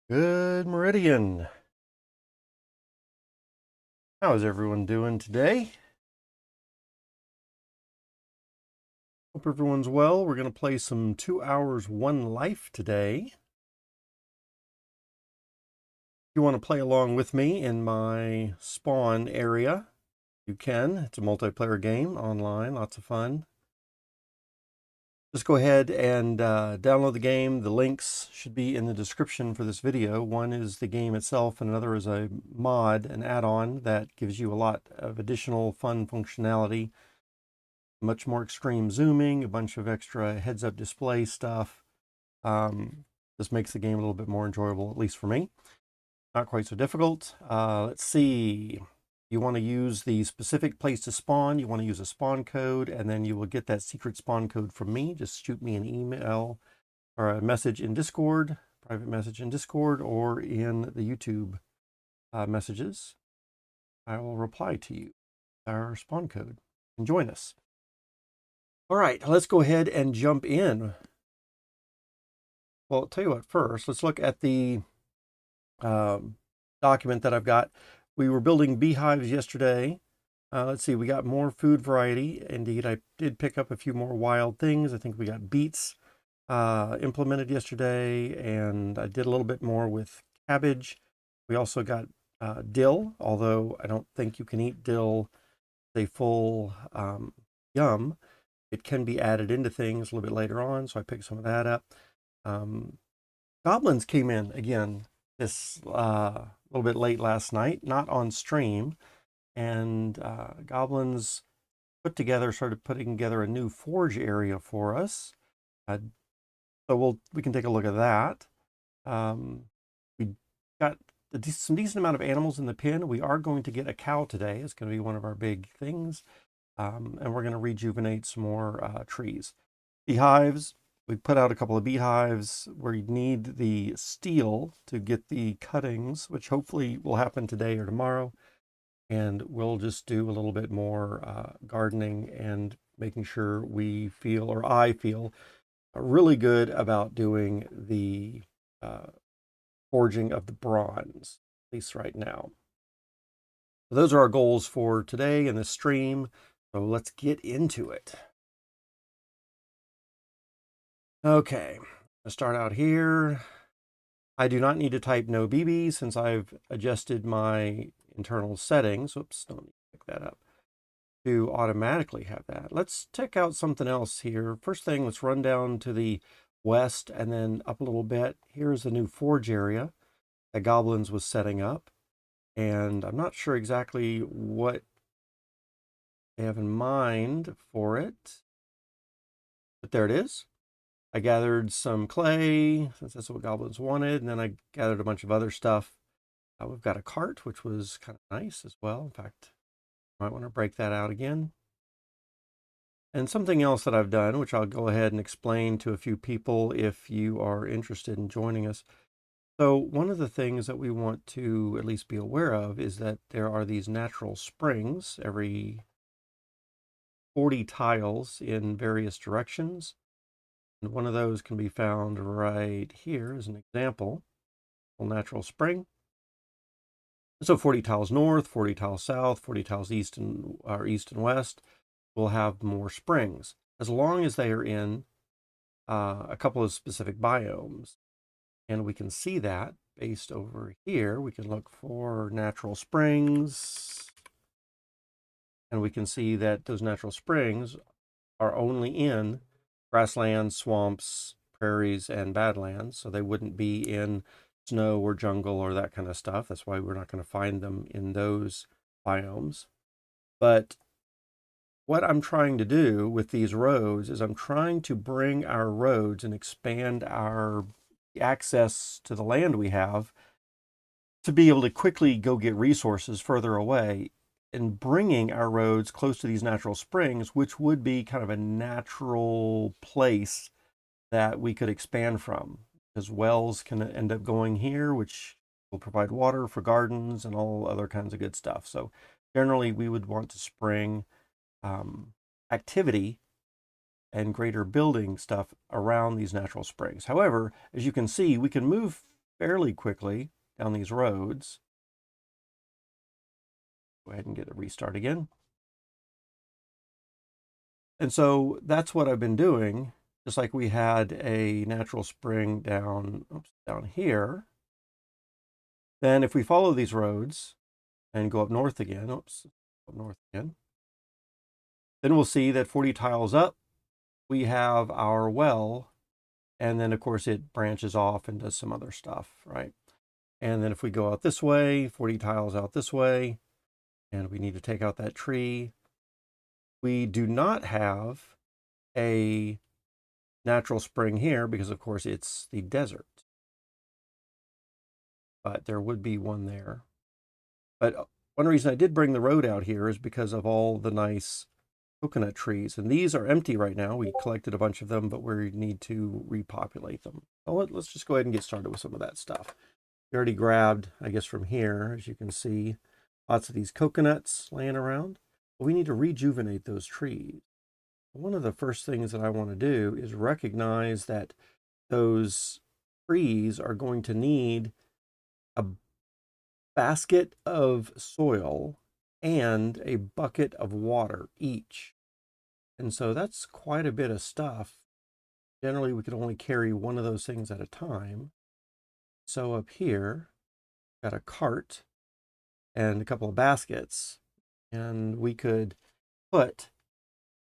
Good Meridian. How is everyone doing today? Hope everyone's well. We're going to play some 2 Hours, One Life today. If you want to play along with me in my spawn area, you can. It's a multiplayer game online, lots of fun. Just go ahead and download the game. The links should be in the description for this video. One is the game itself, and another is a mod, an add-on that gives you a lot of additional fun functionality. Much more extreme zooming, a bunch of extra heads-up display stuff. This makes the game a little bit more enjoyable, at least for me. Not quite so difficult. Let's see. You want to use the specific place to spawn. You want to use a spawn code, and then you will get that secret spawn code from me. Just shoot me an email or a message in Discord, private message in Discord, or in the YouTube messages. I will reply to you our spawn code and join us. All right, let's go ahead and jump in. Well, I'll tell you what, first, let's look at the document that I've got. We were building beehives yesterday. Let's see, we got more food variety. Indeed, I did pick up a few more wild things. I think we got beets implemented yesterday, and I did a little bit more with cabbage. We also got dill, although I don't think you can eat dill a full yum. It can be added into things a little bit later on, so I picked some of that up. Goblins came in again this little bit late last night, not on stream, and Goblins started putting together a new forge area for us. So we can take a look at that. We got some decent amount of animals in the pen. We are going to get a cow today. It's going to be one of our big things. And we're going to rejuvenate some more trees. Beehives, we put out a couple of beehives where you need the steel to get the cuttings, which hopefully will happen today or tomorrow. And we'll just do a little bit more gardening and making sure I feel really good about doing the forging of the bronze, at least right now. So those are our goals for today in this stream. So let's get into it. Okay, I'll start out here. I do not need to type no BB since I've adjusted my internal settings. Oops, don't need to pick that up to automatically have that. Let's check out something else here. First thing, let's run down to the west and then up a little bit. Here's the new forge area that Goblins was setting up. And I'm not sure exactly what they have in mind for it, but there it is. I gathered some clay, since that's what Goblins wanted, and then I gathered a bunch of other stuff. We've got a cart, which was kind of nice as well. In fact, I might want to break that out again. And something else that I've done, which I'll go ahead and explain to a few people if you are interested in joining us. So one of the things that we want to at least be aware of is that there are these natural springs every 40 tiles in various directions. And one of those can be found right here as an example, a natural spring. So 40 tiles north, 40 tiles south, 40 tiles east and west will have more springs, as long as they are in a couple of specific biomes. And we can see that based over here. We can look for natural springs, and we can see that those natural springs are only in grasslands, swamps, prairies, and badlands, so they wouldn't be in snow or jungle or that kind of stuff. That's why we're not going to find them in those biomes. But what I'm trying to do with these roads is I'm trying to bring our roads and expand our access to the land we have to be able to quickly go get resources further away, and bringing our roads close to these natural springs, which would be kind of a natural place that we could expand from, because wells can end up going here, which will provide water for gardens and all other kinds of good stuff. So generally we would want to spring activity and greater building stuff around these natural springs. However, as you can see, we can move fairly quickly down these roads. Go ahead and get a restart again. And so that's what I've been doing. Just like we had a natural spring down here. Then if we follow these roads and go up north again, up north again, then we'll see that 40 tiles up, we have our well. And then of course it branches off and does some other stuff, right? And then if we go out this way, 40 tiles out this way, and we need to take out that tree, we do not have a natural spring here because of course it's the desert. But there would be one there. But one reason I did bring the road out here is because of all the nice coconut trees. And these are empty right now. We collected a bunch of them, but we need to repopulate them. Well, let's just go ahead and get started with some of that stuff. We already grabbed, I guess, from here, as you can see, lots of these coconuts laying around. But we need to rejuvenate those trees. One of the first things that I want to do is recognize that those trees are going to need a basket of soil and a bucket of water each. And so that's quite a bit of stuff. Generally, we could only carry one of those things at a time. So up here, got a cart and a couple of baskets, and we could put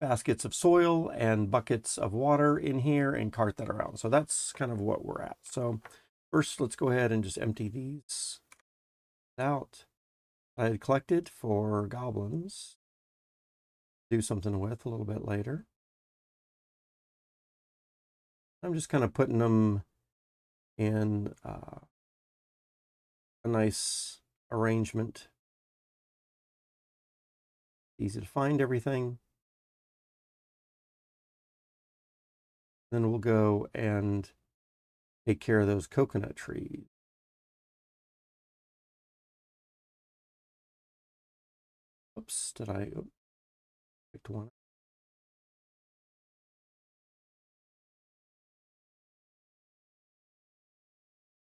baskets of soil and buckets of water in here and cart that around. So that's kind of what we're at. So first, let's go ahead and just empty these out. I had collected for goblins. Do something with a little bit later. I'm just kind of putting them in a nice arrangement. Easy to find everything. Then we'll go and take care of those coconut trees. Oops, did I picked one?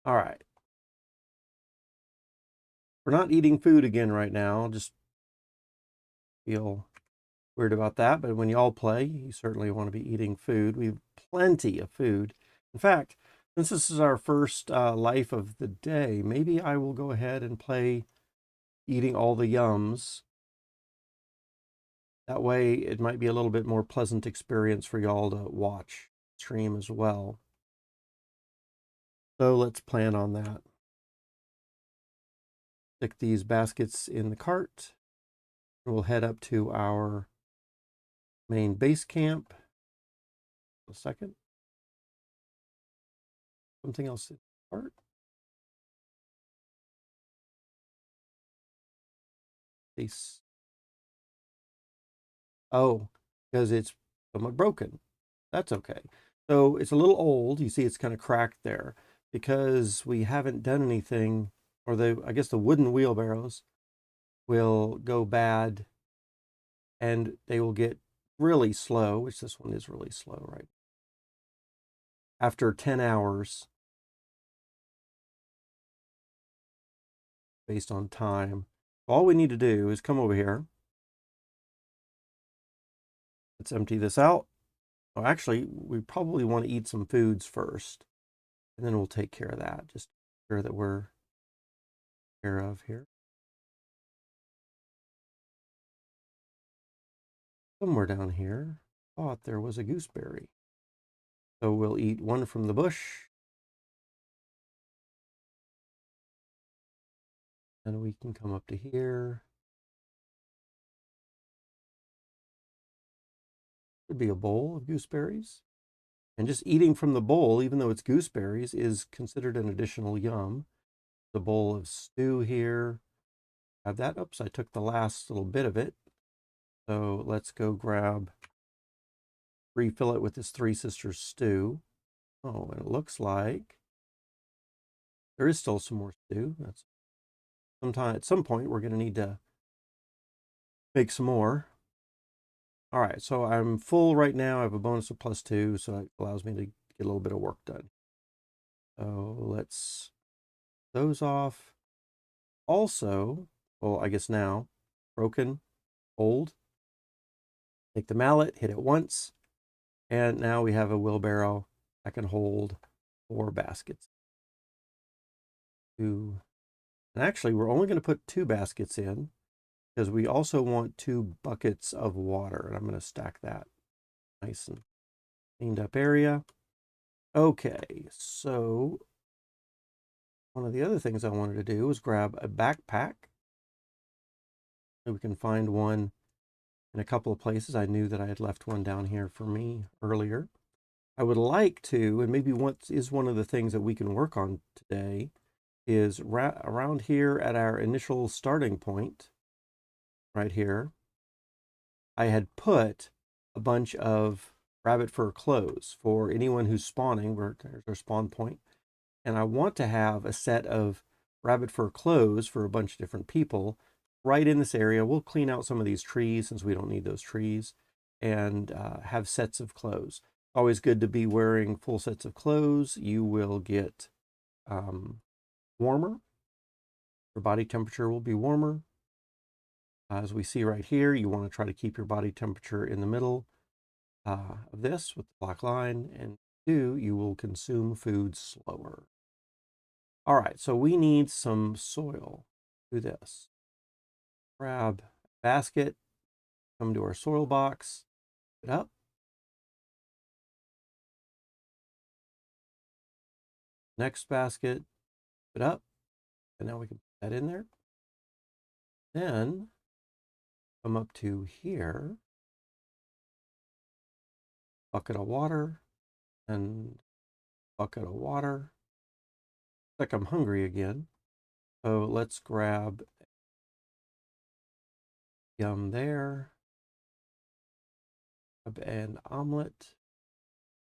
All right. We're not eating food again right now. Just feel weird about that. But when you all play, you certainly want to be eating food. We have plenty of food. In fact, since this is our first life of the day, maybe I will go ahead and play eating all the yums. That way it might be a little bit more pleasant experience for y'all to watch stream as well. So let's plan on that. Stick these baskets in the cart. We'll head up to our main base camp. A second. Something else in the cart. Base. Oh, because it's somewhat broken. That's okay. So it's a little old. You see it's kind of cracked there because we haven't done anything, or I guess the wooden wheelbarrows will go bad and they will get really slow, which this one is really slow, right? After 10 hours, based on time. All we need to do is come over here. Let's empty this out. Well, actually, we probably want to eat some foods first, and then we'll take care of that. Just make sure that we're care of here. Somewhere down here, thought there was a gooseberry. So we'll eat one from the bush. And we can come up to here. Could be a bowl of gooseberries. And just eating from the bowl, even though it's gooseberries, is considered an additional yum. The bowl of stew here. Have that. Oops, I took the last little bit of it. So let's go refill it with this Three Sisters stew. Oh, and it looks like there is still some more stew. That's at some point we're going to need to make some more. All right, so I'm full right now. I have a bonus of +2, so it allows me to get a little bit of work done. So let's those off. Also, well, I guess now, broken, hold. Take the mallet, hit it once, and now we have a wheelbarrow that can hold 4 baskets. And actually, we're only going to put 2 baskets in because we also want 2 buckets of water. And I'm going to stack that nice and cleaned up area. Okay, so one of the other things I wanted to do was grab a backpack. We can find one in a couple of places. I knew that I had left one down here for me earlier. I would like to, and maybe what is one of the things that we can work on today, is around here at our initial starting point, right here, I had put a bunch of rabbit fur clothes for anyone who's spawning. There's our spawn point. And I want to have a set of rabbit fur clothes for a bunch of different people right in this area. We'll clean out some of these trees since we don't need those trees, and have sets of clothes. Always good to be wearing full sets of clothes. You will get warmer. Your body temperature will be warmer. As we see right here, you want to try to keep your body temperature in the middle of this with the black line, and you will consume food slower. All right, so we need some soil. Do this. Grab a basket, come to our soil box, put it up. Next basket, put it up, and now we can put that in there. Then come up to here, bucket of water, and bucket of water. Looks like I'm hungry again. So let's grab yum there. Grab an omelet.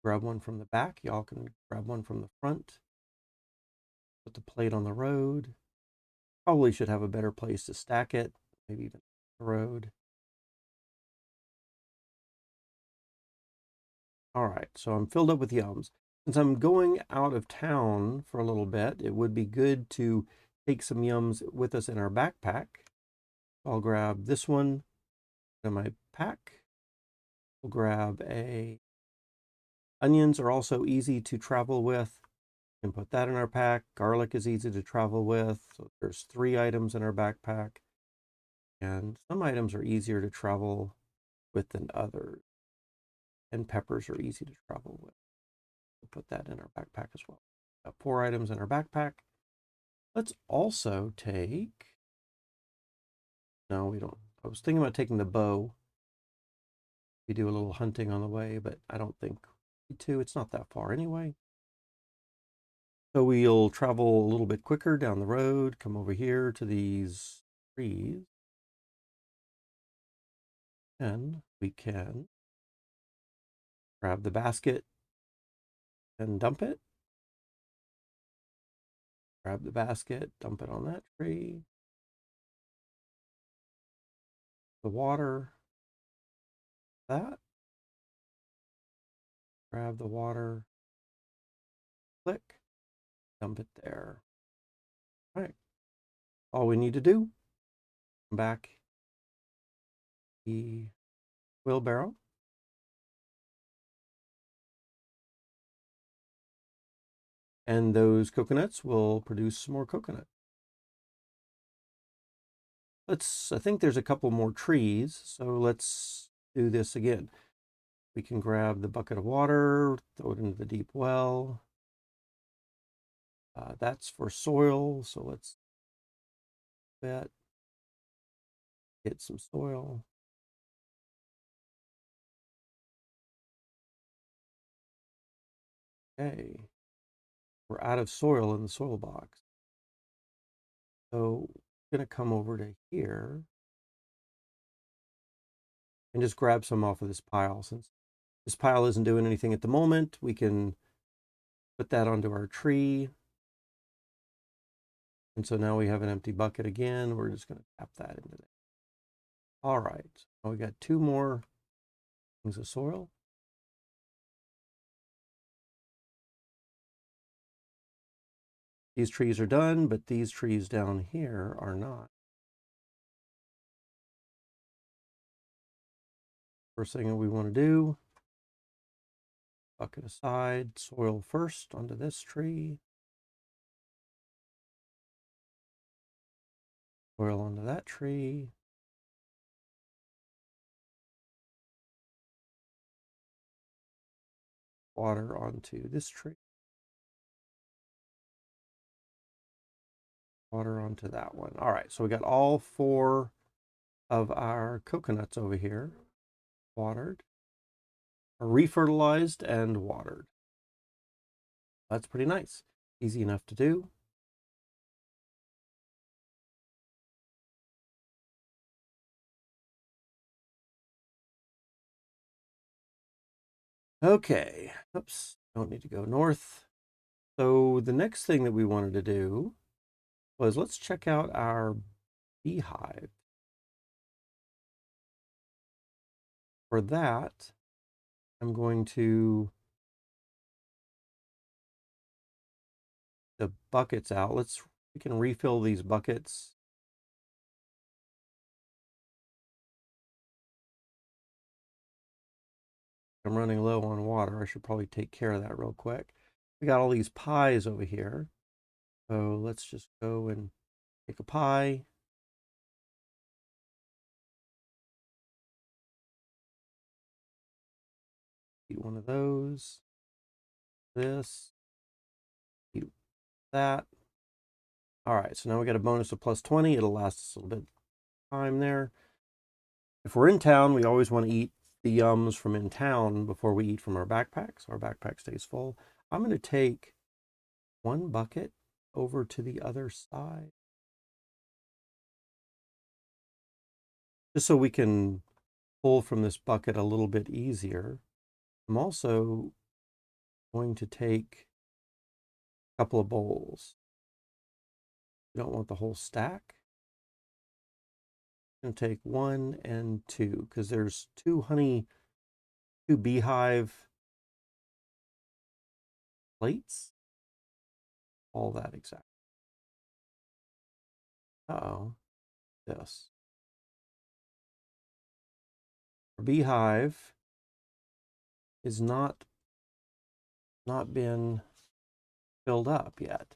Grab one from the back. Y'all can grab one from the front. Put the plate on the road. Probably should have a better place to stack it. Maybe even the road. All right, so I'm filled up with yums. Since I'm going out of town for a little bit, it would be good to take some yums with us in our backpack. I'll grab this one in my pack. We'll grab onions are also easy to travel with. We can put that in our pack. Garlic is easy to travel with. So there's 3 items in our backpack. And some items are easier to travel with than others. And peppers are easy to travel with. We'll put that in our backpack as well. Got 4 items in our backpack. Let's also take, no, we don't. I was thinking about taking the bow. We do a little hunting on the way, but I don't think we need to. It's not that far anyway. So we'll travel a little bit quicker down the road, come over here to these trees, and we can grab the basket and dump it. Grab the basket, dump it on that tree. The water, that. Grab the water, click, dump it there. All right. All we need to do, come back the wheelbarrow. And those coconuts will produce some more coconut. I think there's a couple more trees, so let's do this again. We can grab the bucket of water, throw it into the deep well. That's for soil, so let's get some soil. Okay, we're out of soil in the soil box. So I'm gonna come over to here and just grab some off of this pile. Since this pile isn't doing anything at the moment, we can put that onto our tree. And so now we have an empty bucket again. We're just going to tap that into there. All right. Now we got 2 more things of soil. These trees are done, but these trees down here are not. First thing we want to do, bucket aside, soil first onto this tree. Soil onto that tree. Water onto this tree. Water onto that one. All right, so we got all 4 of our coconuts over here watered, refertilized, and watered. That's pretty nice. Easy enough to do. Okay, oops, don't need to go north. So the next thing that we wanted to do was let's check out our beehive. For that, I'm going to the buckets out. We can refill these buckets. I'm running low on water. I should probably take care of that real quick. We got all these pies over here. So let's just go and take a pie. Eat one of those. This. Eat that. All right, so now we got a bonus of plus 20. It'll last us a little bit of time there. If we're in town, we always want to eat the yums from in town before we eat from our backpack, so our backpack stays full. I'm going to take one bucket over to the other side, just so we can pull from this bucket a little bit easier. I'm also going to take a couple of bowls. You don't want the whole stack. I'm going to take 1 and 2 because there's 2 beehive plates. All that exactly. Uh-oh, this. Our beehive is not been filled up yet.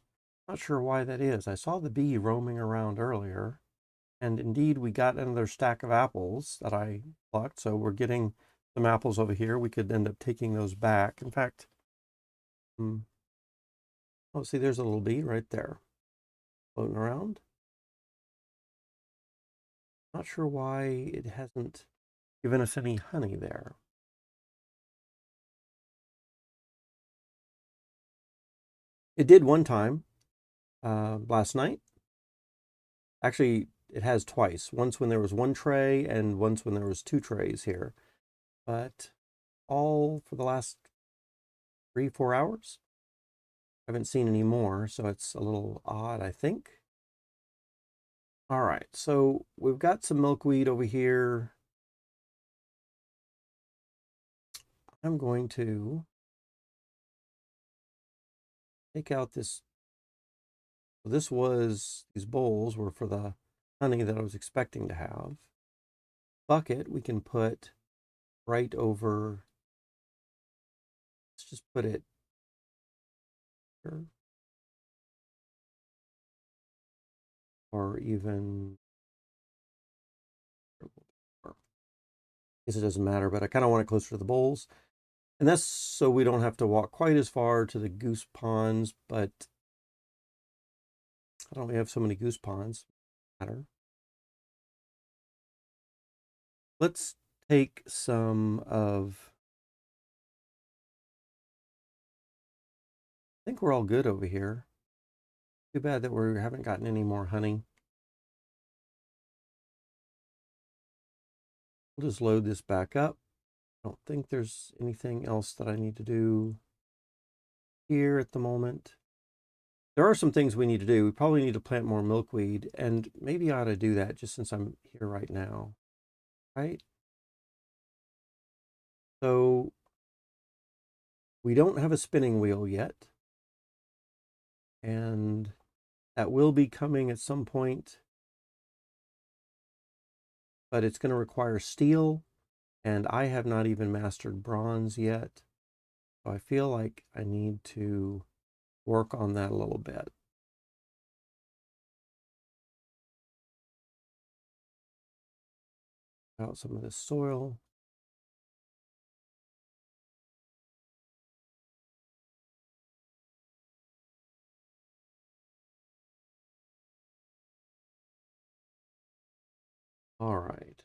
Not sure why that is. I saw the bee roaming around earlier, and indeed we got another stack of apples that I plucked, so we're getting some apples over here. We could end up taking those back. In fact, oh, see, there's a little bee right there floating around. Not sure why it hasn't given us any honey there. It did one time last night. Actually, it has twice. Once when there was 1 tray and once when there was 2 trays here. But all for the last 3-4 hours. I haven't seen any more, so it's a little odd, I think. All right, so we've got some milkweed over here. I'm going to take out this. These bowls were for the honey that I was expecting to have. Bucket we can put right over. Let's just put it here. Or even, I guess it doesn't matter, but I kind of want it closer to the bowls. And that's so we don't have to walk quite as far to the goose ponds, but I don't have so many goose ponds. Matter. Let's take some of, I think we're all good over here. Too bad that we haven't gotten any more honey. We'll just load this back up. I don't think there's anything else that I need to do here at the moment. There are some things we need to do. We probably need to plant more milkweed, and maybe I ought to do that just since I'm here right now, right? So we don't have a spinning wheel yet. and that will be coming at some point, but it's going to require steel, and I have not even mastered bronze yet. So I feel like I need to work on that a little bit. Out some of this soil. All right.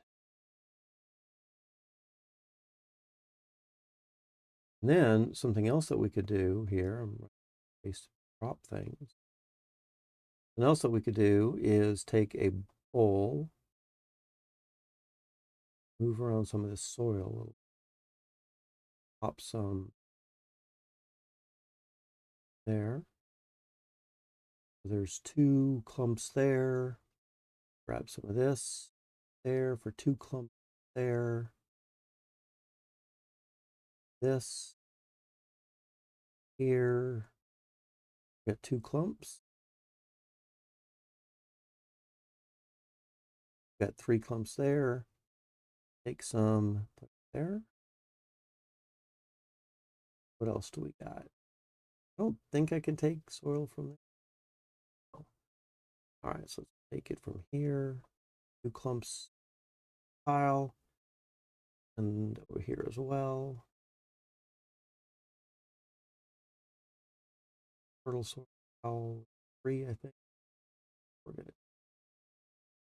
And then something else that we could do here, I'm going to drop things. Something else that we could do is take a bowl, move around some of this soil, pop some there. There's 2 clumps there. Grab some of this there for 2 clumps there. This here. Got 2 clumps. Got 3 clumps there. Take some, put there. What else do we got? I don't think I can take soil from there. Oh. All right, so let's take it from here. 2 clumps pile. And over here as well. Fertile soil pile 3, I think. We're going to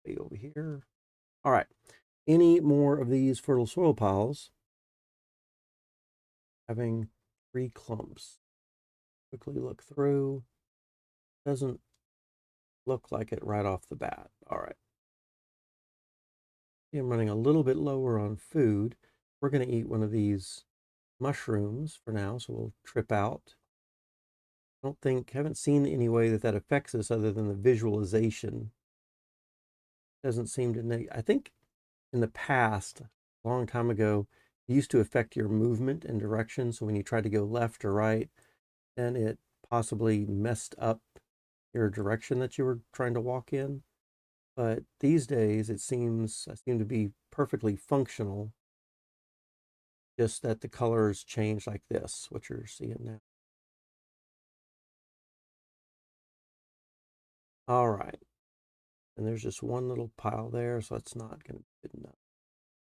be over here. All right. Any more of these fertile soil piles having 3 clumps? Quickly look through. Doesn't look like it right off the bat. All right. I'm running a little bit lower on food. We're going to eat one of these mushrooms for now, so we'll trip out. I don't think, haven't seen any way that that affects us other than the visualization. Doesn't seem to, I think in the past, a long time ago, it used to affect your movement and direction. So when you tried to go left or right, then it possibly messed up your direction that you were trying to walk in. But these days, I seem to be perfectly functional, just that the colors change like this, what you're seeing now. All right. And there's just one little pile there, so it's not going to be good enough.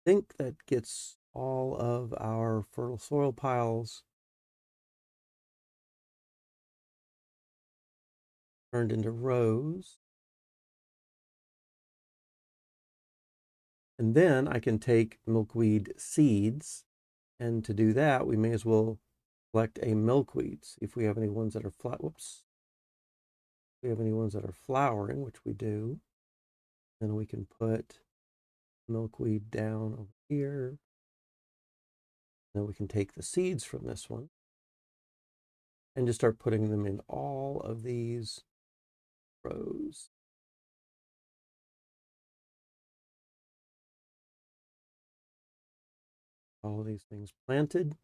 I think that gets all of our fertile soil piles turned into rows. And then I can take milkweed seeds. And to do that, we may as well select a milkweed. See if we have any ones that are flat. Whoops. If we have any ones that are flowering, which we do. Then we can put milkweed down over here. Then we can take the seeds from this one and just start putting them in all of these rows. All of these things planted.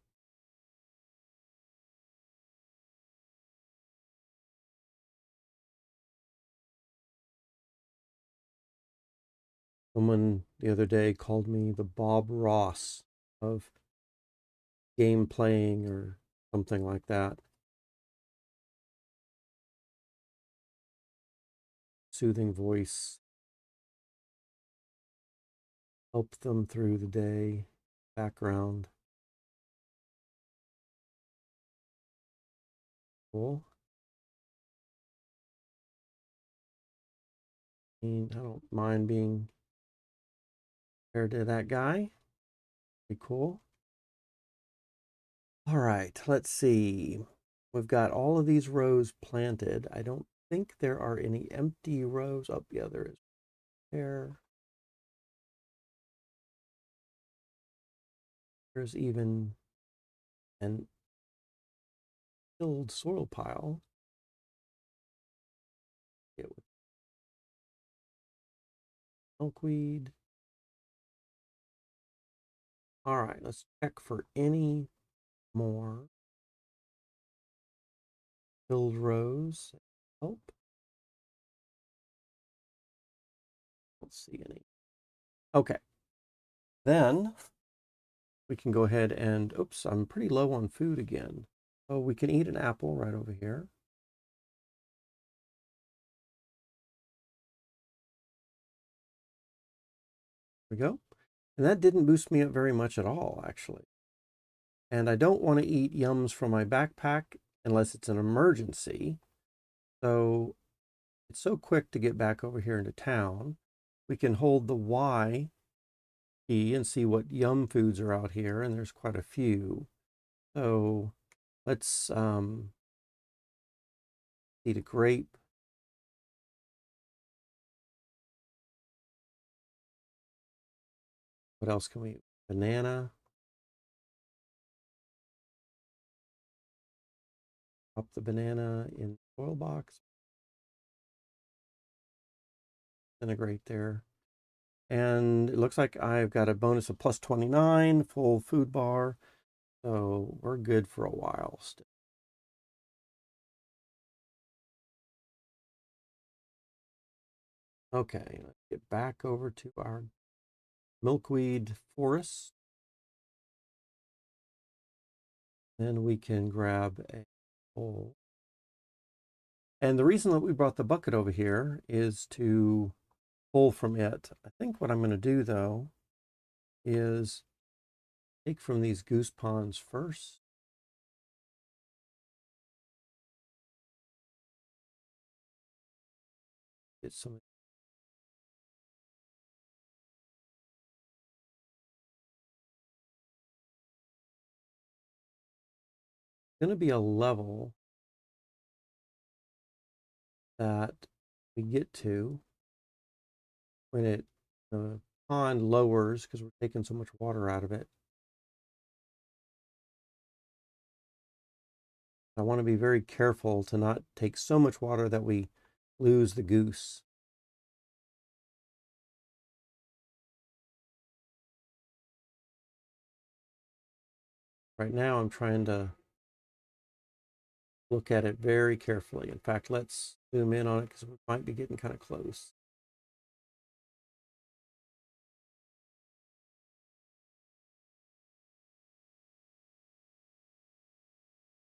Someone the other day called me the Bob Ross of game playing or something like that. Soothing voice. Help them through the day. Background. Cool. I don't mind being compared to that guy. Pretty cool. All right, let's see. We've got all of these rows planted. I don't think there are any empty rows. Oh, yeah, there is. There. There's even an filled soil pile. Get with milkweed. All right, let's check for any more filled rows. Oh, let's see any. Okay. Then we can go ahead and, oops, I'm pretty low on food again. Oh, we can eat an apple right over here. There we go. And that didn't boost me up very much at all, actually. And I don't want to eat yums from my backpack unless it's an emergency. So it's so quick to get back over here into town. We can hold the Y key and see what yum foods are out here, and there's quite a few. So let's eat a grape. What else can we eat? Banana. Pop the banana in the oil box. Integrate there. And it looks like I've got a bonus of plus 29, full food bar. So we're good for a while still. Okay, let's get back over to our milkweed forest. Then we can grab a bowl. And the reason that we brought the bucket over here is to pull from it. I think what I'm going to do, though, is take from these goose ponds first. Get some. Going to be a level that we get to when the pond lowers because we're taking so much water out of it. I want to be very careful to not take so much water that we lose the goose. Right now, I'm trying to look at it very carefully. In fact, let's zoom in on it because we might be getting kind of close.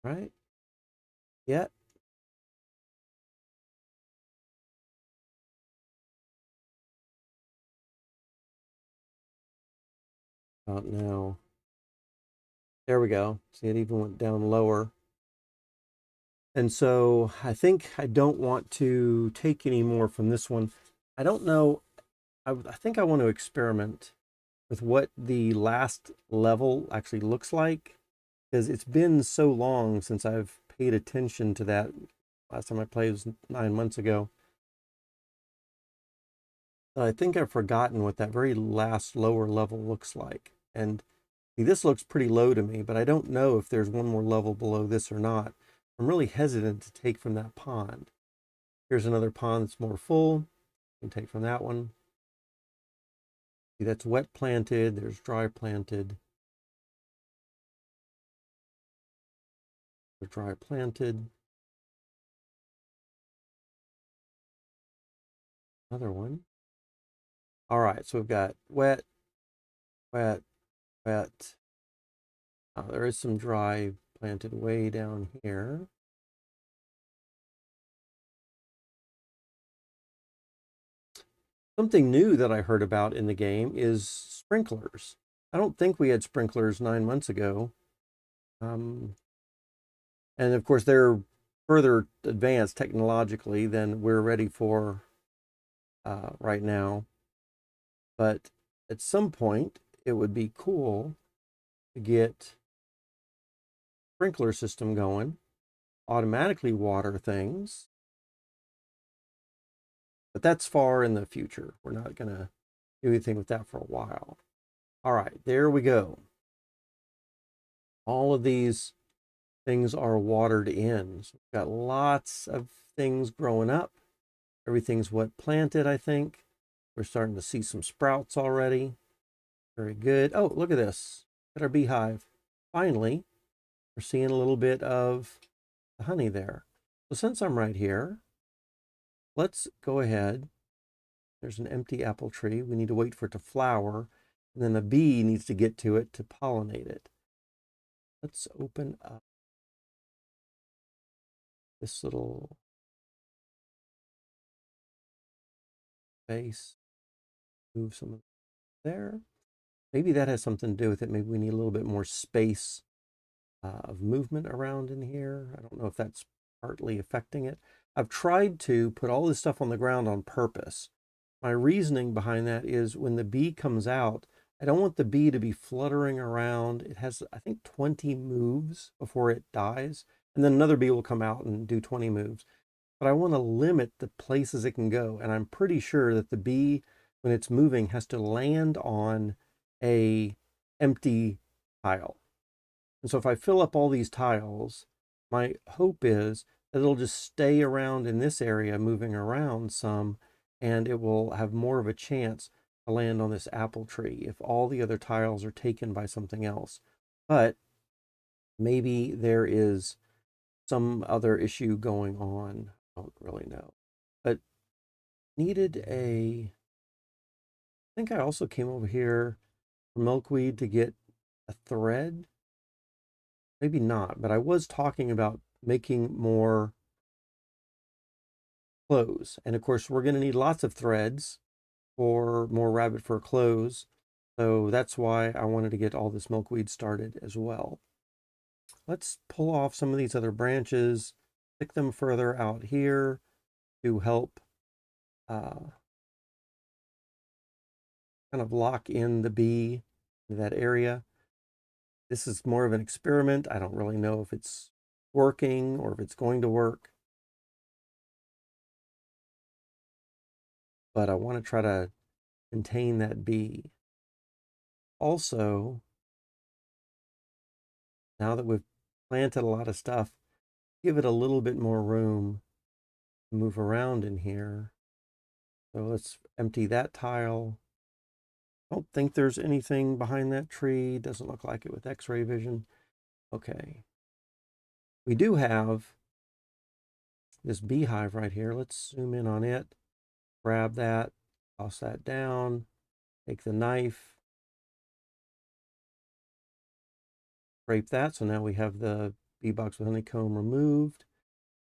Right? Yet. About now. There we go. See, it even went down lower. And so I think I don't want to take any more from this one. I don't know. I think I want to experiment with what the last level actually looks like because it's been so long since I've paid attention to that. Last time I played was 9 months ago. I think I've forgotten what that very last lower level looks like. And see, this looks pretty low to me, but I don't know if there's one more level below this or not. I'm really hesitant to take from that pond. Here's another pond that's more full. You can take from that one. See, that's wet planted. There's dry planted. There's dry planted. Another one. All right, so we've got wet, wet, wet. There is some dry planted way down here. Something new that I heard about in the game is sprinklers. I don't think we had sprinklers 9 months ago. And of course, they're further advanced technologically than we're ready for right now. But at some point, it would be cool to get sprinkler system going, automatically water things. But that's far in the future. We're not going to do anything with that for a while. All right, there we go. All of these things are watered in. So we've got lots of things growing up. Everything's wet planted, I think. We're starting to see some sprouts already. Very good. Oh, look at this. At our beehive. Finally, we're seeing a little bit of the honey there. So since I'm right here, let's go ahead. There's an empty apple tree. We need to wait for it to flower, and then the bee needs to get to it to pollinate it. Let's open up this little space, move some of there. Maybe that has something to do with it. Maybe we need a little bit more space of movement around in here. I don't know if that's partly affecting it. I've tried to put all this stuff on the ground on purpose. My reasoning behind that is when the bee comes out, I don't want the bee to be fluttering around. It has, I think, 20 moves before it dies. And then another bee will come out and do 20 moves. But I want to limit the places it can go. And I'm pretty sure that the bee, when it's moving, has to land on a empty tile. And so if I fill up all these tiles, my hope is that it'll just stay around in this area, moving around some, and it will have more of a chance to land on this apple tree if all the other tiles are taken by something else. But maybe there is some other issue going on. I don't really know. But needed I think I also came over here for milkweed to get a thread. Maybe not, but I was talking about making more clothes. And of course, we're going to need lots of threads for more rabbit fur clothes. So that's why I wanted to get all this milkweed started as well. Let's pull off some of these other branches, stick them further out here to help kind of lock in the bee in that area. This is more of an experiment. I don't really know if it's working or if it's going to work. But I want to try to contain that bee. Also, now that we've planted a lot of stuff, give it a little bit more room to move around in here. So let's empty that tile. I don't think there's anything behind that tree. Doesn't look like it with X-ray vision. Okay. We do have this beehive right here. Let's zoom in on it. Grab that, toss that down, take the knife, scrape that. So now we have the bee box with honeycomb removed.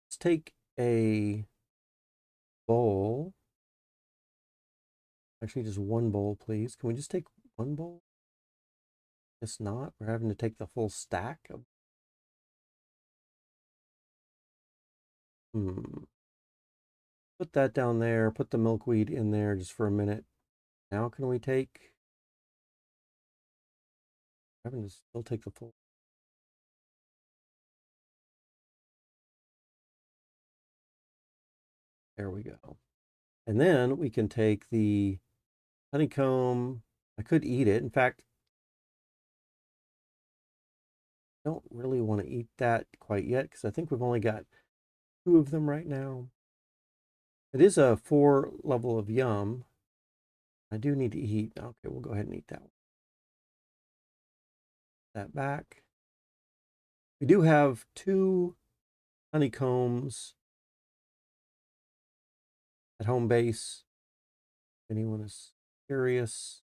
Let's take a bowl. Actually, just one bowl, please. Can we just take one bowl? Guess not. We're having to take the full stack of. Put that down there. Put the milkweed in there just for a minute. Now can we take? Having to still take the full. There we go. And then we can take the honeycomb. I could eat it. In fact, I don't really want to eat that quite yet because I think we've only got 2 of them right now. It is a 4 level of yum. I do need to eat. Okay, we'll go ahead and eat that one. That back. We do have 2 honeycombs at home base. If anyone is curious.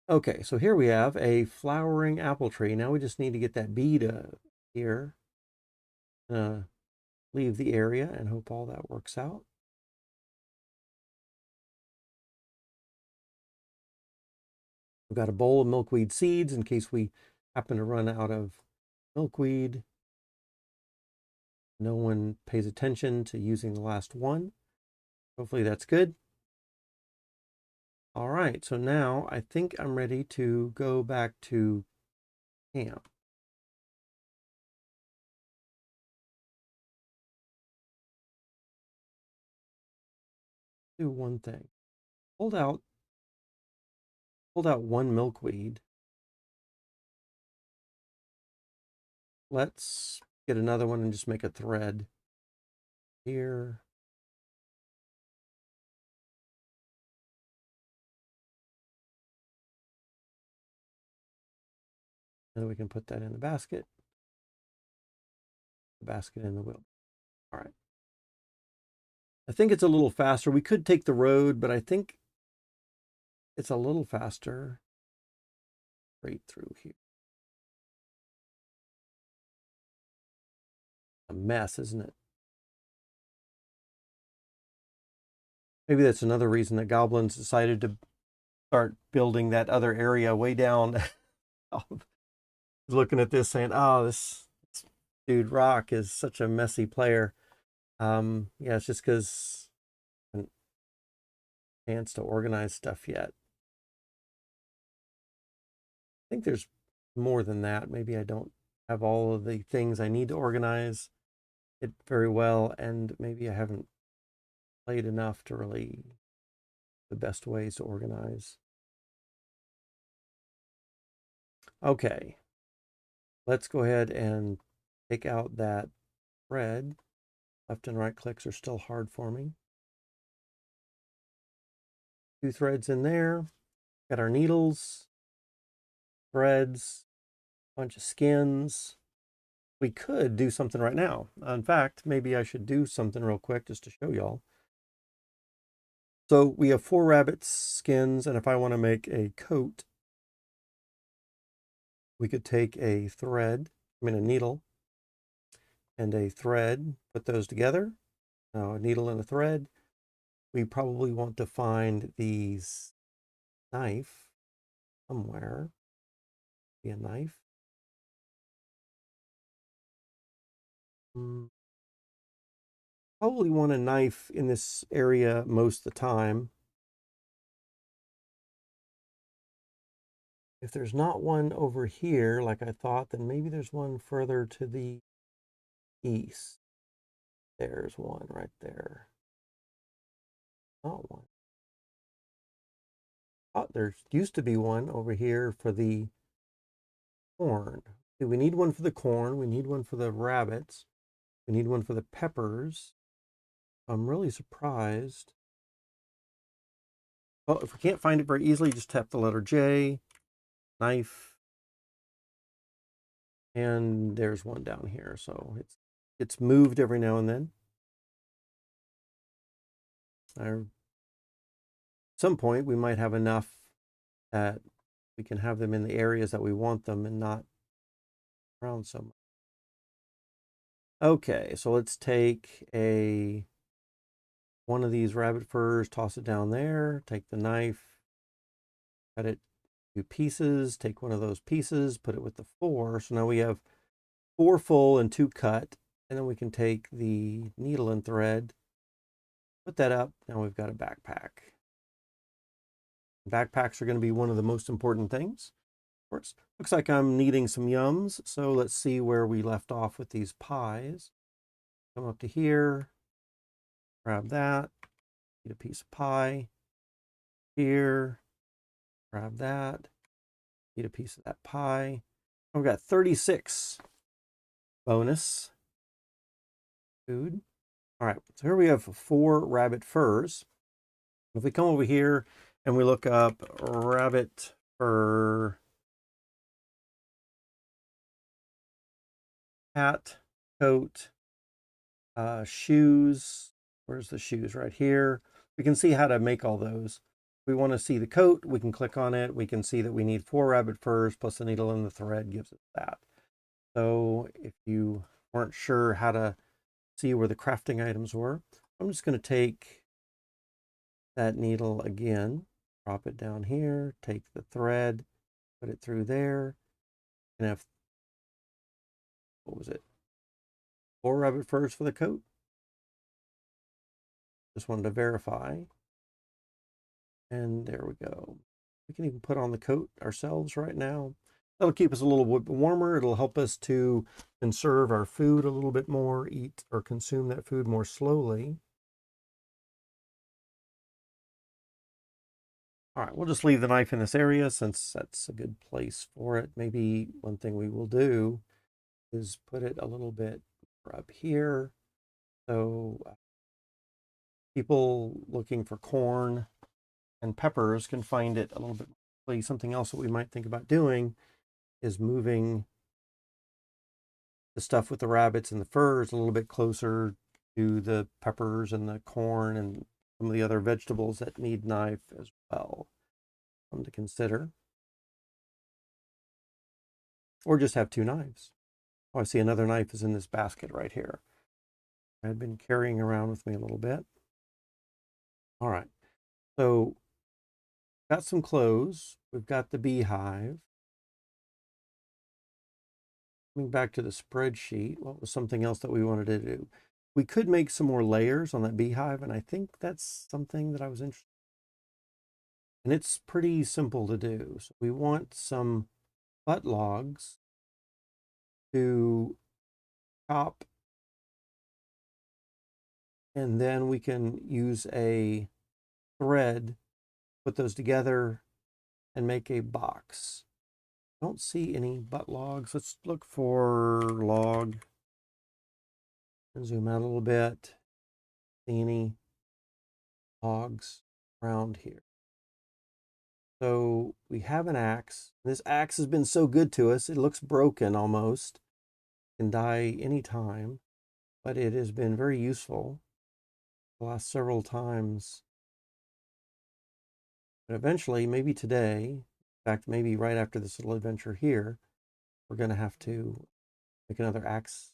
Okay, so here we have a flowering apple tree. Now we just need to get that bee to here. Leave the area and hope all that works out. We've got a bowl of milkweed seeds in case we happen to run out of milkweed. No one pays attention to using the last one. Hopefully that's good. All right, so now I think I'm ready to go back to camp. Do one thing. Hold out one milkweed. Let's get another one and just make a thread here. And we can put that in the basket in the wheel. All right. I think it's a little faster. We could take the road, but I think it's a little faster right through here. A mess, isn't it? Maybe that's another reason that goblins decided to start building that other area way down. Looking at this saying, oh, this dude Rock is such a messy player. Yeah, it's just because I haven't had a chance to organize stuff yet. I think there's more than that. Maybe I don't have all of the things I need to organize it very well, and maybe I haven't played enough to really the best ways to organize. Okay, let's go ahead and take out that thread. Left and right clicks are still hard for me. 2 threads in there. Got our needles, threads, bunch of skins. We could do something right now. In fact, maybe I should do something real quick just to show y'all. So we have 4 rabbit skins, and if I want to make a coat, we could take a needle, and a thread, put those together. Now a needle and a thread. We probably want to find these knife somewhere. Be a knife. Probably want a knife in this area most of the time. If there's not one over here like I thought, then maybe there's one further to the east. There's one right there. Not one. Oh, there used to be one over here for the corn. See, we need one for the corn. We need one for the rabbits. We need one for the peppers. I'm really surprised. Well, if we can't find it very easily, just tap the letter J, knife, and there's one down here. So it's moved every now and then. At some point, we might have enough that we can have them in the areas that we want them and not around so much. Okay, so let's take one of these rabbit furs, toss it down there, take the knife, cut it 2 pieces, take one of those pieces, put it with the 4. So now we have 4 full and 2 cut, and then we can take the needle and thread, put that up. Now we've got a backpack. Backpacks are going to be one of the most important things. Of course, looks like I'm needing some yums, so let's see where we left off with these pies. Come up to here, grab that, get a piece of pie. Here, grab that, get a piece of that pie. I've got 36 bonus food. All right, so here we have 4 rabbit furs. If we come over here and we look up rabbit fur hat, coat, shoes. Where's the shoes? Right here. We can see how to make all those. If we want to see the coat, we can click on it. We can see that we need 4 rabbit furs plus the needle and the thread gives us that. So if you weren't sure how to see where the crafting items were, I'm just going to take that needle again, drop it down here, take the thread, put it through there, and have, what was it? 4 rabbit furs for the coat. Just wanted to verify. And there we go. We can even put on the coat ourselves right now. That'll keep us a little bit warmer. It'll help us to conserve our food a little bit more, eat or consume that food more slowly. All right, we'll just leave the knife in this area since that's a good place for it. Maybe one thing we will do is put it a little bit up here. So people looking for corn and peppers can find it a little bit. Something else that we might think about doing is moving the stuff with the rabbits and the furs a little bit closer to the peppers and the corn and some of the other vegetables that need knife as well. Something to consider. Or just have two knives. Oh, I see another knife is in this basket right here. I had been carrying around with me a little bit. All right, so got some clothes. We've got the beehive. Coming back to the spreadsheet, what was something else that we wanted to do? We could make some more layers on that beehive, and I think that's something that I was interested in. And it's pretty simple to do. So we want some butt logs to chop, and then we can use a thread, put those together, and make a box. I don't see any butt logs. Let's look for log and zoom out a little bit. See any logs around here? So we have an axe. This axe has been so good to us. It looks broken almost. It can die anytime, but it has been very useful the last several times. But eventually, maybe today, in fact, maybe right after this little adventure here, we're going to have to make another axe.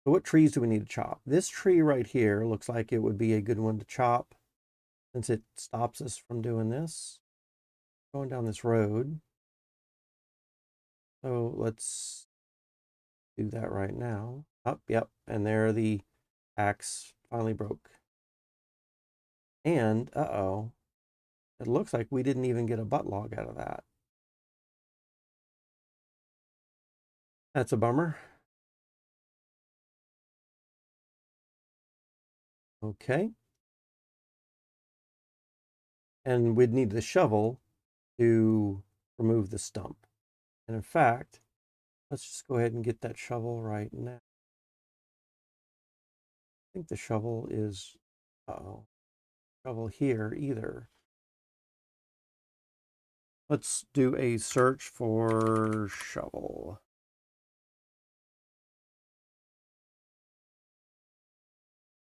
So what trees do we need to chop? This tree right here looks like it would be a good one to chop since it stops us from doing this, going down this road. So let's do that right now. Oh, yep, and there the axe finally broke. And, uh-oh, it looks like we didn't even get a butt log out of that. That's a bummer. Okay. And we'd need the shovel to remove the stump. And in fact, let's just go ahead and get that shovel right now. I think the shovel is, uh-oh, shovel here either. Let's do a search for shovel.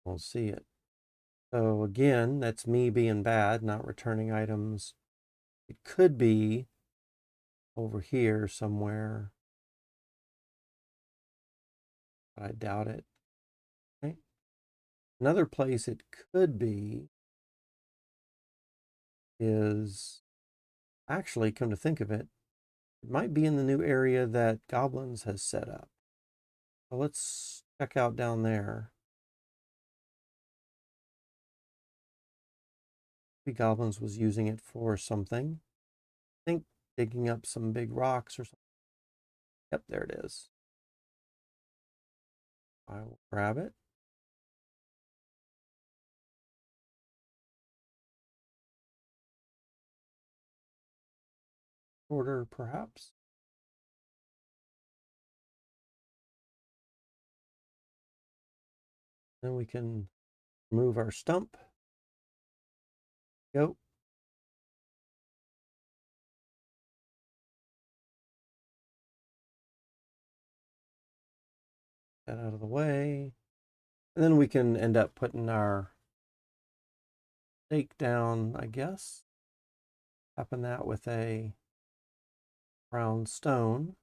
We'll see it. So again, that's me being bad, not returning items. It could be over here somewhere, but I doubt it. Okay. Another place it could be is, actually, come to think of it, it might be in the new area that Goblins has set up. So let's check out down there. Maybe Goblins was using it for something. I think digging up some big rocks or something. Yep, there it is. I will grab it. Order, perhaps. Then we can remove our stump. Go. That out of the way. And then we can end up putting our stake down, I guess. Tapping that with a round stone.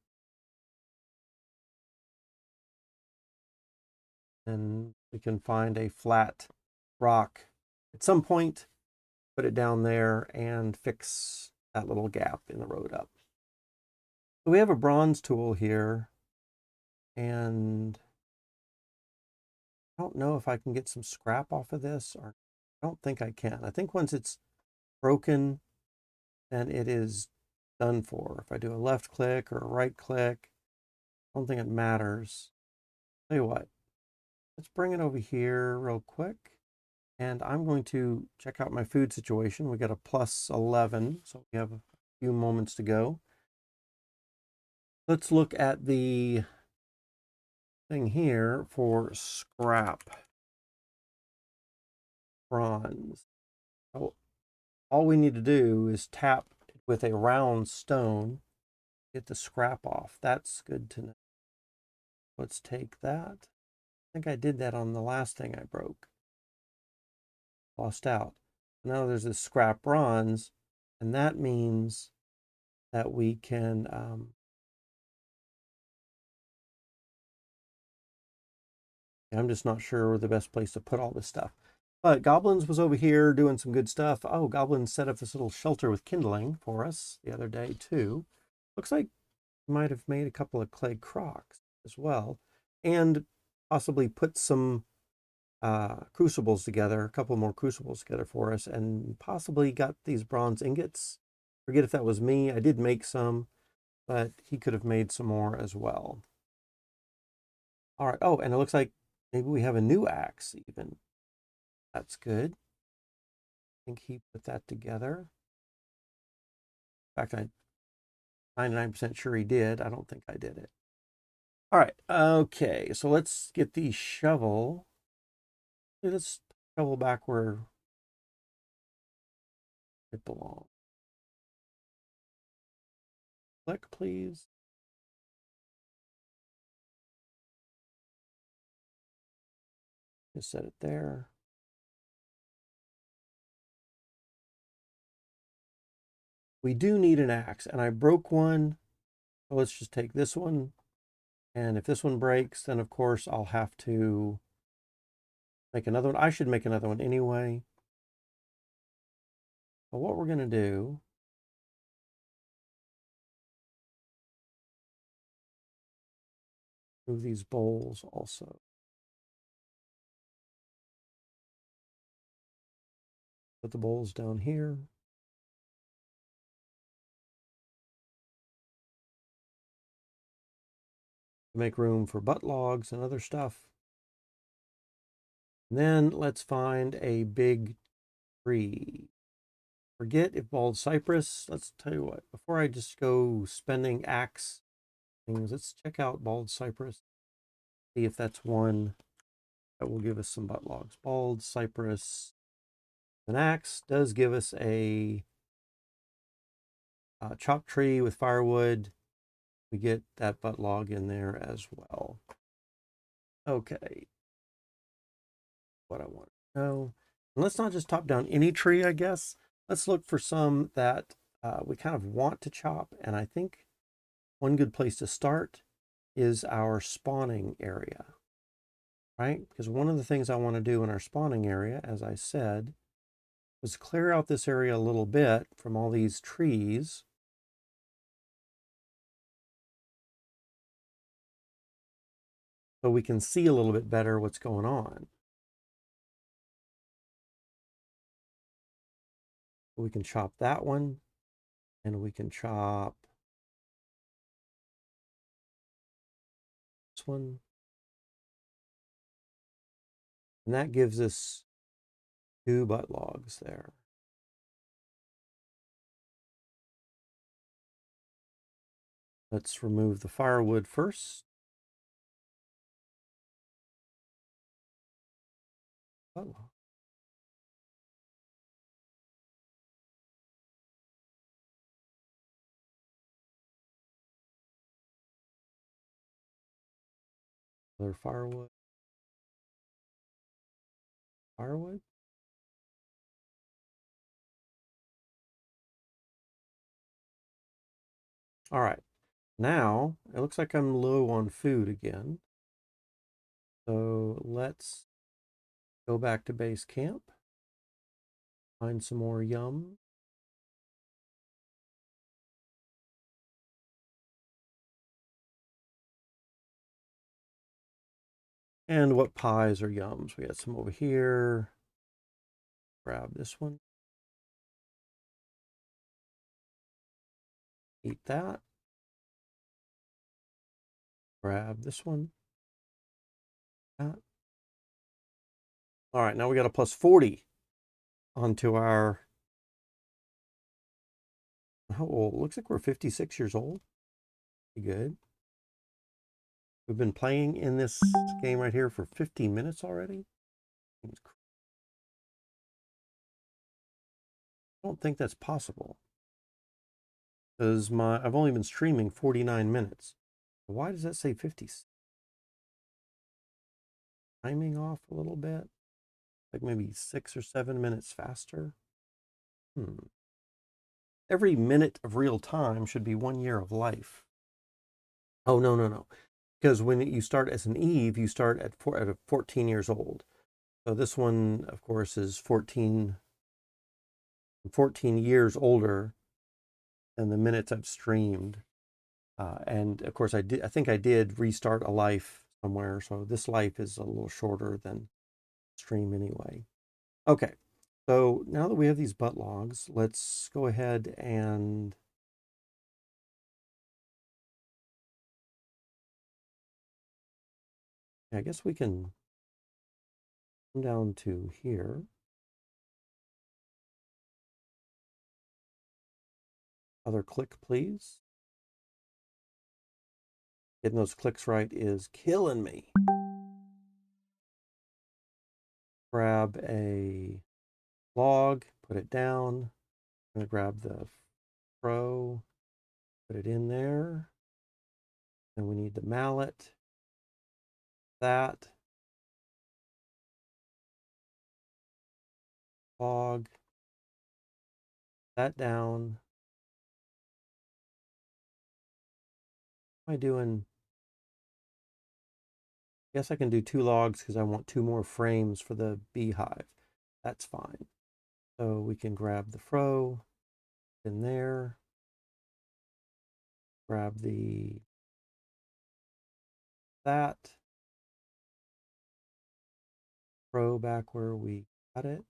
And we can find a flat rock at some point, put it down there, and fix that little gap in the road up. So we have a bronze tool here, and I don't know if I can get some scrap off of this, or I don't think I can. I think once it's broken, then it is done for. If I do a left click or a right click, I don't think it matters. Tell you what, let's bring it over here real quick. And I'm going to check out my food situation. We got a plus 11, so we have a few moments to go. Let's look at the thing here for scrap. Bronze. So all we need to do is tap with a round stone, get the scrap off. That's good to know. Let's take that. think I did that on the last thing I broke. Lost out. Now there's this scrap bronze, and that means that we can I'm just not sure the best place to put all this stuff. But Goblins was over here doing some good stuff. Oh, Goblins set up this little shelter with kindling for us the other day too. Looks like we might have made a couple of clay crocs as well, and possibly put some crucibles together, a couple more crucibles together for us, and possibly got these bronze ingots. Forget if that was me. I did make some, but he could have made some more as well. All right. Oh, and it looks like maybe we have a new axe even. That's good. I think he put that together. In fact, I'm 99% sure he did. I don't think I did it. All right. Okay. So let's get the shovel. Let's shovel back where it belongs. Click, please. Just set it there. We do need an axe, and I broke one. So let's just take this one. And if this one breaks, then of course I'll have to make another one. I should make another one anyway. But what we're going to do, move these bowls also. Put the bowls down here. Make room for butt logs and other stuff. And then let's find a big tree. Forget if bald cypress. Let's tell you what, before I just go spending axe things, let's check out bald cypress. See if that's one that will give us some butt logs. Bald cypress. An axe does give us a chopped tree with firewood. We get that butt log in there as well. Okay. What I want to know. And let's not just chop down any tree, I guess. Let's look for some that we kind of want to chop. And I think one good place to start is our spawning area, right? Because one of the things I want to do in our spawning area, as I said, was clear out this area a little bit from all these trees. So we can see a little bit better what's going on. We can chop that one, and we can chop this one. And that gives us 2 butt logs there. Let's remove the firewood first. Butt log. Other firewood. Firewood. All right. Now, it looks like I'm low on food again. So let's go back to base camp. Find some more yum. And what pies are yums? We got some over here. Grab this one. Eat that. Grab this one. That. All right, now we got a plus 40 onto our, how old? Looks like we're 56 years old. Pretty good. We've been playing in this game right here for 15 minutes already. I don't think that's possible, because I've only been streaming 49 minutes. Why does that say 50? timing off a little bit? Like maybe 6 or 7 minutes faster? Every minute of real time should be 1 year of life. Oh, no, no, no. Because when you start as an Eve, you start at 14 years old. So this one, of course, is 14 years older than the minutes I've streamed. And of course, I think I did restart a life somewhere. So this life is a little shorter than stream anyway. Okay. So now that we have these butt logs, let's go ahead and I guess we can come down to here. Other click, please. Getting those clicks right is killing me. Grab a log, put it down. I'm going to grab the fro, put it in there. Then we need the mallet, that, log, that down. What am I doing? I guess I can do 2 logs because I want 2 more frames for the beehive. That's fine. So we can grab the fro in there, grab that, fro back where we got it,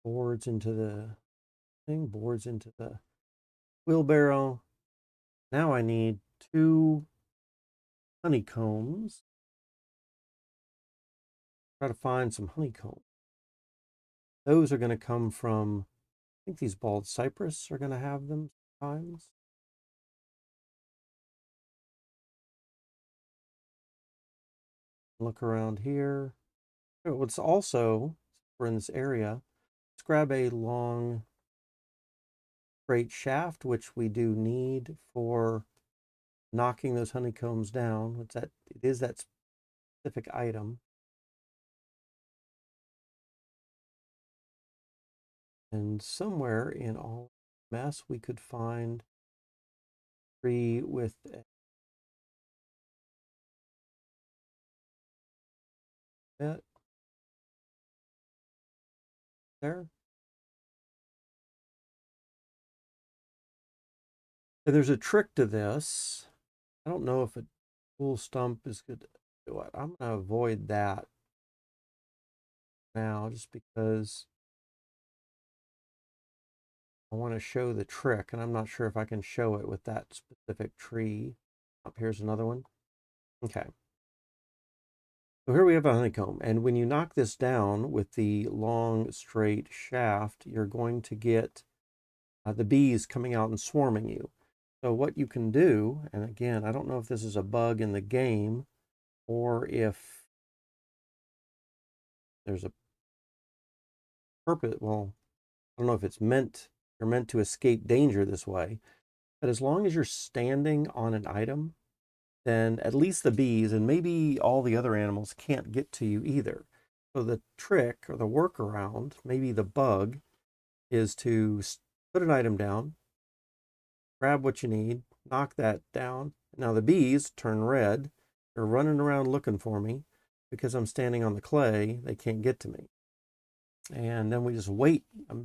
boards into the thing, boards into the wheelbarrow. Now I need 2 honeycombs. Try to find some honeycomb. Those are going to come from, I think these bald cypress are going to have them sometimes. Look around here. What's also, we're in this area, let's grab a long straight shaft, which we do need for knocking those honeycombs down. What's that? It is that specific item. And somewhere in all mess, we could find tree with it there. And there's a trick to this. I don't know if a tool stump is good to do it. I'm going to avoid that now just because I want to show the trick, and I'm not sure if I can show it with that specific tree. Up here's another one. Okay. So here we have a honeycomb, and when you knock this down with the long straight shaft, you're going to get the bees coming out and swarming you. So what you can do, and again, I don't know if this is a bug in the game or if there's a purpose, well, I don't know if it's you're meant to escape danger this way, but as long as you're standing on an item, then at least the bees and maybe all the other animals can't get to you either. So the trick or the workaround, maybe the bug, is to put an item down, grab what you need, knock that down. Now the bees turn red. They're running around looking for me because I'm standing on the clay. They can't get to me. And then we just wait a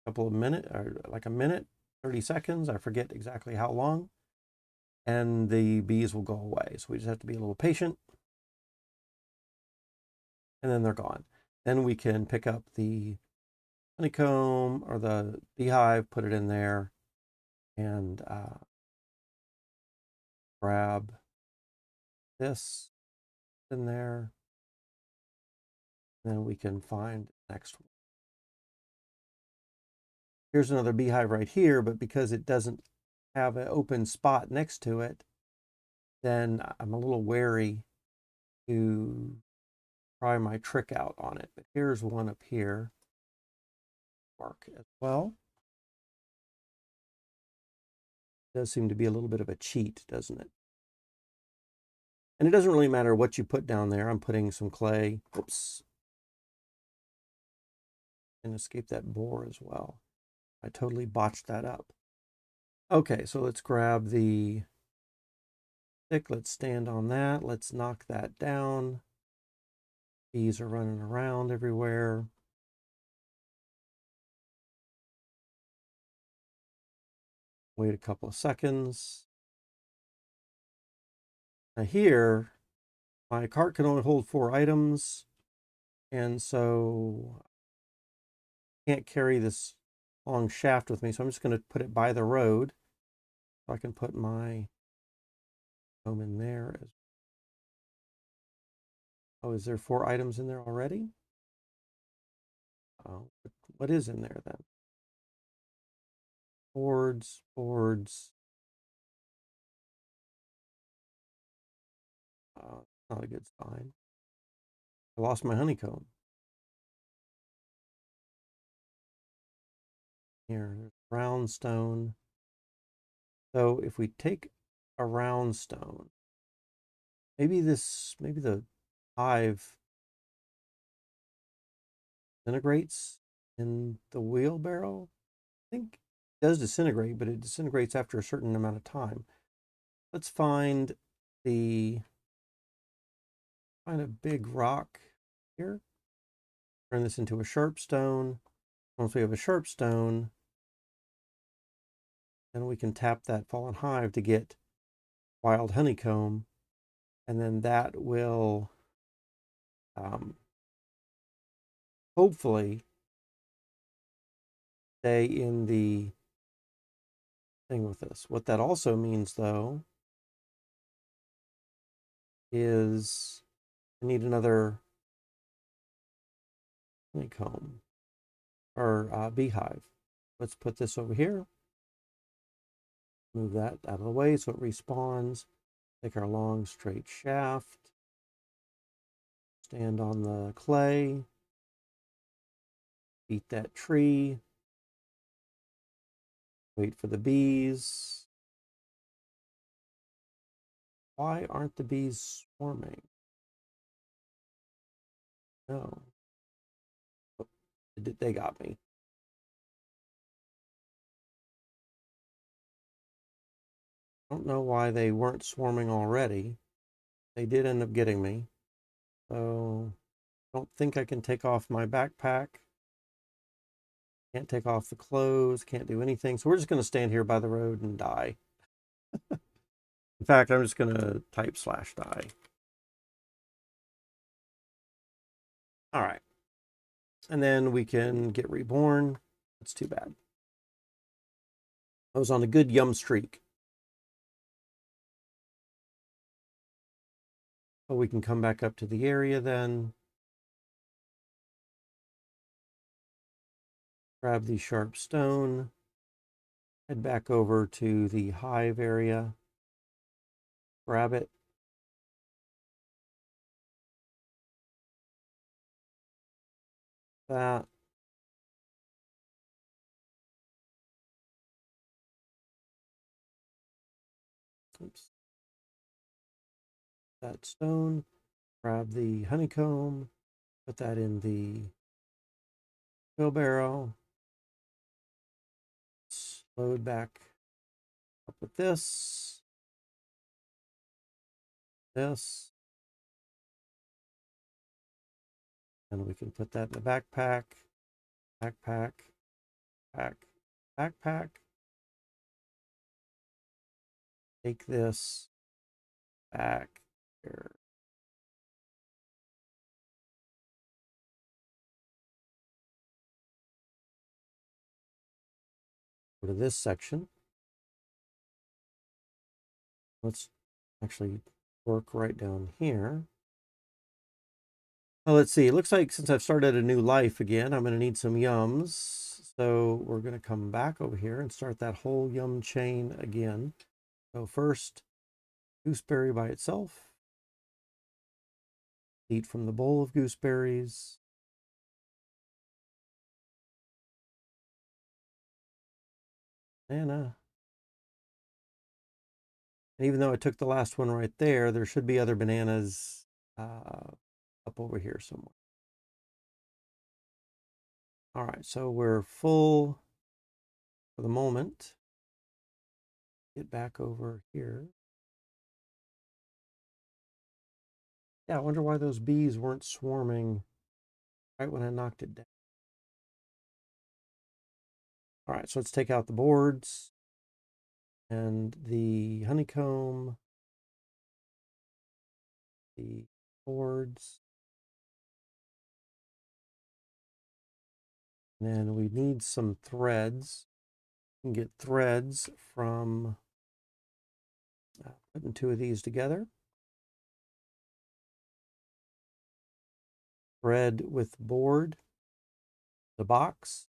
couple of minutes, or like a minute, 30 seconds. I forget exactly how long. And the bees will go away. So we just have to be a little patient. And then they're gone. Then we can pick up the honeycomb or the beehive, put it in there, and grab this in there. Then we can find the next one. Here's another beehive right here, but because it doesn't have an open spot next to it, then I'm a little wary to try my trick out on it. But here's one up here. Work as well. It does seem to be a little bit of a cheat, doesn't it? And it doesn't really matter what you put down there. I'm putting some clay. Oops. And escape that boar as well. I totally botched that up. Okay, so let's grab the stick. Let's stand on that. Let's knock that down. Bees are running around everywhere. Wait a couple of seconds. Now here, my cart can only hold 4 items, and so I can't carry this long shaft with me, so I'm just going to put it by the road. So I can put my home in there. Oh, is there 4 items in there already? Oh, what is in there then? Boards, boards. Not a good sign. I lost my honeycomb. Here, there's round stone. So if we take a round stone, maybe the hive disintegrates in the wheelbarrow. I think it does disintegrate, but it disintegrates after a certain amount of time. Let's find a big rock here. Turn this into a sharp stone. Once we have a sharp stone, then we can tap that fallen hive to get wild honeycomb, and then that will hopefully stay in the thing with us. What that also means, though, is I need another honeycomb or beehive. Let's put this over here. Move that out of the way so it respawns. Take our long straight shaft. Stand on the clay. Beat that tree. Wait for the bees. Why aren't the bees swarming? No. Oh, they got me. I don't know why they weren't swarming already. They did end up getting me. So I don't think I can take off my backpack. Can't take off the clothes. Can't do anything. So we're just going to stand here by the road and die. In fact, I'm just going to type /die. All right. And then we can get reborn. That's too bad. I was on a good yum streak. But we can come back up to the area then. Grab the sharp stone. Head back over to the hive area. Grab it. That. Oops. That stone. Grab the honeycomb. Put that in the wheelbarrow. Load back up with this. This. And we can put that in the backpack. Backpack. Backpack. Take this back here. Go to this section. Let's actually work right down here. Well, let's see. It looks like since I've started a new life again, I'm going to need some yums. So we're going to come back over here and start that whole yum chain again. So first, gooseberry by itself. Eat from the bowl of gooseberries. Banana. And even though I took the last one right there, there should be other bananas up over here somewhere. All right, so we're full for the moment. Get back over here. Yeah, I wonder why those bees weren't swarming right when I knocked it down. All right, so let's take out the boards and the honeycomb, the boards. And then we need some threads. You can get threads from putting two of these together. Thread with board, the box,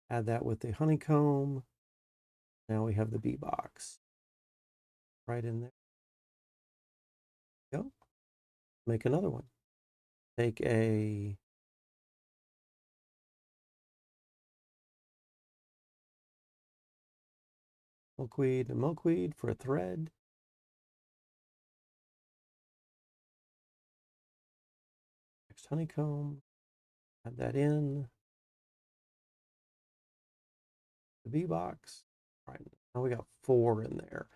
add that with the honeycomb. Now we have the bee box right in there. Go. Make another one. Take a milkweed for a thread. Next honeycomb, add that in. The bee box. All right, now we got 4 in there.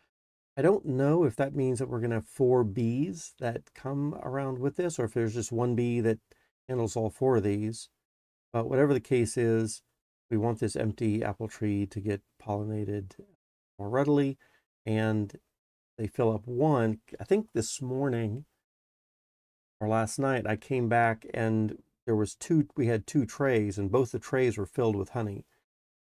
I don't know if that means that we're going to have 4 bees that come around with this, or if there's just one bee that handles all 4 of these. But whatever the case is, we want this empty apple tree to get pollinated more readily, and they fill up one. I think this morning or last night I came back and we had 2 trays, and both the trays were filled with honey.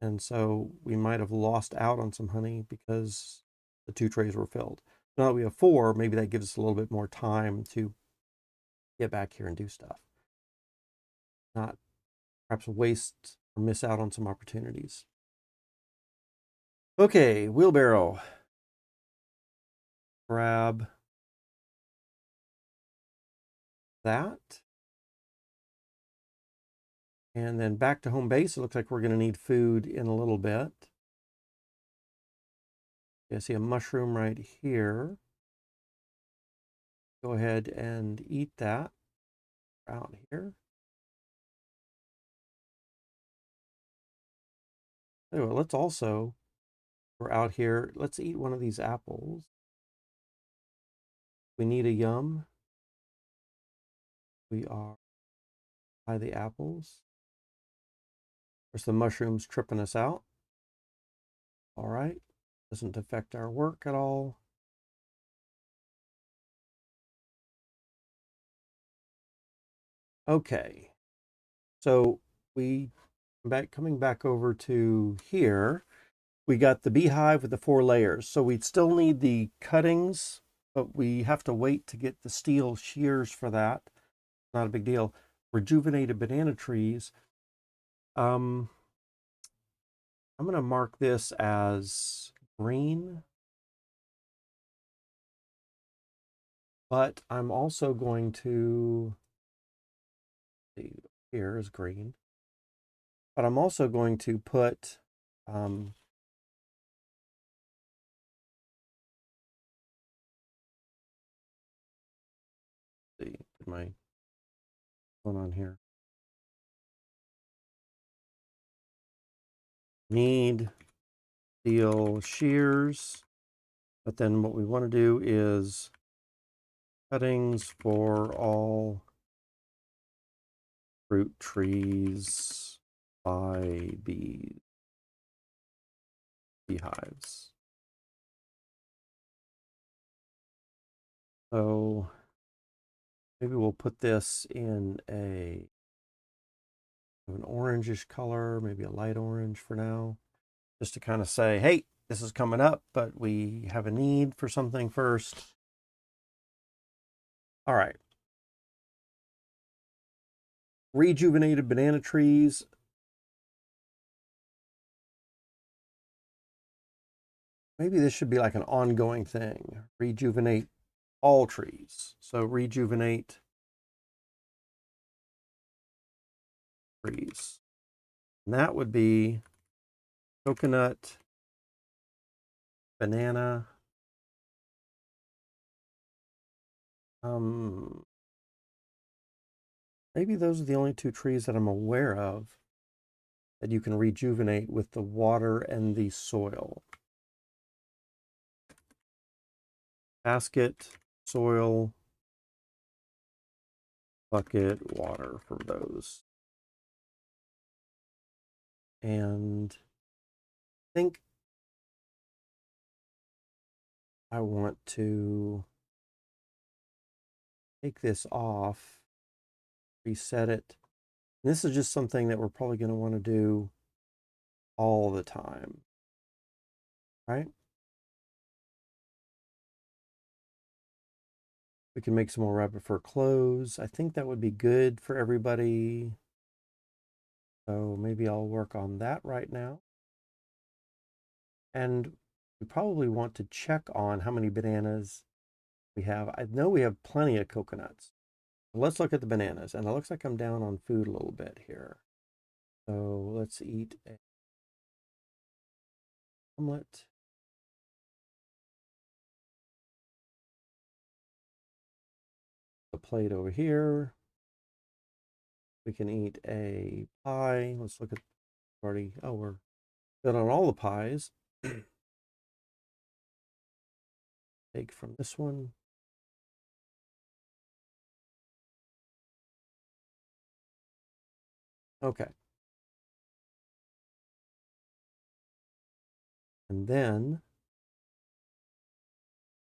And so we might have lost out on some honey because the 2 trays were filled. Now that we have 4, maybe that gives us a little bit more time to get back here and do stuff. Not perhaps waste or miss out on some opportunities. Okay, wheelbarrow. Grab that. And then back to home base. It looks like we're going to need food in a little bit. I see a mushroom right here. Go ahead and eat that out here. Anyway, let's also, we're out here, let's eat one of these apples. We need a yum. We are by the apples. There's the mushrooms tripping us out. All right. Doesn't affect our work at all. Okay. So coming back over to here, we got the beehive with the 4 layers. So we'd still need the cuttings, but we have to wait to get the steel shears for that. Not a big deal. Rejuvenated banana trees. I'm going to mark this as green, but I'm also going to see, here is green, but I'm also going to put see, put my going on here. Need steel shears, but then what we want to do is cuttings for all fruit trees by beehives. So maybe we'll put this in an orangish color, maybe a light orange for now, just to kind of say, hey, this is coming up, but we have a need for something first. All right. Rejuvenated banana trees. Maybe this should be like an ongoing thing. Rejuvenate all trees. So rejuvenate trees. And that would be coconut, banana, Um, maybe those are the only two trees that I'm aware of that you can rejuvenate with the water and the soil. Basket, soil, bucket, water for those. And I think I want to take this off, reset it. And this is just something that we're probably going to want to do all the time, right? We can make some more rabbit fur clothes. I think that would be good for everybody. So maybe I'll work on that right now. And we probably want to check on how many bananas we have. I know we have plenty of coconuts. Let's look at the bananas. And it looks like I'm down on food a little bit here. So let's eat an omelet. The plate over here. We can eat a pie. Let's look at already. Oh, we're good on all the pies. Take from this one. Okay. And then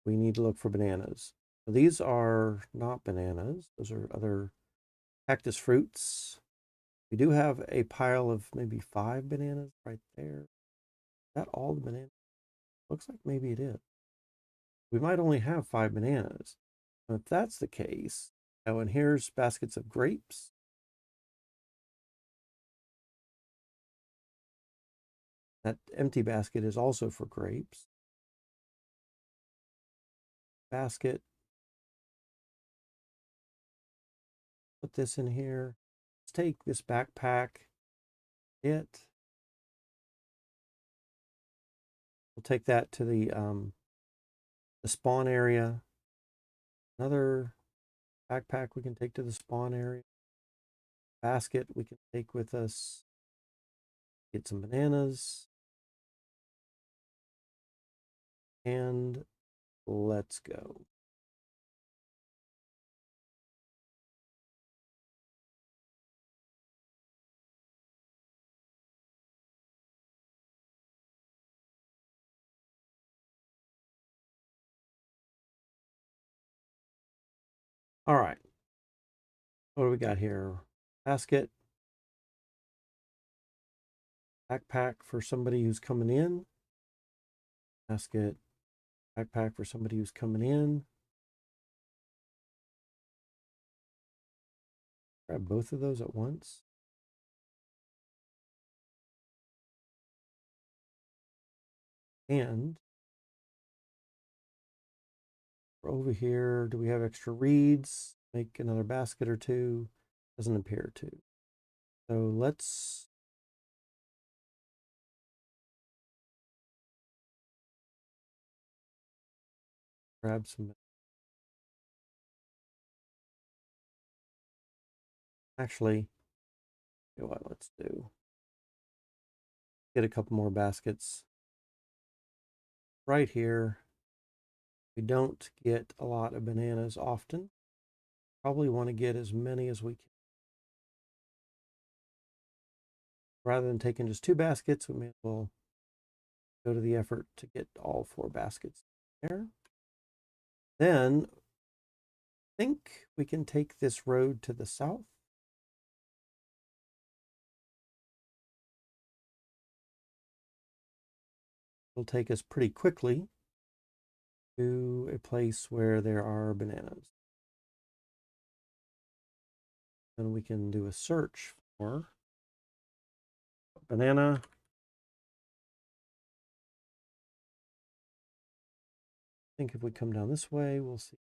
we need to look for bananas. So these are not bananas. Those are other cactus fruits. We do have a pile of maybe 5 bananas right there. Is that all the bananas? Looks like maybe it is. We might only have 5 bananas. If that's the case, oh, and here's baskets of grapes. That empty basket is also for grapes. Basket. Put this in here. Let's take this backpack. We'll take that to the spawn area. Another backpack we can take to the spawn area. Basket we can take with us. Get some bananas. And let's go. All right. What do we got here? Basket. Backpack for somebody who's coming in. Basket. Backpack for somebody who's coming in. Grab both of those at once. And over here, do we have extra reeds? Make another basket or two. Doesn't appear to. So let's grab some. Actually, you know what? Let's do. Get a couple more baskets. Right here, we don't get a lot of bananas often. Probably want to get as many as we can. Rather than taking just 2 baskets, we may as well go to the effort to get all 4 baskets there. Then I think we can take this road to the south. It'll take us pretty quickly to a place where there are bananas. Then we can do a search for banana. I think if we come down this way, we'll see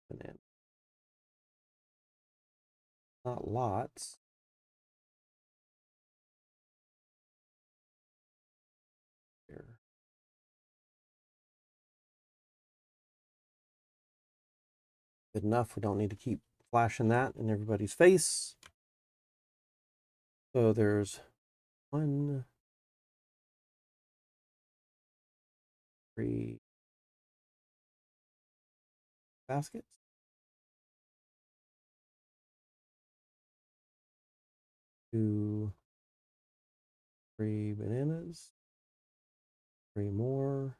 banana. Not lots. Here. Good enough. We don't need to keep flashing that in everybody's face. So there's 1, 3 baskets. 2, 3 bananas. 3 more.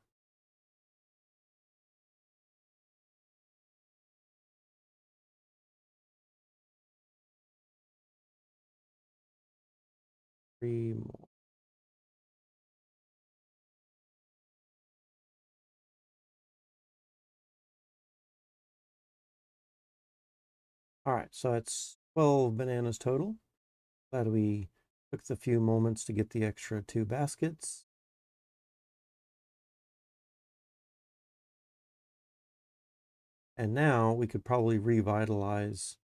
3 more. All right, so it's 12 bananas total. Glad we took the few moments to get the extra 2 baskets. And now we could probably revitalize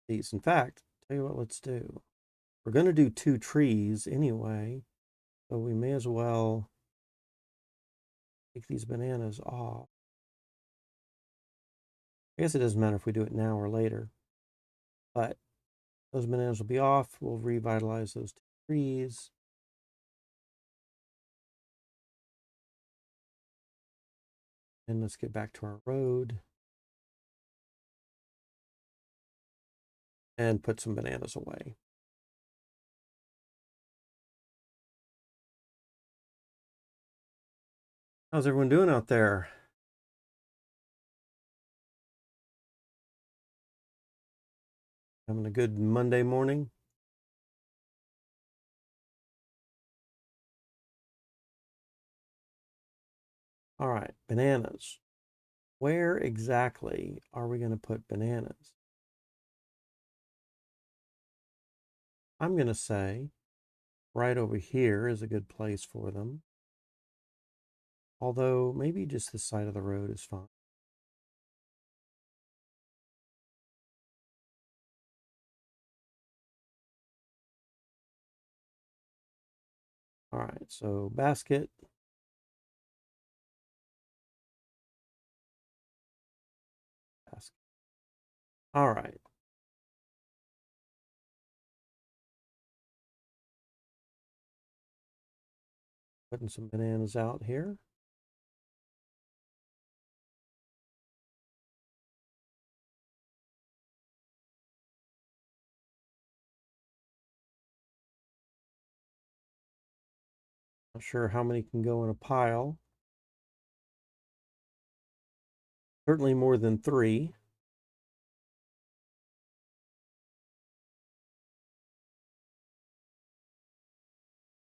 these. In fact, tell you what, let's do. We're going to do 2 trees anyway, so we may as well take these bananas off. I guess it doesn't matter if we do it now or later, but those bananas will be off. We'll revitalize those 2 trees. And let's get back to our road and put some bananas away. How's everyone doing out there? Having a good Monday morning? All right, bananas. Where exactly are we going to put bananas? I'm going to say right over here is a good place for them. Although maybe just the side of the road is fine. All right, so basket. Basket. All right. Putting some bananas out here. Not sure how many can go in a pile. Certainly more than 3.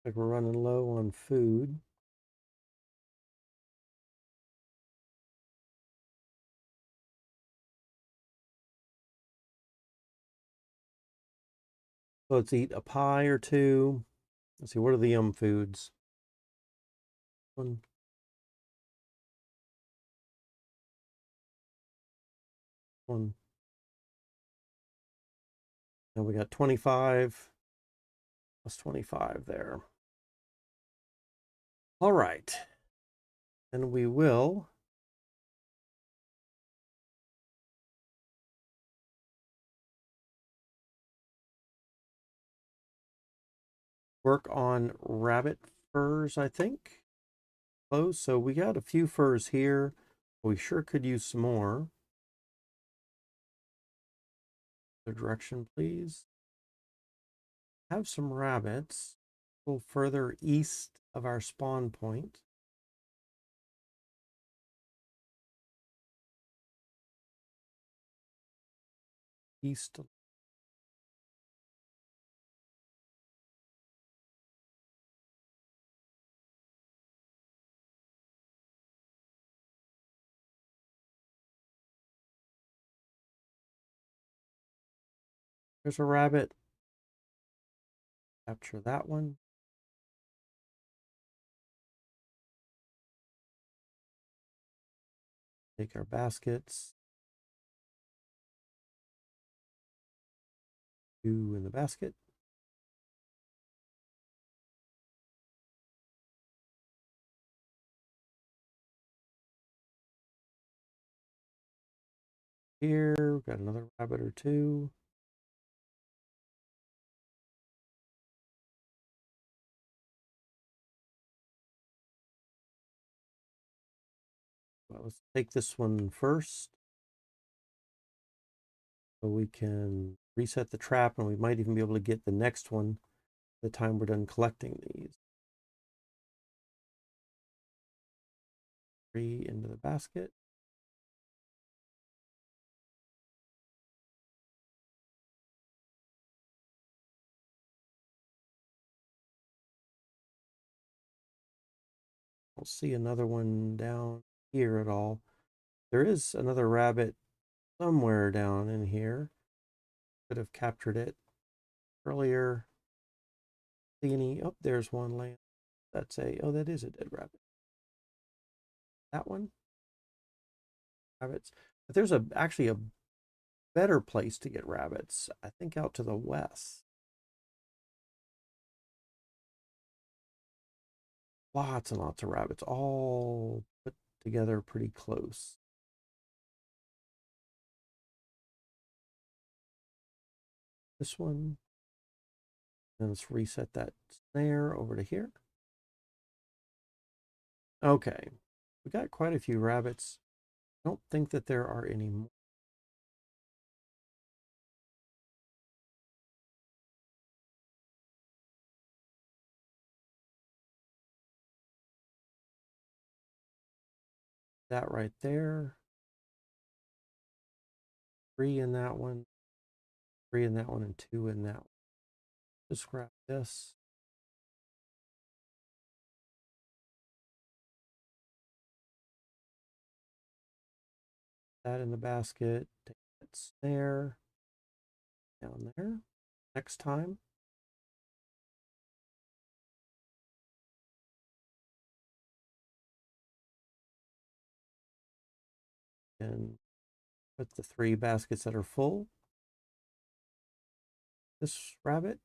Like we're running low on food. So let's eat a pie or 2. Let's see, what are the yum foods? 1, 1. And we got 25 plus 25 there. All right. And we will work on rabbit furs, I think. Close. So we got a few furs here. We sure could use some more. The direction, please. Have some rabbits a little further east of our spawn point. East. There's a rabbit. Capture that one. Take our baskets. 2 in the basket. Here, we've got another rabbit or two. Well, let's take this one first. So we can reset the trap, and we might even be able to get the next one the time we're done collecting these. 3 into the basket. We'll see another one down here at all. There is another rabbit somewhere down in here. Could have captured it earlier. See any? Oh, there's one land. Oh, that is a dead rabbit. That one? Rabbits. But there's actually a better place to get rabbits. I think out to the west. Lots and lots of rabbits, all put together pretty close. This one. And let's reset that snare over to here. Okay. We got quite a few rabbits. I don't think that there are any more. That right there. 3 in that one. 3 in that one and 2 in that one. Just grab this. That in the basket. Take that snare. Down there. Next time. And put the 3 baskets that are full. This rabbit.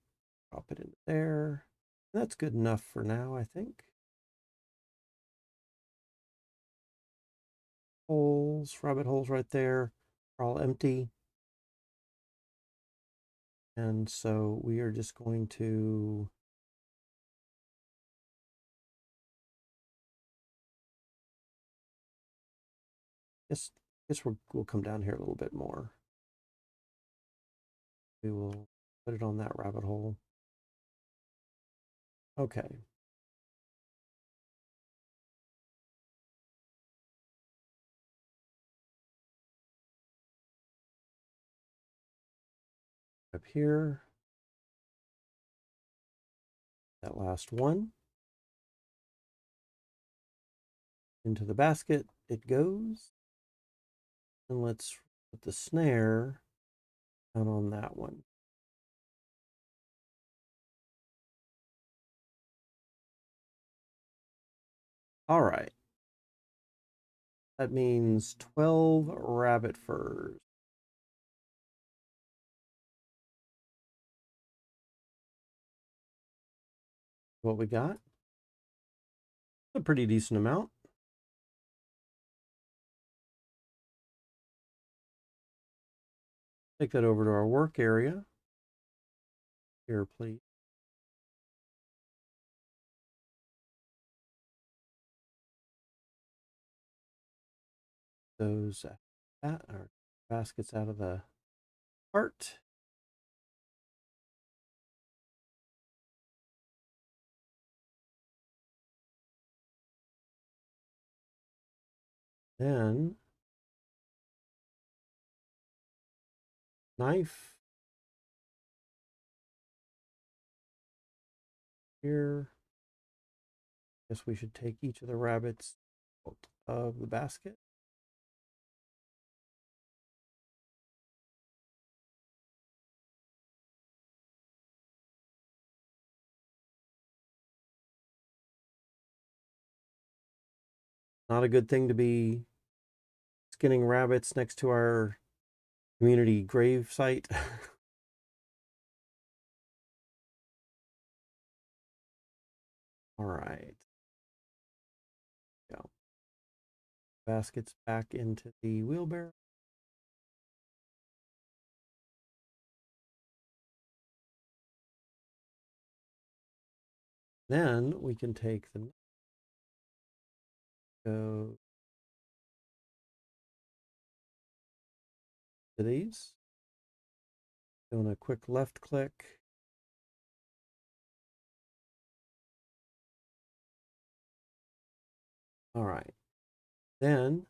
Drop it in there. That's good enough for now, I think. Holes, rabbit holes right there are all empty. And so we are just going to guess we'll come down here a little bit more. We will put it on that rabbit hole. Okay. Up here. That last one. Into the basket it goes. And let's put the snare down on that one. All right. That means 12 rabbit furs. What we got? A pretty decent amount. Take that over to our work area. Here, please. Those our baskets out of the cart. Then knife here. Guess we should take each of the rabbits out of the basket. Not a good thing to be skinning rabbits next to our community grave site. All right. Go. Baskets back into the wheelbarrow. Then we can take the go to these, doing a quick left click. All right, then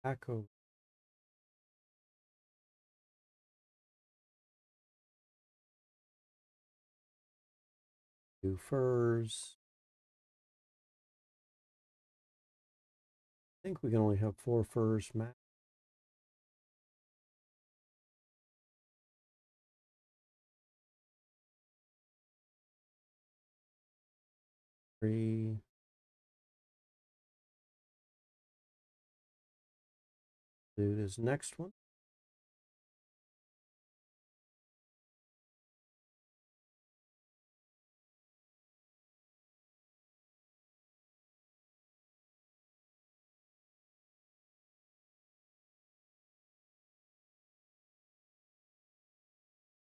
back over. Do furs. I think we can only have 4 furs max. Do this next one.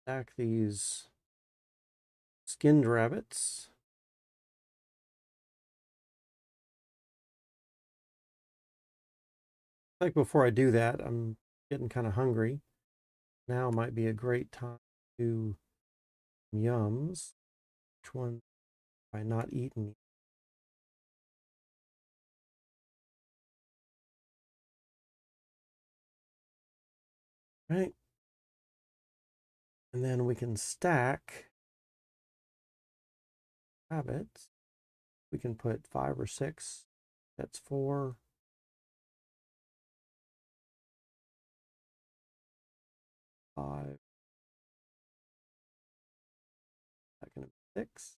Stack these skinned rabbits. Like before I do that, I'm getting kind of hungry. Now might be a great time to do yums. Which one have I not eaten? Right. And then we can stack rabbits. We can put 5 or 6. That's 4. 5. That's going to be 6.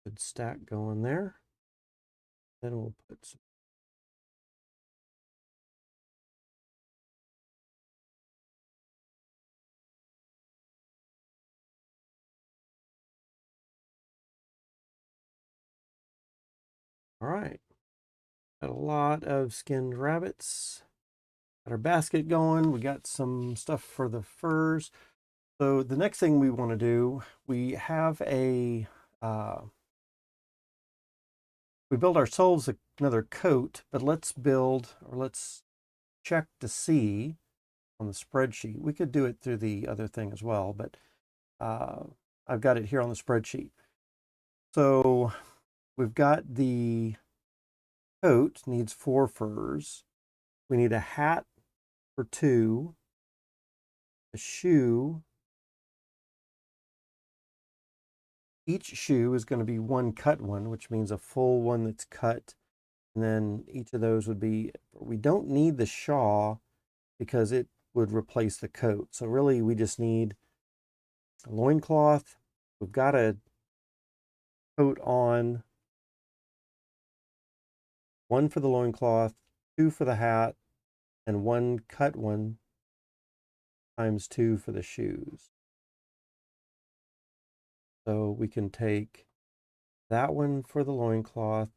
Good stack going there. Then we'll put some. All right. Got a lot of skinned rabbits. Got our basket going. We got some stuff for the furs. So the next thing we want to do, we have we build ourselves another coat, but let's check to see on the spreadsheet. We could do it through the other thing as well, but I've got it here on the spreadsheet. So we've got the coat needs 4 furs. We need a hat for 2, a shoe. Each shoe is going to be 1 cut one, which means a full one that's cut. And then each of those would be, we don't need the shawl because it would replace the coat. So really we just need a loincloth. We've got a coat on, 1 for the loincloth, 2 for the hat, and 1 cut one times 2 for the shoes. So we can take that one for the loincloth,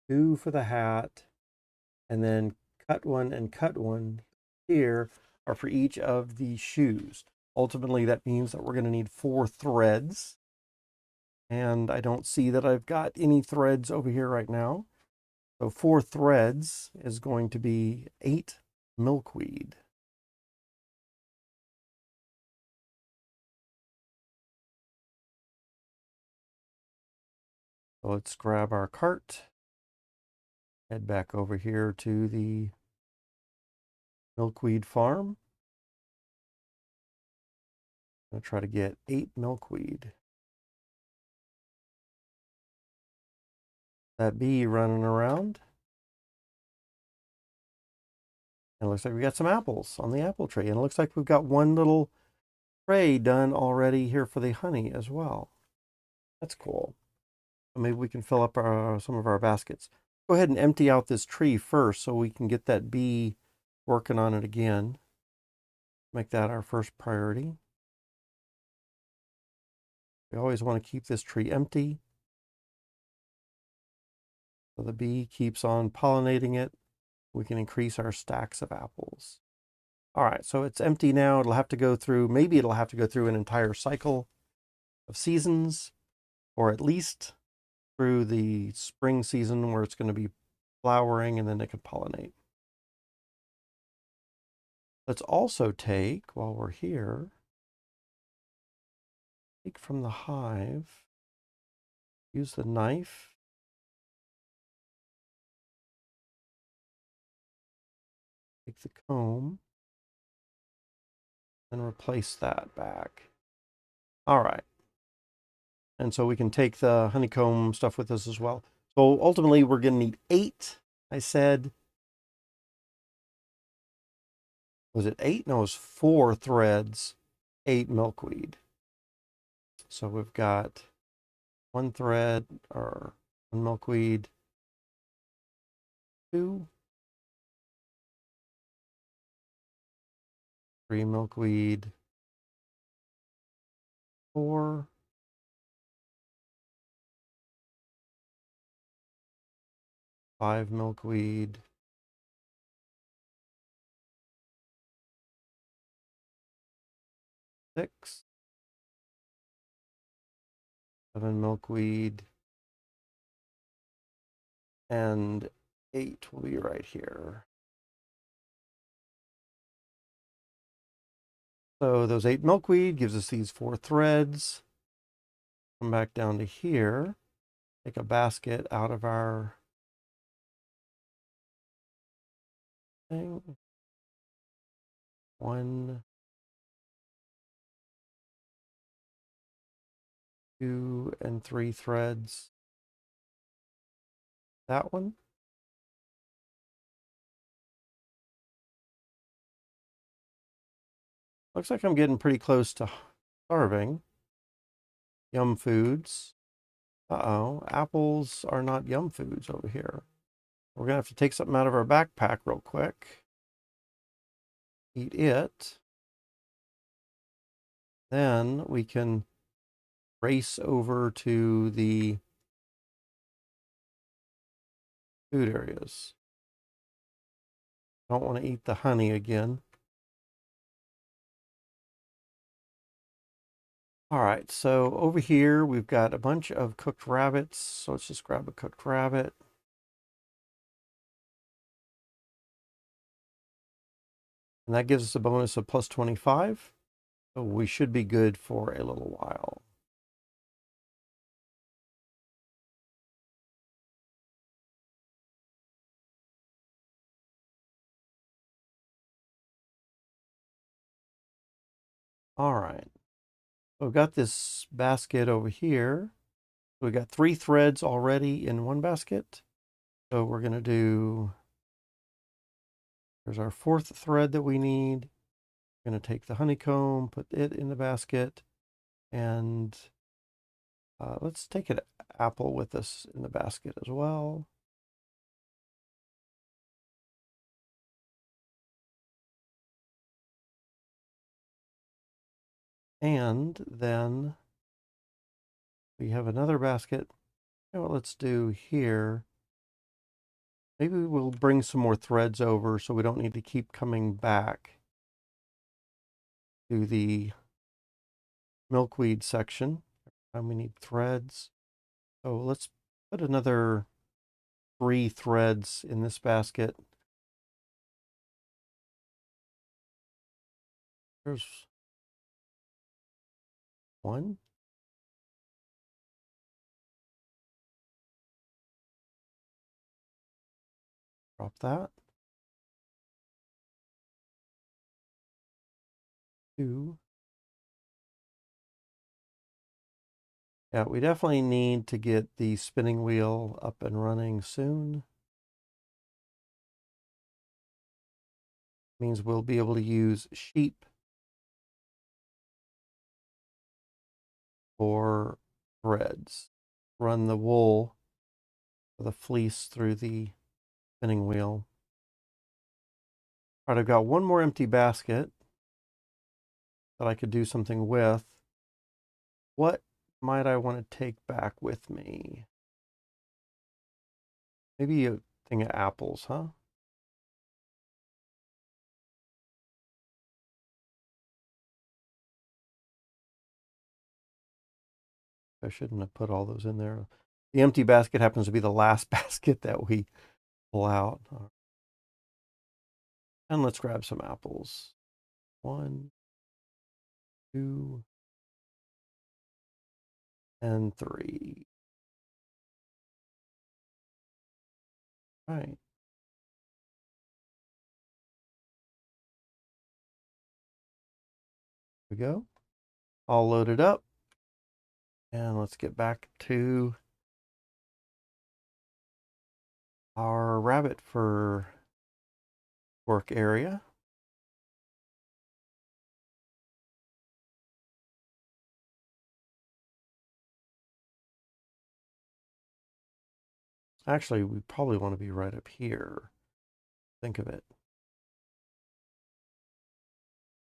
2 for the hat, and then cut one and cut one here are for each of the shoes. Ultimately, that means that we're going to need 4 threads. And I don't see that I've got any threads over here right now. So 4 threads is going to be 8 milkweed. So let's grab our cart, head back over here to the milkweed farm. I'm going to try to get 8 milkweed. That bee running around. And it looks like we got some apples on the apple tree. And it looks like we've got 1 little tray done already here for the honey as well. That's cool. So maybe we can fill up some of our baskets. Go ahead and empty out this tree first so we can get that bee working on it again. Make that our first priority. We always want to keep this tree empty. So the bee keeps on pollinating it. We can increase our stacks of apples. All right, so it's empty now. It'll have to go through, maybe it'll have to go through an entire cycle of seasons, or at least through the spring season where it's going to be flowering and then it can pollinate. Let's also take, while we're here, take from the hive, use the knife, take the comb, and replace that back. All right. And so we can take the honeycomb stuff with us as well. So ultimately, we're going to need 8. I said, was it 8? No, it was 4 threads, 8 milkweed. So we've got 1 thread, or 1 milkweed, 2, 3 milkweed, 4, 5 milkweed, 6, 7 milkweed, and 8 will be right here. So those 8 milkweed gives us these 4 threads. Come back down to here, take a basket out of our thing. 1, 2, and 3 threads. That one. Looks like I'm getting pretty close to starving. Yum foods. Uh-oh, apples are not yum foods over here. We're going to have to take something out of our backpack real quick. Eat it. Then we can race over to the food areas. Don't want to eat the honey again. All right, so over here we've got a bunch of cooked rabbits. So let's just grab a cooked rabbit. And that gives us a bonus of plus 25. So we should be good for a little while. All right. So we've got this basket over here. We got 3 threads already in one basket. So we're going to do, there's our 4th thread that we need. We're going to take the honeycomb, put it in the basket, and let's take an apple with us in the basket as well. And then we have another basket. You know what let's do here? Maybe we'll bring some more threads over so we don't need to keep coming back to the milkweed section. Every time we need threads. So let's put another 3 threads in this basket. There's 1. Drop that. 2. Yeah, we definitely need to get the spinning wheel up and running soon. Means we'll be able to use sheep for threads. Run the wool, the fleece through the spinning wheel. All right, I've got 1 more empty basket that I could do something with. What might I want to take back with me? Maybe a thing of apples, huh? I shouldn't have put all those in there. The empty basket happens to be the last basket that we pull out. And let's grab some apples. 1, 2, and 3. All right. Here we go. All loaded up. And let's get back to our rabbit fur work area. Actually, we probably want to be right up here. Think of it.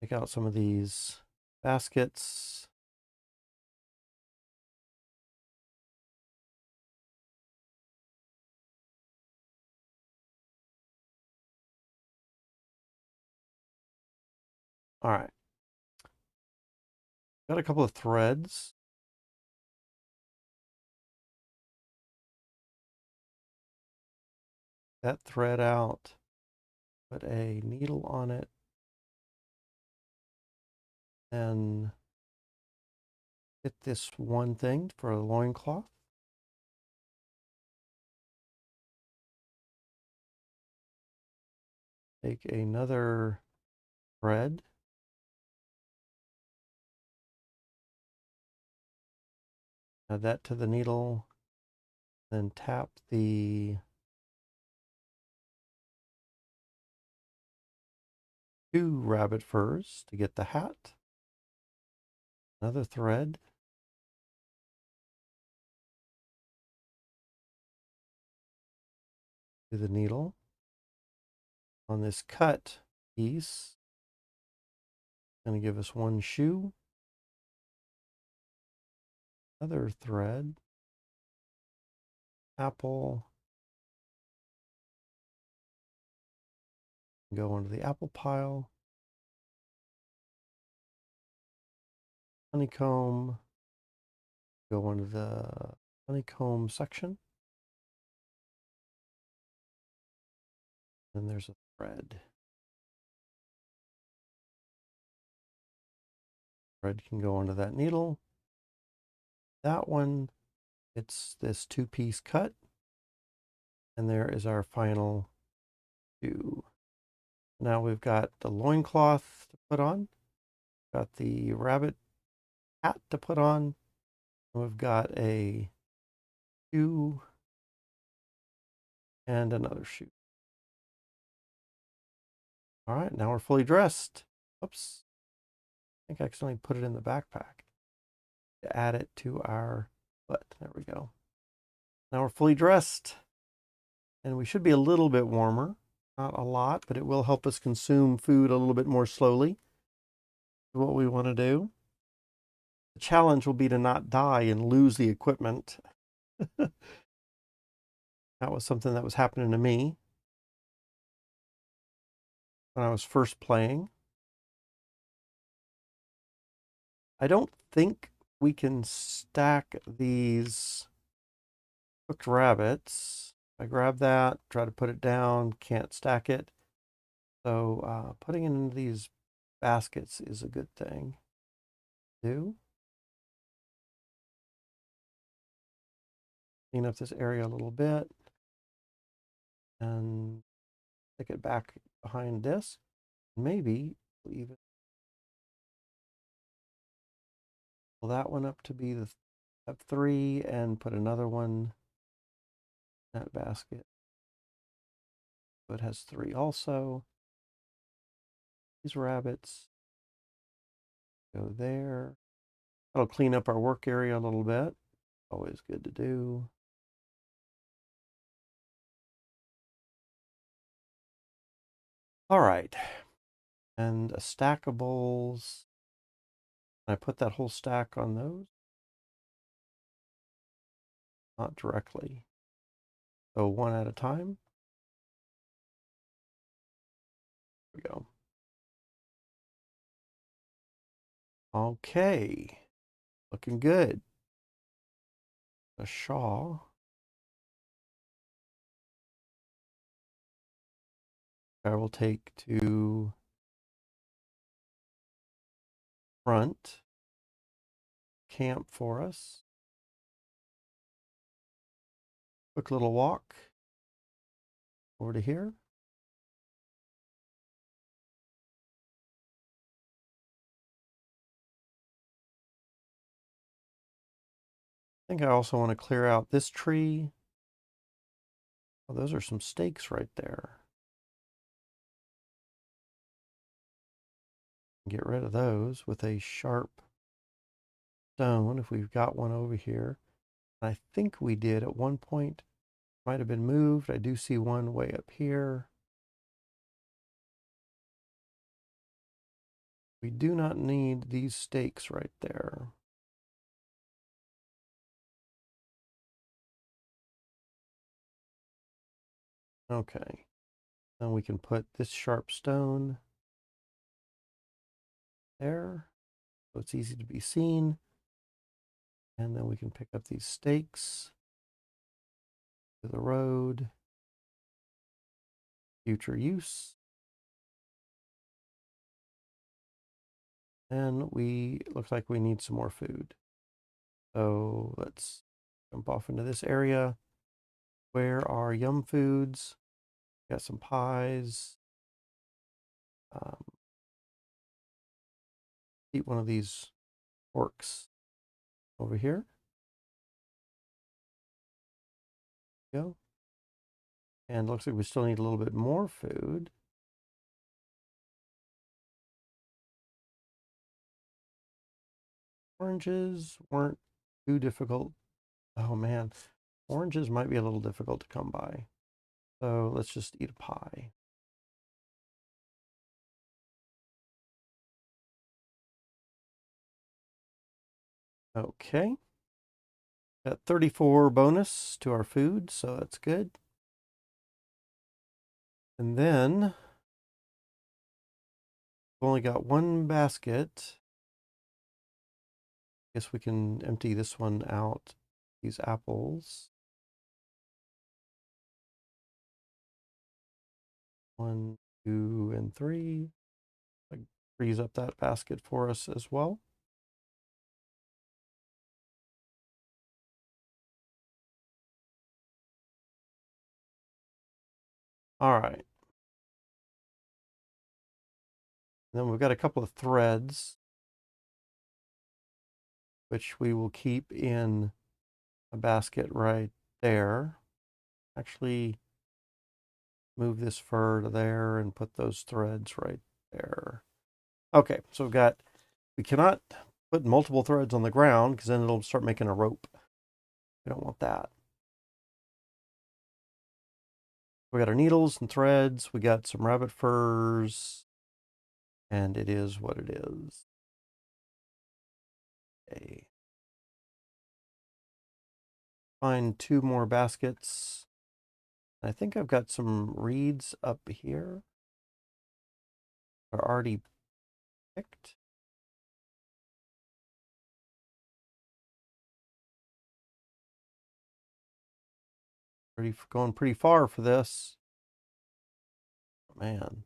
Take out some of these baskets. All right. Got a couple of threads. That thread out. Put a needle on it. And get this one thing for a loincloth. Take another thread. Add that to the needle. Then tap the 2 rabbit furs to get the hat. Another thread. To the needle. On this cut piece, going to give us 1 shoe. Another thread. Apple. Go into the apple pile. Honeycomb. Go into the honeycomb section. Then there's a thread. Thread can go onto that needle. That one, it's this 2-piece cut. And there is our final shoe. Now we've got the loincloth to put on. Got the rabbit hat to put on. We've got a shoe and another shoe. All right, now we're fully dressed. Oops. I think I accidentally put it in the backpack to add it to our foot. There we go. Now we're fully dressed. And we should be a little bit warmer. Not a lot, but it will help us consume food a little bit more slowly. What we want to do. The challenge will be to not die and lose the equipment. That was something that was happening to me when I was first playing. I don't think we can stack these cooked rabbits. I grab that, try to put it down, can't stack it. So putting it into these baskets is a good thing to do. Clean up this area a little bit and stick it back behind this. Maybe we'll even pull that one up to be the F3 and put another one in that basket. So it has 3 also. These rabbits go there. That'll clean up our work area a little bit. Always good to do. All right. And a stack of bowls. I put that whole stack on those. Not directly. So one at a time. There we go. Okay. Looking good. A Shaw. I will take to front camp for us. Quick little walk over to here. I think I also want to clear out this tree. Oh, those are some stakes right there. Get rid of those with a sharp stone if we've got one over here. I think we did at one point. Might have been moved. I do see one way up here. We do not need these stakes right there. Okay. Then we can put this sharp stone there, so it's easy to be seen. And then we can pick up these stakes to the road. Future use. And looks like we need some more food. So let's jump off into this area. Where are Yum Foods? Got some pies. Eat one of these forks over here. Go. And looks like we still need a little bit more food. Oranges weren't too difficult. Oh man, oranges might be a little difficult to come by. So let's just eat a pie. Okay. Got 34 bonus to our food, so that's good. And then we've only got one basket. Guess we can empty this one out. These apples. 1, 2, and 3. Like, frees up that basket for us as well. All right. Then we've got a couple of threads, which we will keep in a basket right there. Actually, move this fur to there and put those threads right there. Okay, so we cannot put multiple threads on the ground because then it'll start making a rope. We don't want that. We got our needles and threads. We got some rabbit furs. And it is what it is. Okay. Find 2 more baskets. I think I've got some reeds up here. They're already picked. Going pretty far for this. Man.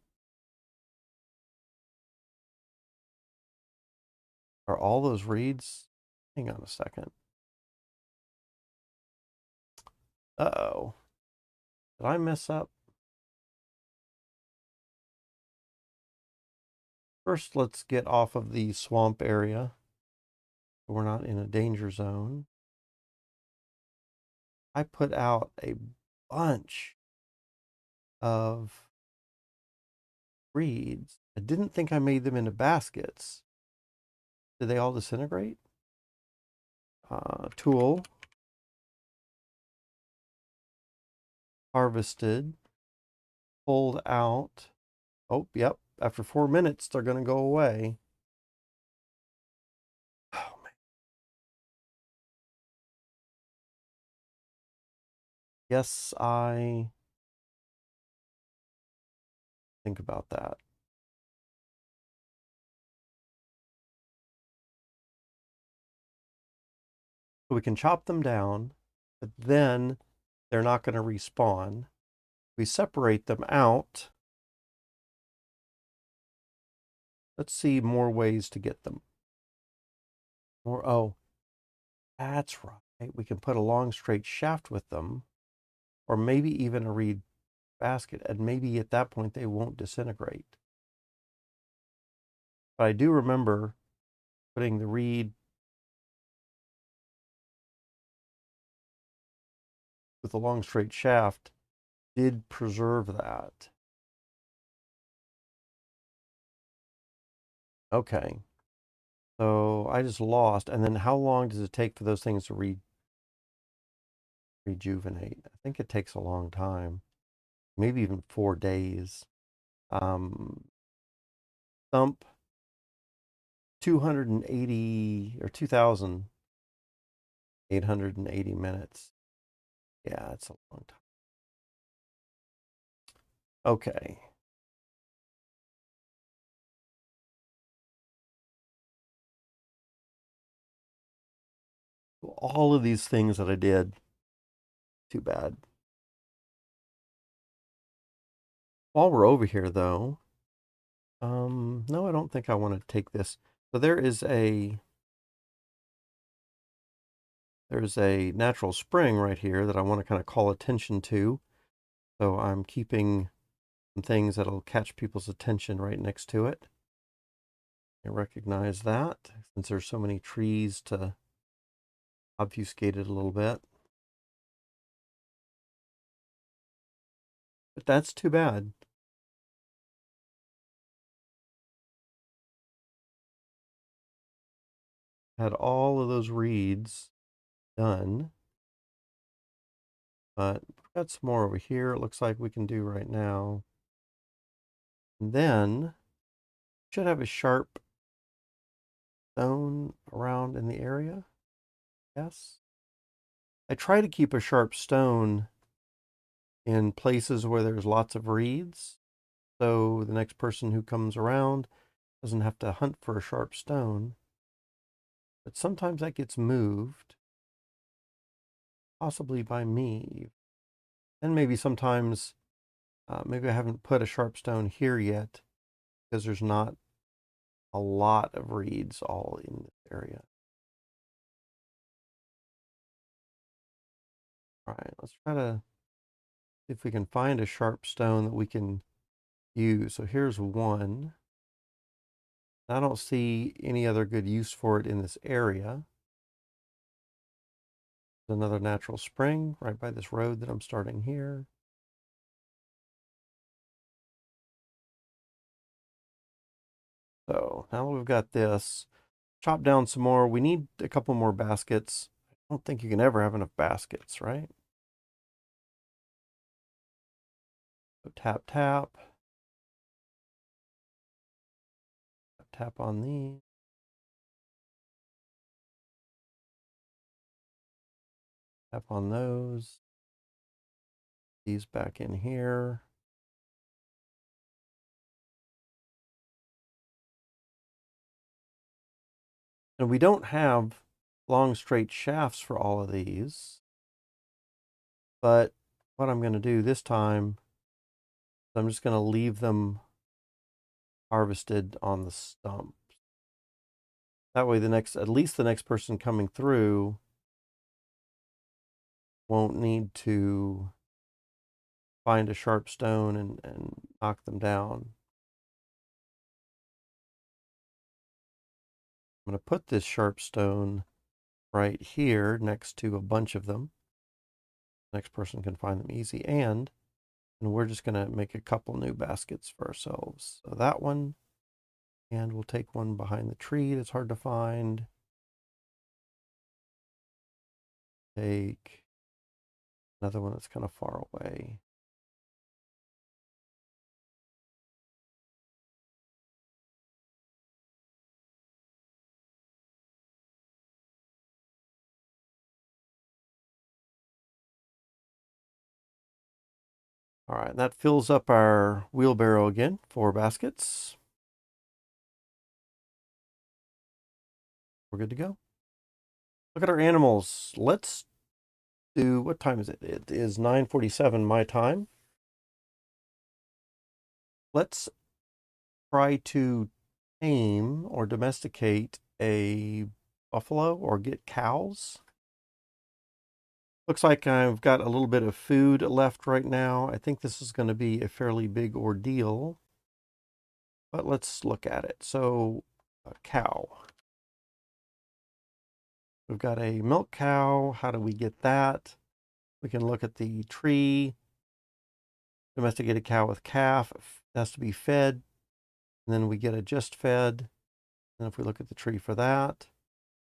Are all those reeds? Hang on a second. Uh-oh. Did I mess up? First, let's get off of the swamp area. We're not in a danger zone. I put out a bunch of reeds. I didn't think I made them into baskets. Did they all disintegrate? Tool. Harvested. Pulled out. Oh, yep. After 4 minutes, they're going to go away. Oh, man. Yes, I think about that. So we can chop them down, but then they're not going to respawn. We separate them out. Let's see more ways to get them. More, oh, that's right. We can put a long straight shaft with them, or maybe even a reed basket, and maybe at that point they won't disintegrate. But I do remember putting the reed with the long straight shaft did preserve that. Okay. So I just lost. And then how long does it take for those things to rejuvenate? I think it takes a long time, maybe even 4 days. Thump 280 or 2,880 minutes. Yeah, it's a long time. Okay. All of these things that I did, too bad. While we're over here, though, no, I don't think I want to take this. So there's a natural spring right here that I want to kind of call attention to. So I'm keeping some things that'll catch people's attention right next to it. I recognize that since there's so many trees to obfuscate it a little bit. But that's too bad. Had all of those reeds done, but we've got some more over here. It looks like we can do right now. And then should have a sharp stone around in the area. Yes. I try to keep a sharp stone in places where there's lots of reeds, so the next person who comes around doesn't have to hunt for a sharp stone. But sometimes that gets moved, possibly by me. And maybe sometimes, maybe I haven't put a sharp stone here yet because there's not a lot of reeds all in this area. All right, let's try to see if we can find a sharp stone that we can use. So here's one. I don't see any other good use for it in this area. There's another natural spring right by this road that I'm starting here. So now that we've got this, chop down some more. We need a couple more baskets. I don't think you can ever have enough baskets, right? So tap, tap. Tap on these. Tap on those. These back in here. And we don't have long straight shafts for all of these. But what I'm going to do this time, I'm just going to leave them harvested on the stump. That way at least the next person coming through won't need to find a sharp stone and knock them down. I'm going to put this sharp stone right here next to a bunch of them. Next person can find them easy. And we're just going to make a couple new baskets for ourselves. So that one, and we'll take one behind the tree that's hard to find. Take another one that's kind of far away. All right, that fills up our wheelbarrow again, 4 baskets. We're good to go. Look at our animals. Let's do, what time is it? It is 9:47 my time. Let's try to tame or domesticate a buffalo or get cows. Looks like I've got a little bit of food left right now. I think this is going to be a fairly big ordeal, but let's look at it. So, a cow. We've got a milk cow. How do we get that? We can look at the tree. Domesticated cow with calf. It has to be fed. And then we get a just fed. And if we look at the tree for that,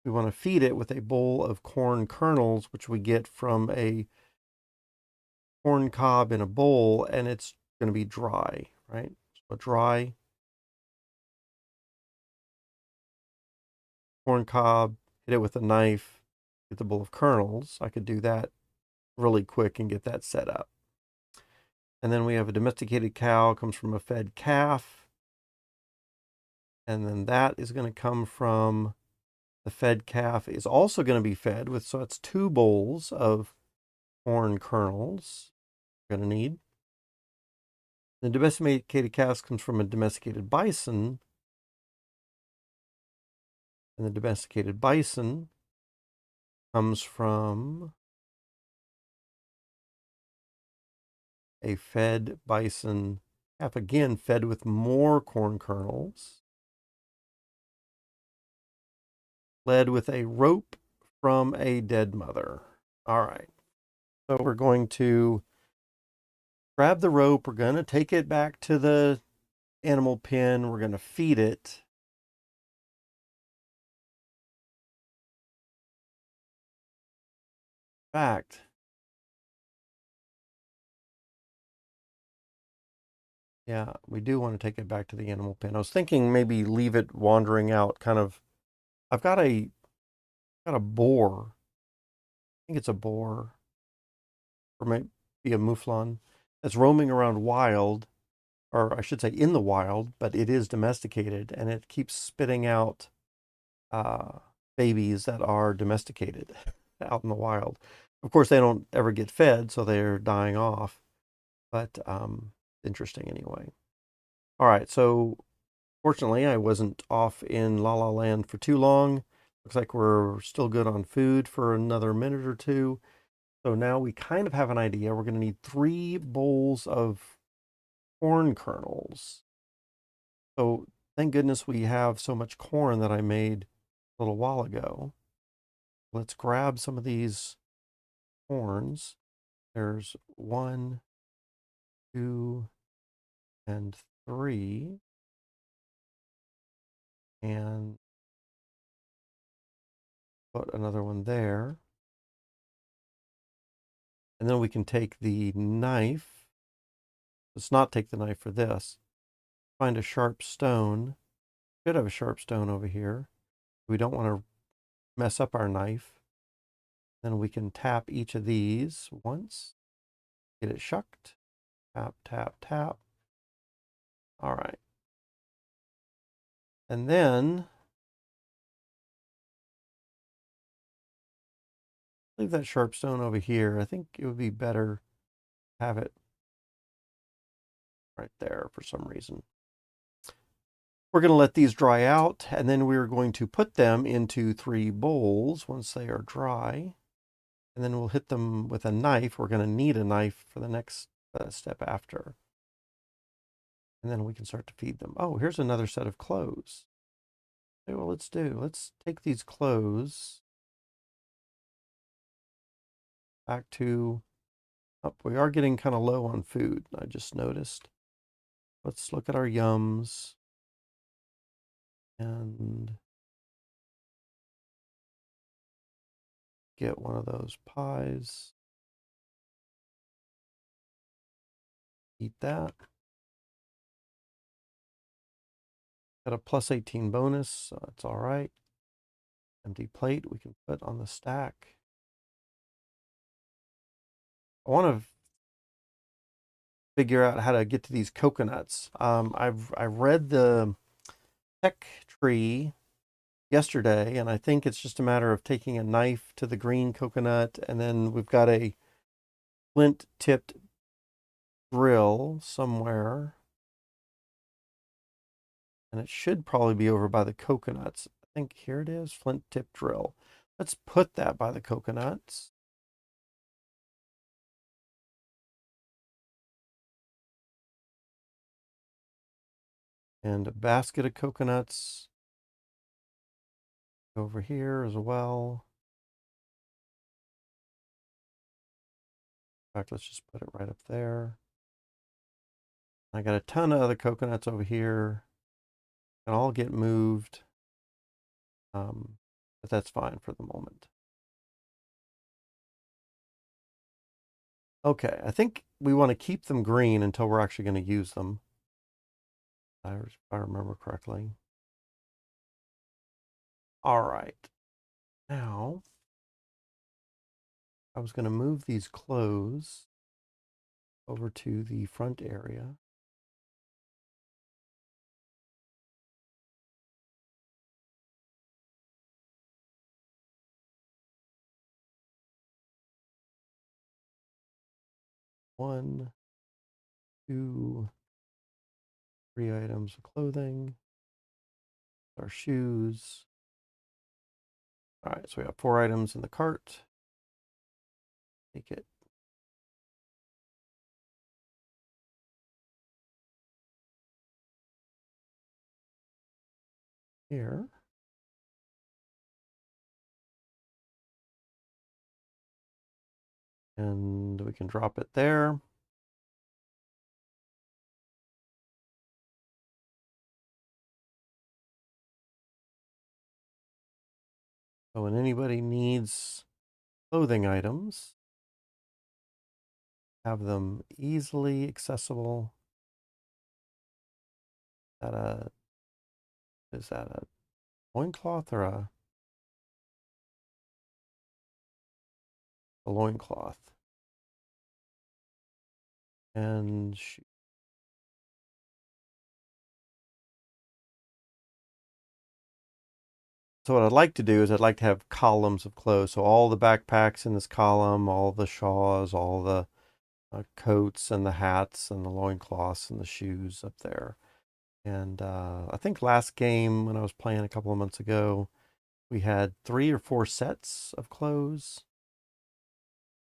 we want to feed it with a bowl of corn kernels, which we get from a corn cob in a bowl, and it's going to be dry, right? So dry corn cob, hit it with a knife, get the bowl of kernels. I could do that really quick and get that set up. And then we have a domesticated cow, comes from a fed calf. And then that is going to come from the fed calf is also going to be fed with, so it's 2 bowls of corn kernels we're going to need. The domesticated calf comes from a domesticated bison. And the domesticated bison comes from a fed bison calf, again fed with more corn kernels, led with a rope from a dead mother. All right, so we're going to grab the rope. We're going to take it back to the animal pen. We're going to feed it. In fact, yeah, we do want to take it back to the animal pen. I was thinking maybe leave it wandering out, kind of. I've got a boar. I think it's a boar, or maybe a mouflon, that's roaming around wild, or I should say in the wild, but it is domesticated, and it keeps spitting out babies that are domesticated out in the wild. Of course, they don't ever get fed, so they're dying off, but interesting anyway. All right, so fortunately, I wasn't off in La La Land for too long. Looks like we're still good on food for another minute or two. So now we kind of have an idea. We're going to need 3 bowls of corn kernels. So thank goodness we have so much corn that I made a little while ago. Let's grab some of these corns. There's 1, 2, and 3. And put another one there. And then we can take the knife. Let's not take the knife for this. Find a sharp stone. Should have a sharp stone over here. We don't want to mess up our knife. Then we can tap each of these once. Get it shucked. Tap, tap, tap. All right. And then leave that sharp stone over here. I think it would be better to have it right there for some reason. We're going to let these dry out, and then we're going to put them into 3 bowls once they are dry. And then we'll hit them with a knife. We're going to need a knife for the next step after. And then we can start to feed them. Oh, here's another set of clothes. Okay, well, let's take these clothes back to, oh, we are getting kind of low on food, I just noticed. Let's look at our yums and get one of those pies. Eat that. Got a plus 18 bonus, so that's all right. Empty plate we can put on the stack. I want to figure out how to get to these coconuts. I read the tech tree yesterday, and I think it's just a matter of taking a knife to the green coconut, and then we've got a flint tipped drill somewhere, and it should probably be over by the coconuts. I think here it is, flint tipped drill. Let's put that by the coconuts. And a basket of coconuts over here as well. In fact, let's just put it right up there. I got a ton of other coconuts over here. And all get moved. But that's fine for the moment. Okay, I think we want to keep them green until we're actually going to use them. If I remember correctly. All right. Now, I was going to move these clothes over to the front area. One, two, three items of clothing. Our shoes. All right, so we have 4 items in the cart. Take it. Here. And we can drop it there. So when anybody needs clothing items, have them easily accessible. Is that a loincloth or a loincloth? And so what I'd like to do is I'd like to have columns of clothes. So all the backpacks in this column, all the shawls, all the coats and the hats and the loincloths and the shoes up there. And I think last game when I was playing a couple of months ago, we had 3 or 4 sets of clothes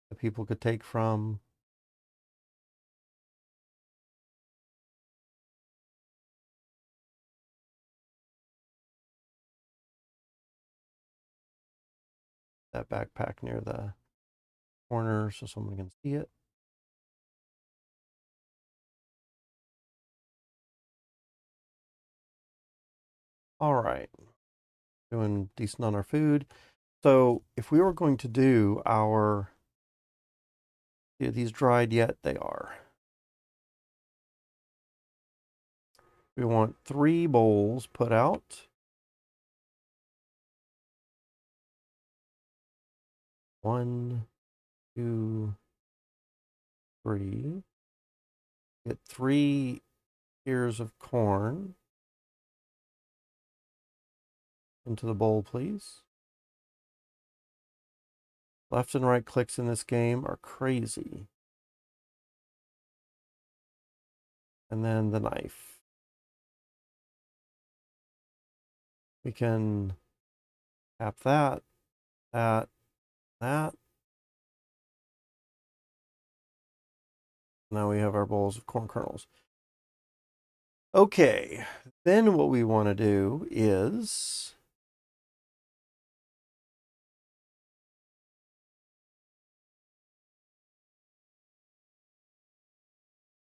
that people could take from. That backpack near the corner so someone can see it. All right, doing decent on our food. So if we were going to do are these dried yet? They are. We want 3 bowls put out. 1, 2, 3. Get 3 ears of corn into the bowl, please. Left and right clicks in this game are crazy. And then the knife. We can tap that, that. Now we have our bowls of corn kernels. Okay, then what we want to do is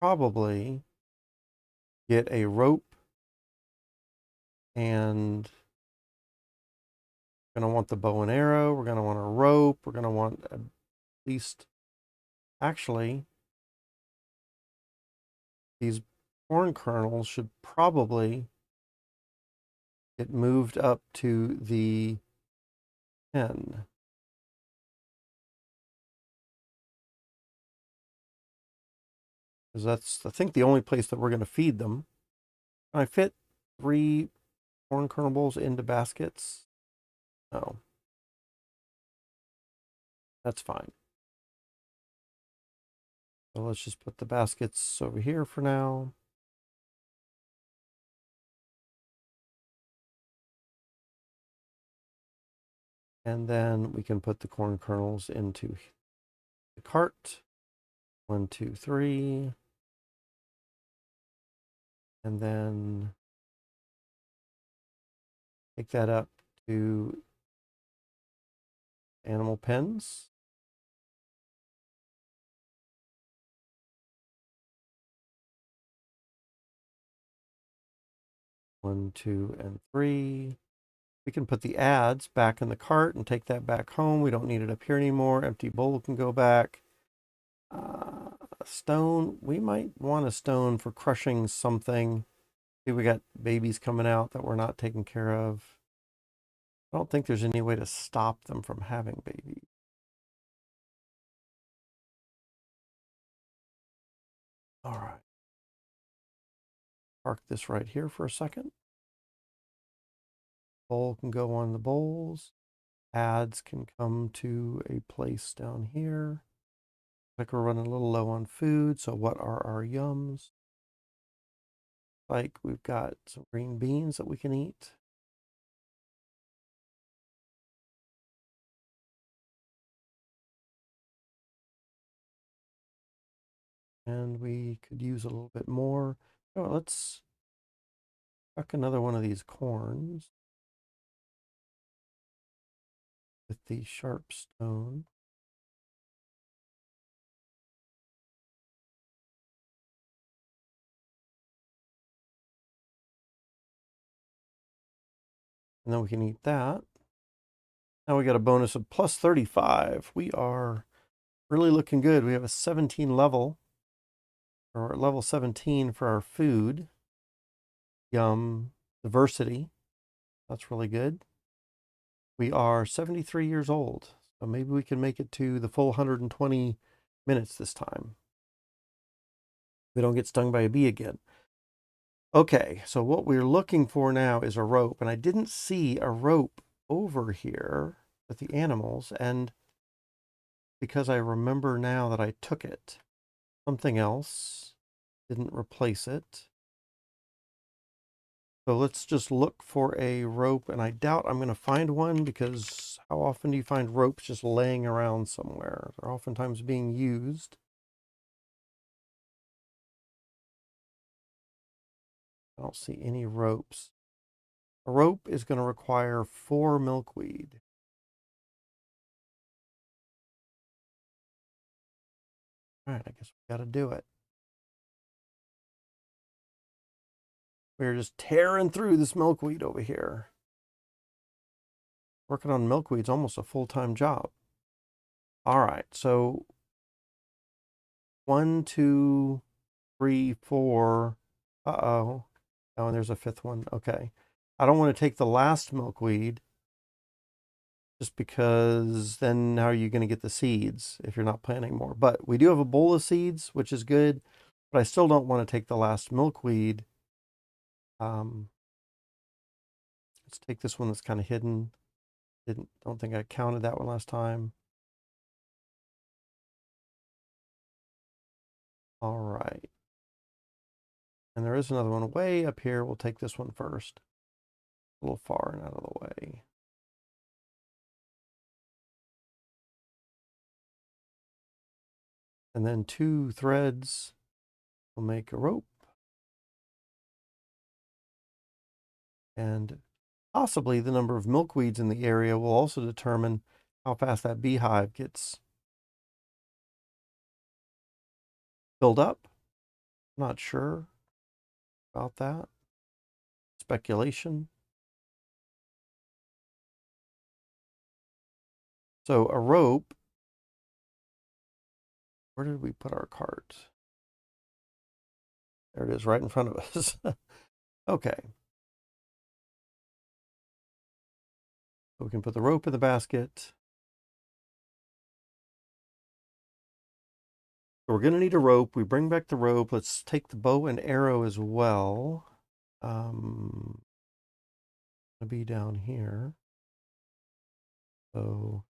probably get a rope, and we're going to want the bow and arrow. We're going to want a rope. We're going to want at least, actually, these corn kernels should probably get moved up to the pen. because that's, I think, the only place that we're going to feed them. Can I fit 3 corn kernel bowls into baskets? No. That's fine. So let's just put the baskets over here for now. And then we can put the corn kernels into the cart. 1, 2, 3. And then take that up to animal pens. One, 2, and 3. We can put the ads back in the cart and take that back home. We don't need it up here anymore. Empty bowl can go back. Stone, we might want a stone for crushing something. See, we got babies coming out that we're not taking care of. I don't think there's any way to stop them from having babies. All right. Park this right here for a second. Bowl can go on the bowls. Ads can come to a place down here. Like we're running a little low on food, so what are our yums? Like we've got some green beans that we can eat. And we could use a little bit more. Oh, let's chuck another one of these corns with the sharp stone. And then we can eat that. Now we got a bonus of plus 35. We are really looking good. We have a 17 level, or level 17 for our food. Yum. Diversity. That's really good. We are 73 years old. So maybe we can make it to the full 120 minutes this time. We don't get stung by a bee again. Okay, so what we're looking for now is a rope, and I didn't see a rope over here with the animals, and because I remember now that I took it, something else didn't replace it. So let's just look for a rope, and I doubt I'm going to find one because how often do you find ropes just laying around somewhere? They're oftentimes being used. I don't see any ropes. A rope is going to require 4 milkweed. All right, I guess we got to do it. We're just tearing through this milkweed over here. Working on milkweed's almost a full-time job. All right, so 1, 2, 3, 4. Uh-oh. Oh, and there's a 5th one. Okay. I don't want to take the last milkweed just because then how are you going to get the seeds if you're not planting more? But we do have a bowl of seeds, which is good, but I still don't want to take the last milkweed. Let's take this one that's kind of hidden. Don't think I counted that one last time. All right. And there is another one way up here. We'll take this one first. A little far and out of the way. And then 2 threads will make a rope. And possibly the number of milkweeds in the area will also determine how fast that beehive gets filled up. Not sure about that. Speculation. So a rope. Where did we put our cart? There it is, right in front of us. Okay. So we can put the rope in the basket. So we're going to need a rope. We bring back the rope. Let's take the bow and arrow as well. Gonna be down here. So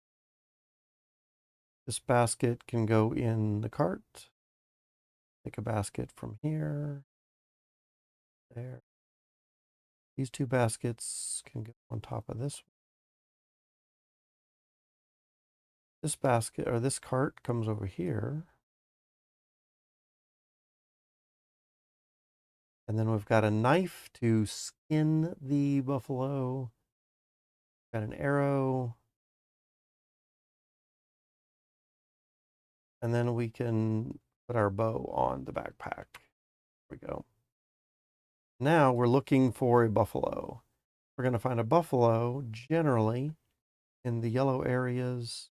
this basket can go in the cart. Take a basket from here, there. These two baskets can go on top of this. This basket or this cart comes over here. And then we've got a knife to skin the buffalo. Got an arrow. And then we can put our bow on the backpack. There we go. Now we're looking for a buffalo. We're going to find a buffalo generally in the yellow areas.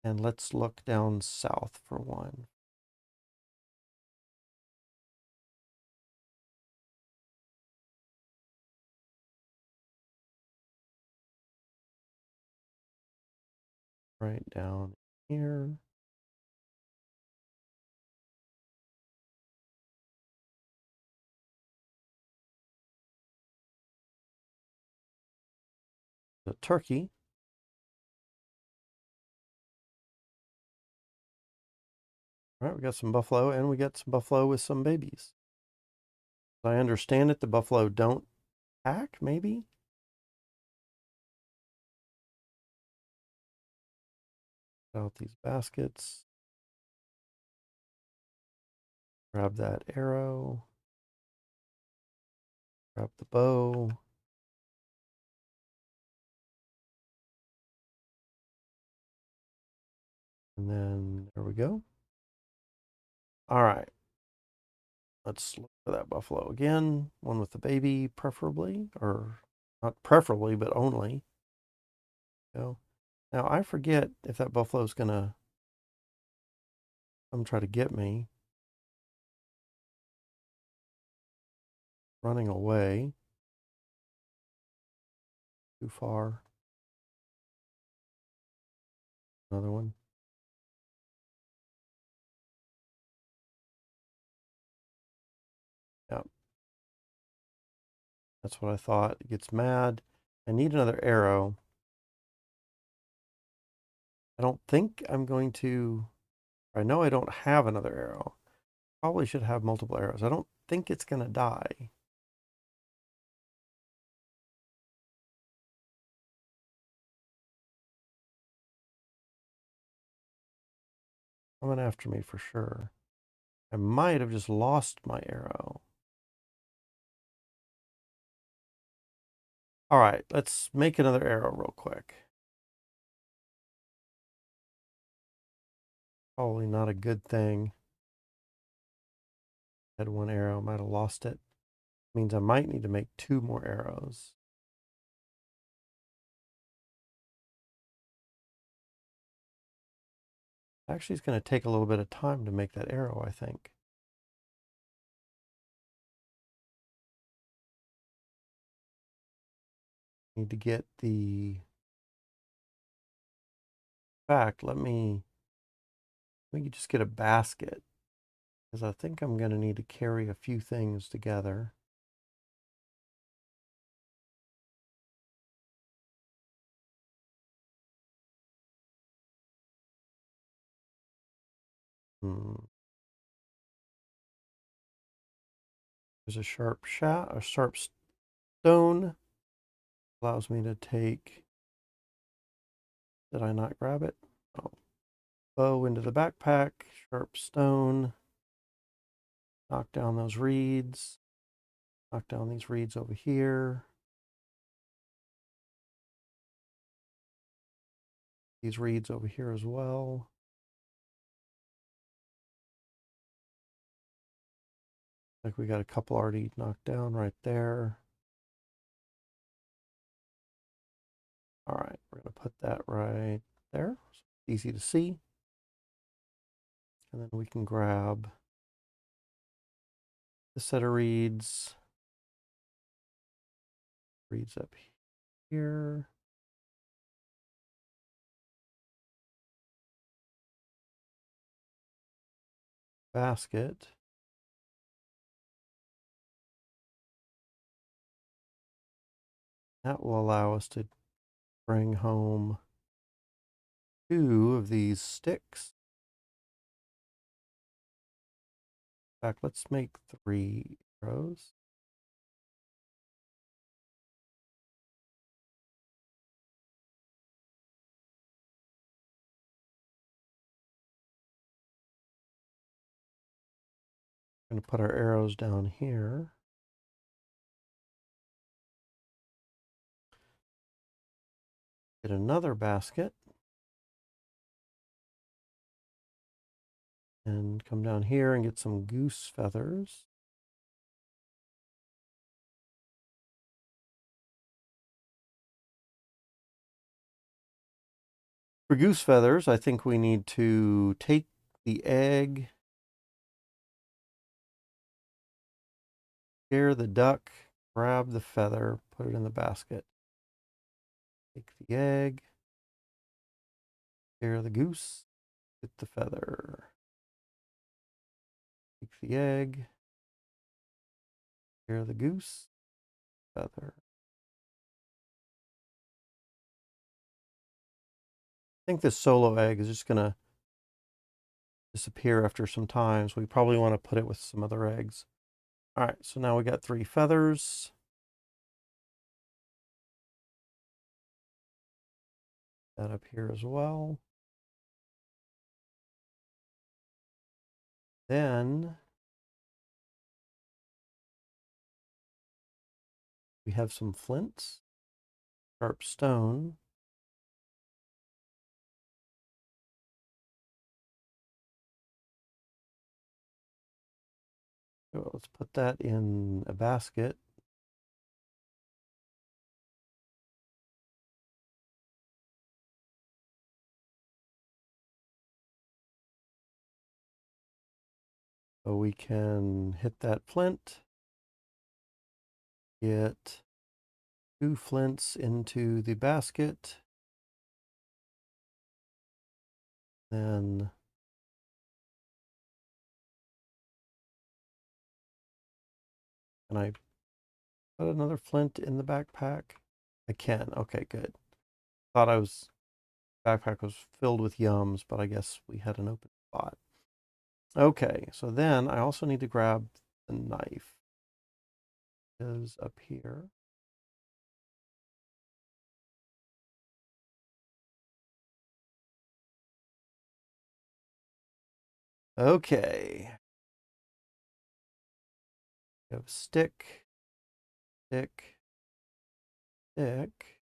And let's look down south for one. Right down here. The turkey. All right, we got some buffalo, and we got some buffalo with some babies. As I understand it, the buffalo don't pack, maybe? Out these baskets. Grab that arrow. Grab the bow. And then there we go. All right. Let's look for that buffalo again. One with the baby, preferably, or not preferably, but only. Go. Now I forget if that buffalo's gonna come try to get me. Running away. Too far. Another one. Yep. That's what I thought. It gets mad. I need another arrow. I don't think I'm going to. I know I don't have another arrow. Probably should have multiple arrows. I don't think it's going to die. Coming after me for sure. I might have just lost my arrow. All right, let's make another arrow real quick. Probably not a good thing. Had one arrow, might have lost it. Means I might need to make two more arrows. Actually, it's going to take a little bit of time to make that arrow, I think. Need to get the fact. Let me just get a basket because I think I'm going to need to carry a few things together. There's a sharp stone. Allows me to take. Did I not grab it? Oh. Bow into the backpack. Sharp stone. Knock down those reeds. Knock down these reeds over here. These reeds over here as well. Like we got a couple already knocked down right there. All right, we're going to put that right there. So easy to see. And then we can grab the set of reeds. Reeds up here. basket. That will allow us to bring home 2 of these sticks. In fact, let's make 3 arrows. We're going to put our arrows down here. Get another basket. And come down here and get some goose feathers. For goose feathers, I think we need to take the egg, scare the duck, grab the feather, put it in the basket. Take the egg, scare the goose, get the feather. Take the egg, scare the goose, feather. I think this solo egg is just going to disappear after some time, so we probably want to put it with some other eggs. All right, so now we got 3 feathers. That up here as well. Then we have some flints, sharp stone. So let's put that in a basket. So we can hit that flint, get 2 flints into the basket, then can I put another flint in the backpack? I can. Okay, good. Thought backpack was filled with yums, but I guess we had an open spot. Okay, so then I also need to grab the knife. It is up here. Okay. We have stick, stick, stick.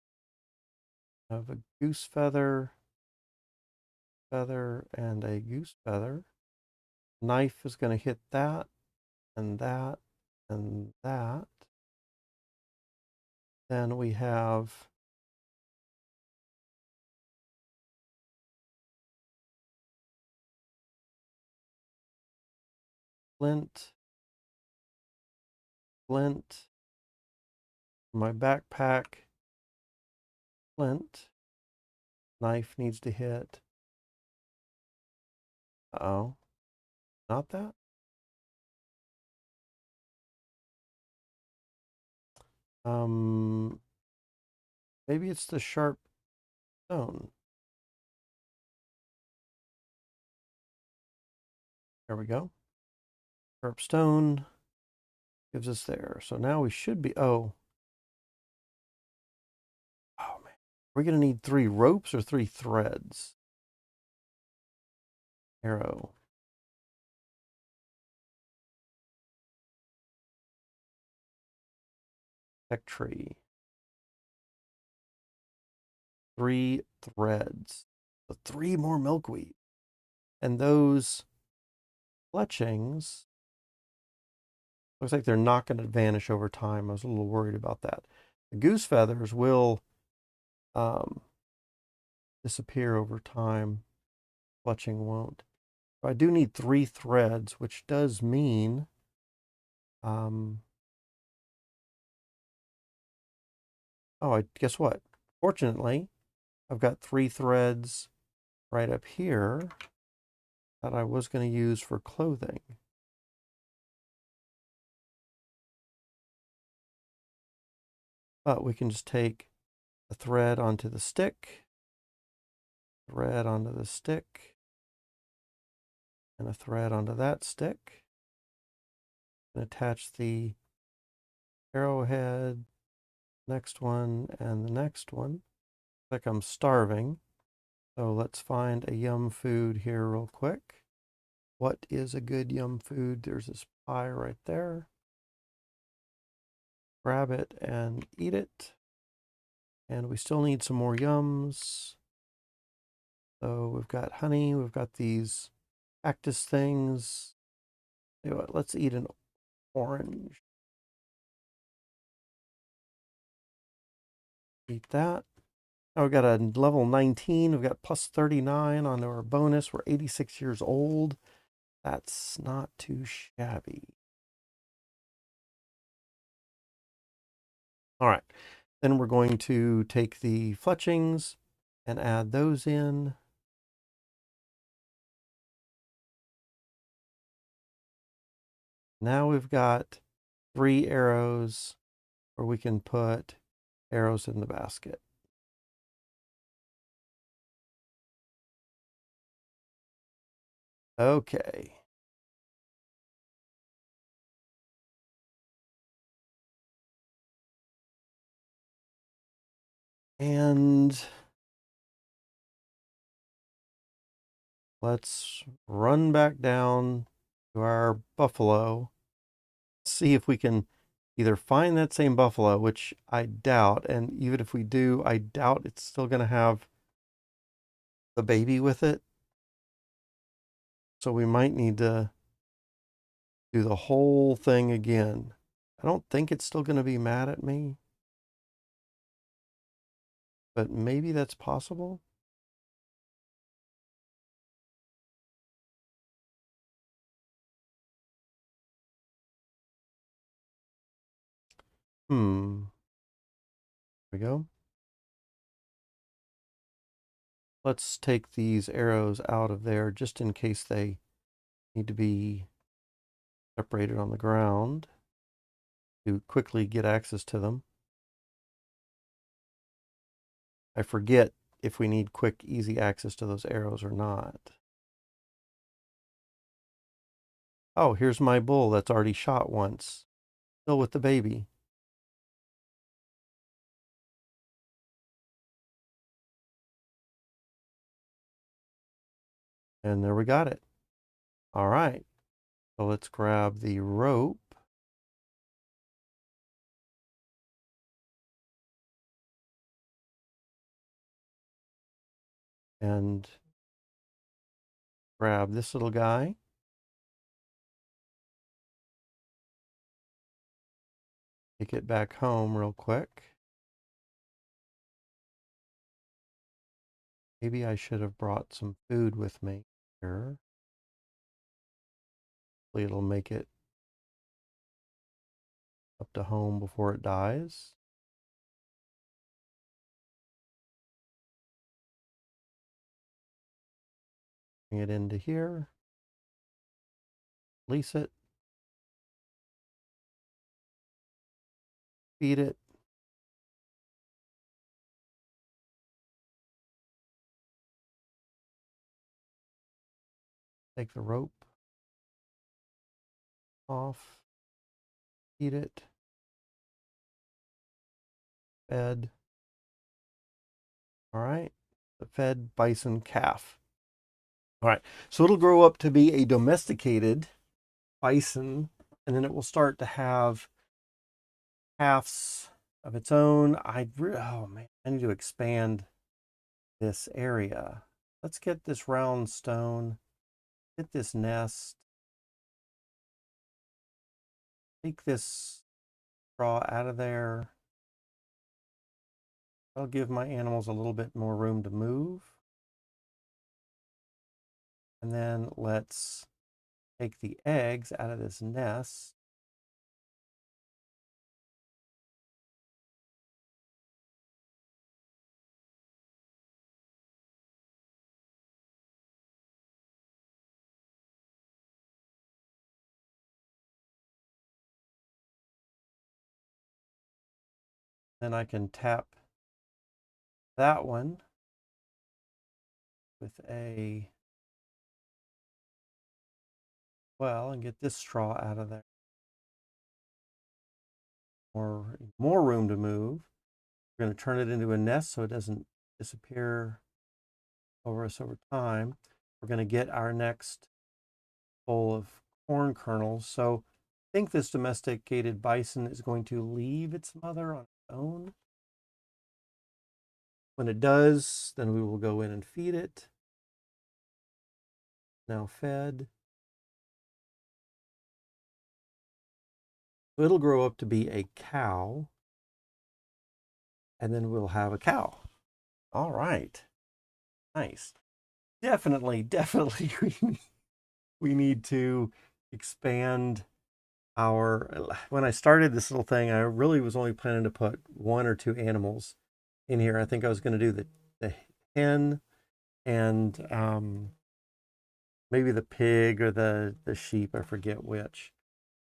I have a goose feather, feather, and a goose feather. Knife is going to hit that, and that, and that. Then we have flint, flint. My backpack, flint. Knife needs to hit. Uh-oh, not that? Maybe it's the sharp stone. There we go. Sharp stone gives us there. So now we should be, oh man. We're going to need 3 ropes or 3 threads. Arrow. Tech tree. 3 threads. So 3 more milkweed. And those fletchings, looks like they're not going to vanish over time. I was a little worried about that. The goose feathers will disappear over time. Fletching won't. So I do need 3 threads, which does mean guess what? Fortunately, I've got 3 threads right up here. that I was going to use for clothing. But we can just take a thread onto the stick, thread onto the stick, and a thread onto that stick, and attach the arrowhead, next one, and the next one. Like I'm starving. So let's find a yum food here real quick. What is a good yum food? There's this pie right there. Grab it and eat it. And we still need some more yums. So we've got honey, we've got these cactus things. You know what, let's eat an orange. Eat that. Now we've got a level 19. We've got plus 39 on our bonus. We're 86 years old. That's not too shabby. All right. Then we're going to take the fletchings and add those in. Now we've got 3 arrows where we can put arrows in the basket. Okay. And let's run back down to our buffalo. See if we can either find that same buffalo, which I doubt, and even if we do, I doubt it's still going to have the baby with it. So we might need to do the whole thing again. I don't think it's still going to be mad at me, but maybe that's possible. Here we go. Let's take these arrows out of there just in case they need to be separated on the ground to quickly get access to them. I forget if we need quick, easy access to those arrows or not. Oh, here's my bull that's already shot once. Still with the baby. And there we got it. All right. So let's grab the rope. And grab this little guy. Take it back home real quick. Maybe I should have brought some food with me here. Hopefully it'll make it up to home before it dies. Bring it into here. Release it. Feed it. Take the rope off. Feed it. Fed. All right. The fed bison calf. All right. So it'll grow up to be a domesticated bison, and then it will start to have calves of its own. Oh man, I need to expand this area. Let's get this round stone, get this nest, take this straw out of there. I'll give my animals a little bit more room to move. And then let's take the eggs out of this nest. Then I can tap that one with a well and get this straw out of there. More room to move. We're going to turn it into a nest so it doesn't disappear over time. We're going to get our next bowl of corn kernels. So I think this domesticated bison is going to leave its mother on its own. When it does, then we will go in and feed it. Now fed. So it'll grow up to be a cow, and then we'll have a cow. All right. Nice. Definitely we need to expand our when I started this little thing, I really was only planning to put 1 or 2 animals in here. I think I was going to do the hen and maybe the pig or the sheep, I forget which.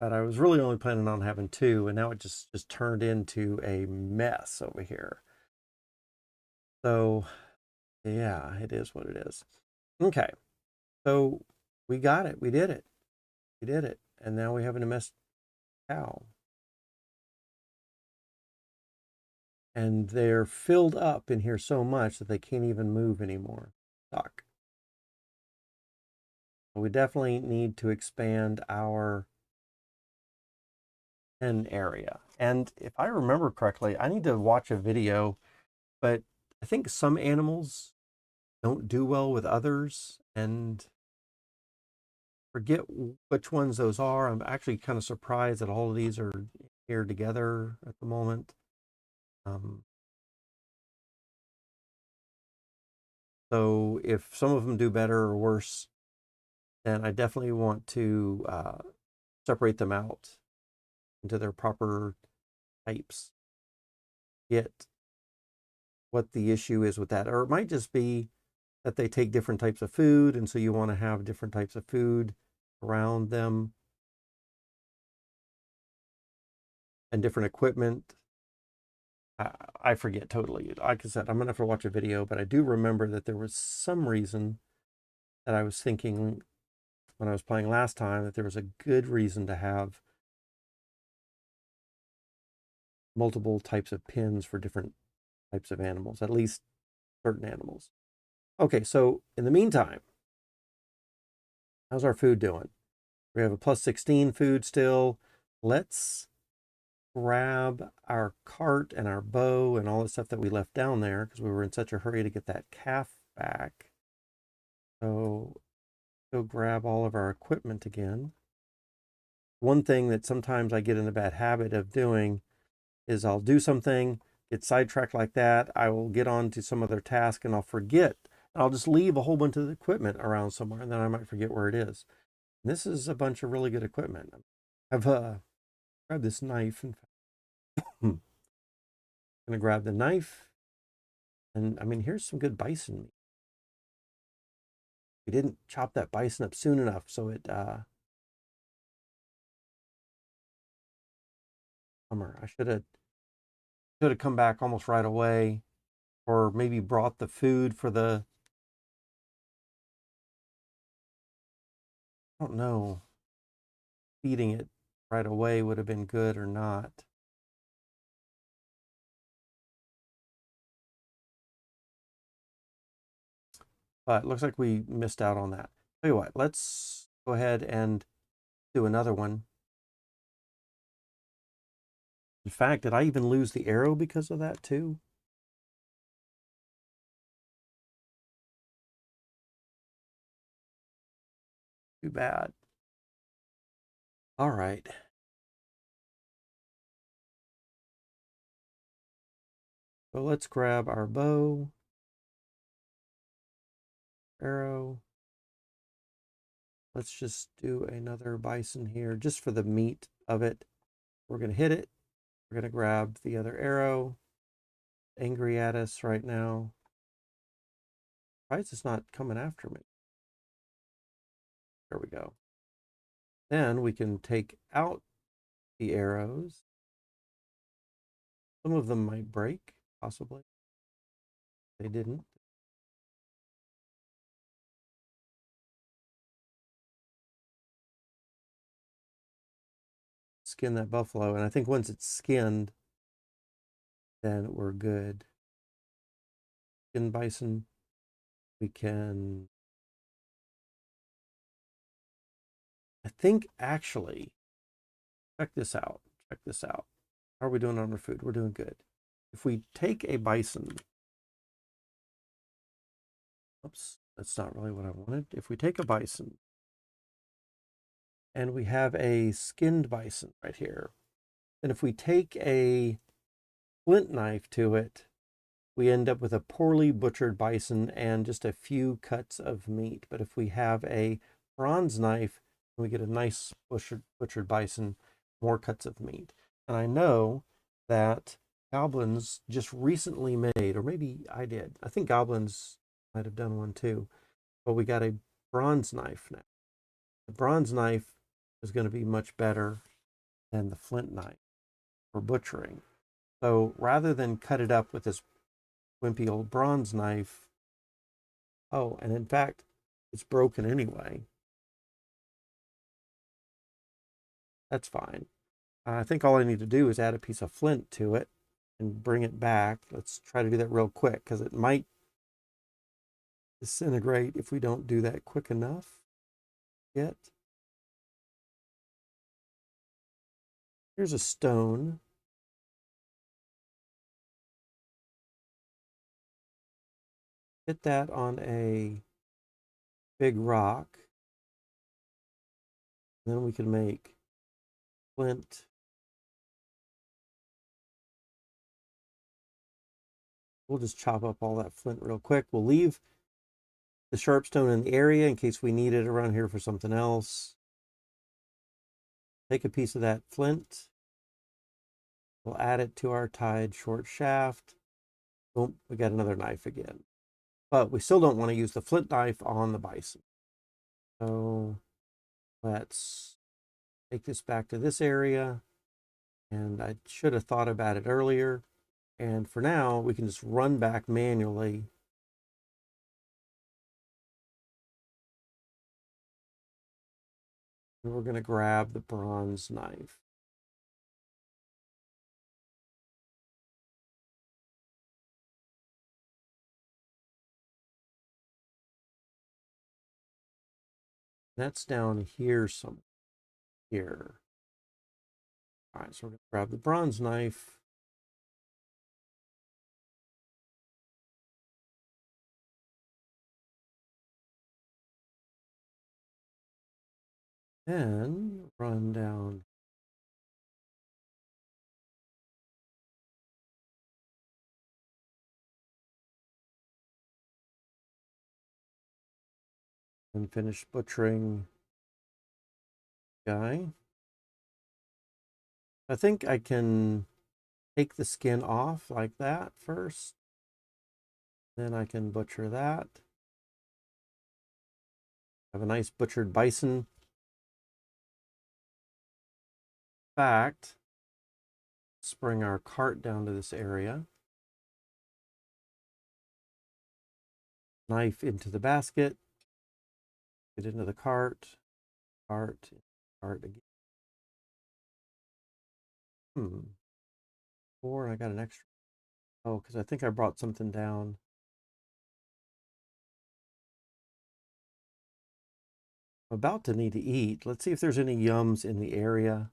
But I was really only planning on having 2, and now it just turned into a mess over here. So yeah, it is what it is. Okay. So we got it. We did it. We did it. And now we have a domestic cow. And they're filled up in here so much that they can't even move anymore. Stuck. We definitely need to expand our pen area. And if I remember correctly, I need to watch a video, but I think some animals don't do well with others, and forget which ones those are. I'm actually kind of surprised that all of these are here together at the moment. So if some of them do better or worse, then I definitely want to separate them out into their proper types. Get what the issue is with that. Or it might just be that they take different types of food, and so you want to have different types of food around them and different equipment. I forget totally. Like I said, I'm going to have to watch a video, but I do remember that there was some reason that I was thinking when I was playing last time that there was a good reason to have multiple types of pins for different types of animals, at least certain animals. Okay, so in the meantime, how's our food doing? We have a plus 16 food still. Let's grab our cart and our bow and all the stuff that we left down there because we were in such a hurry to get that calf back. So go grab all of our equipment again. One thing that sometimes I get in a bad habit of doing is I'll do something, get sidetracked like that. I will get on to some other task and I'll forget. I'll just leave a whole bunch of equipment around somewhere and then I might forget where it is. And this is a bunch of really good equipment. I've grabbed this knife and I'm gonna grab the knife. And I mean, here's some good bison meat. We didn't chop that bison up soon enough, so it bummer. I should have come back almost right away, or maybe brought the food for the I don't know, feeding it right away would have been good or not. But it looks like we missed out on that. Tell you what, let's go ahead and do another one. In fact, did I even lose the arrow because of that too? Too bad. All right. So let's grab our bow, arrow. Let's just do another bison here just for the meat of it. We're going to hit it. We're going to grab the other arrow. Angry at us right now. Why is this not coming after me? There we go. Then we can take out the arrows. Some of them might break, possibly. They didn't. Skin that buffalo, and I think once it's skinned, then we're good. Skin bison, we can, I think actually, check this out. Check this out. How are we doing on our food? We're doing good. If we take a bison, oops, that's not really what I wanted. If we take a bison and we have a skinned bison right here, then if we take a flint knife to it, we end up with a poorly butchered bison and just a few cuts of meat. But if we have a bronze knife, we get a nice butchered bison, more cuts of meat. And I know that Goblins just recently made, or maybe I did. I think Goblins might have done one too. But we got a bronze knife now. The bronze knife is going to be much better than the flint knife for butchering. So rather than cut it up with this wimpy old bronze knife, oh, and in fact, it's broken anyway. That's fine. I think all I need to do is add a piece of flint to it and bring it back. Let's try to do that real quick because it might disintegrate if we don't do that quick enough yet. Here's a stone. Hit that on a big rock. Then we can make flint. We'll just chop up all that flint real quick. We'll leave the sharp stone in the area in case we need it around here for something else. Take a piece of that flint. We'll add it to our tied short shaft. Boom, we got another knife again. But we still don't want to use the flint knife on the bison. So let's take this back to this area. And I should have thought about it earlier. And for now, we can just run back manually. And we're going to grab the bronze knife. That's down here somewhere. Here. All right, so we're going to grab the bronze knife. Then run down. And finish butchering guy. I think I can take the skin off like that first. Then I can butcher that. Have a nice butchered bison. In fact, let's bring our cart down to this area. Knife into the basket. Get into the cart. Cart again. 4, and I got an extra. Oh, because I think I brought something down. I'm about to need to eat. Let's see if there's any yums in the area.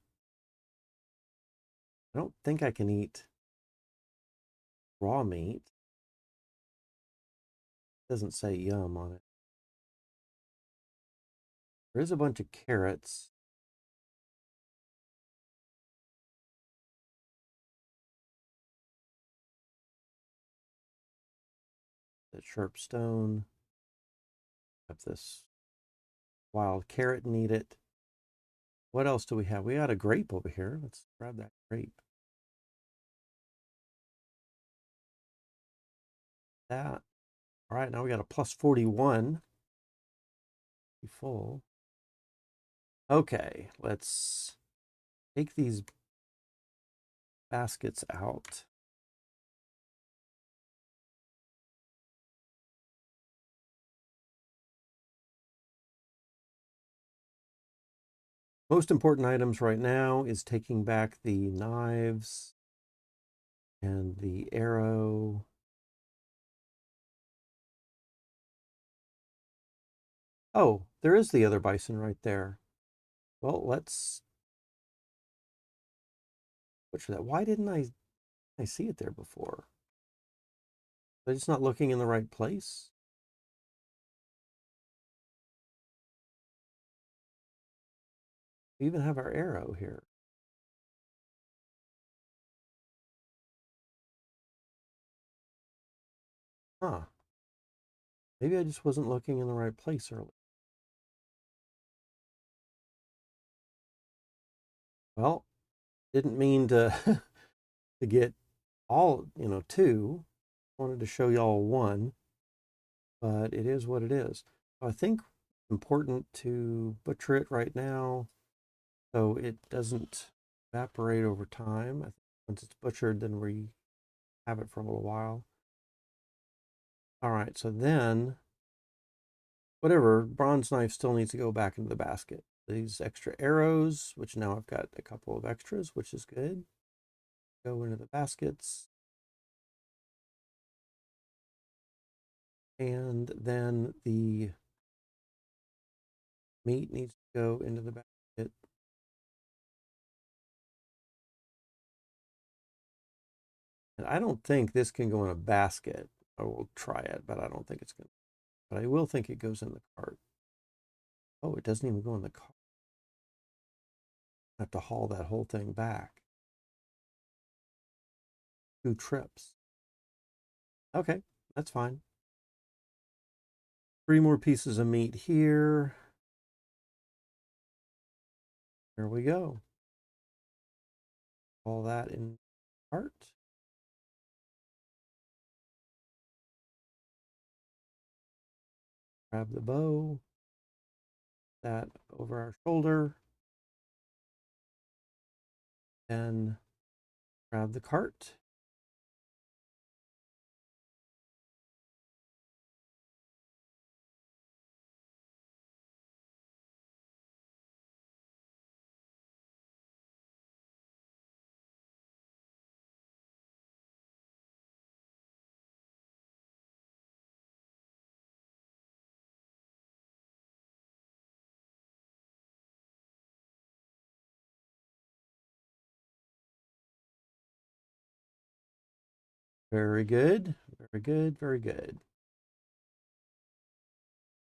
I don't think I can eat raw meat. It doesn't say yum on it. There is a bunch of carrots. That sharp stone. Have this wild carrot and eat it. What else do we have? We got a grape over here. Let's grab that grape. That. All right, now we got a plus 41. Be full. Okay, let's take these baskets out. Most important items right now is taking back the knives and the arrow. Oh, there is the other bison right there. Well, let's butcher that. Why didn't I see it there before? I'm just not looking in the right place. We even have our arrow here. Huh. Maybe I just wasn't looking in the right place earlier. Well, didn't mean to to get all, two. Wanted to show y'all one, but it is what it is. I think important to butcher it right now so it doesn't evaporate over time. I think once it's butchered, then we have it for a little while. All right, so then whatever, bronze knife still needs to go back into the basket. These extra arrows, which now I've got a couple of extras, which is good, go into the baskets. And then the meat needs to go into the basket. And I don't think this can go in a basket. I will try it, but I don't think it's going to. But I will think it goes in the cart. Oh, it doesn't even go in the cart. I have to haul that whole thing back. 2 trips. Okay, that's fine. 3 more pieces of meat here. There we go. All that in the cart. Grab the bow. That over our shoulder. Then grab the cart. Very good. Very good. Very good.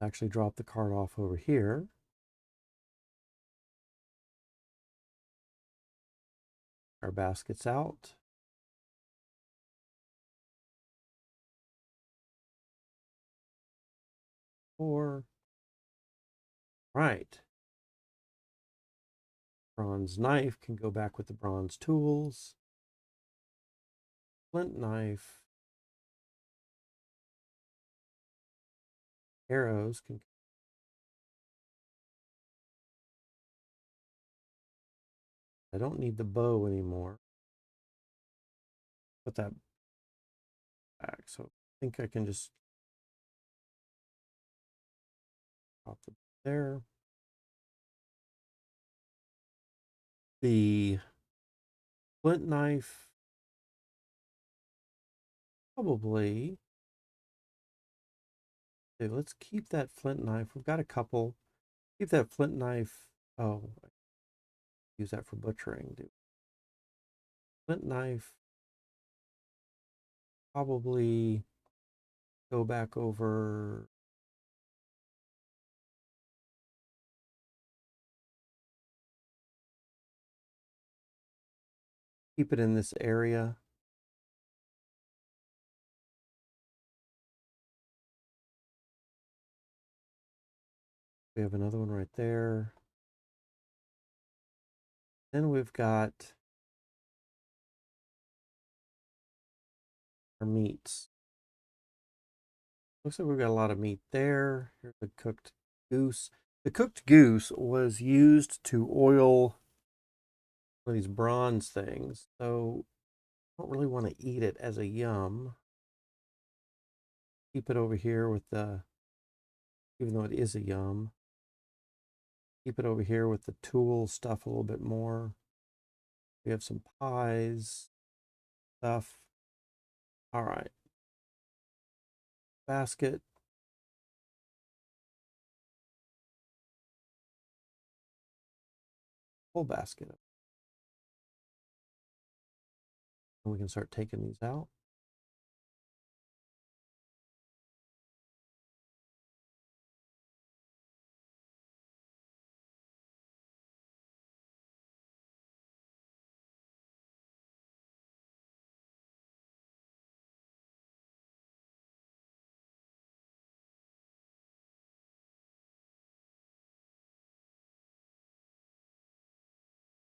Actually drop the cart off over here. Our basket's out. Four. Right. Bronze knife can go back with the bronze tools. Flint knife. Arrows can. I don't need the bow anymore. Put that back. So I think I can just pop it there. The flint knife, probably. Okay, let's keep that flint knife. We've got a couple. Keep that flint knife. Oh, use that for butchering. Dude. Flint knife, probably go back over. Keep it in this area. We have another one right there. Then we've got our meats. Looks like we've got a lot of meat there. Here's the cooked goose. The cooked goose was used to oil these bronze things, so I don't really want to eat it as a yum. Keep it over here with the, even though it is a yum. keep it over here with the tool stuff a little bit more. We have some pies stuff. All right. Basket. Whole basket. And we can start taking these out.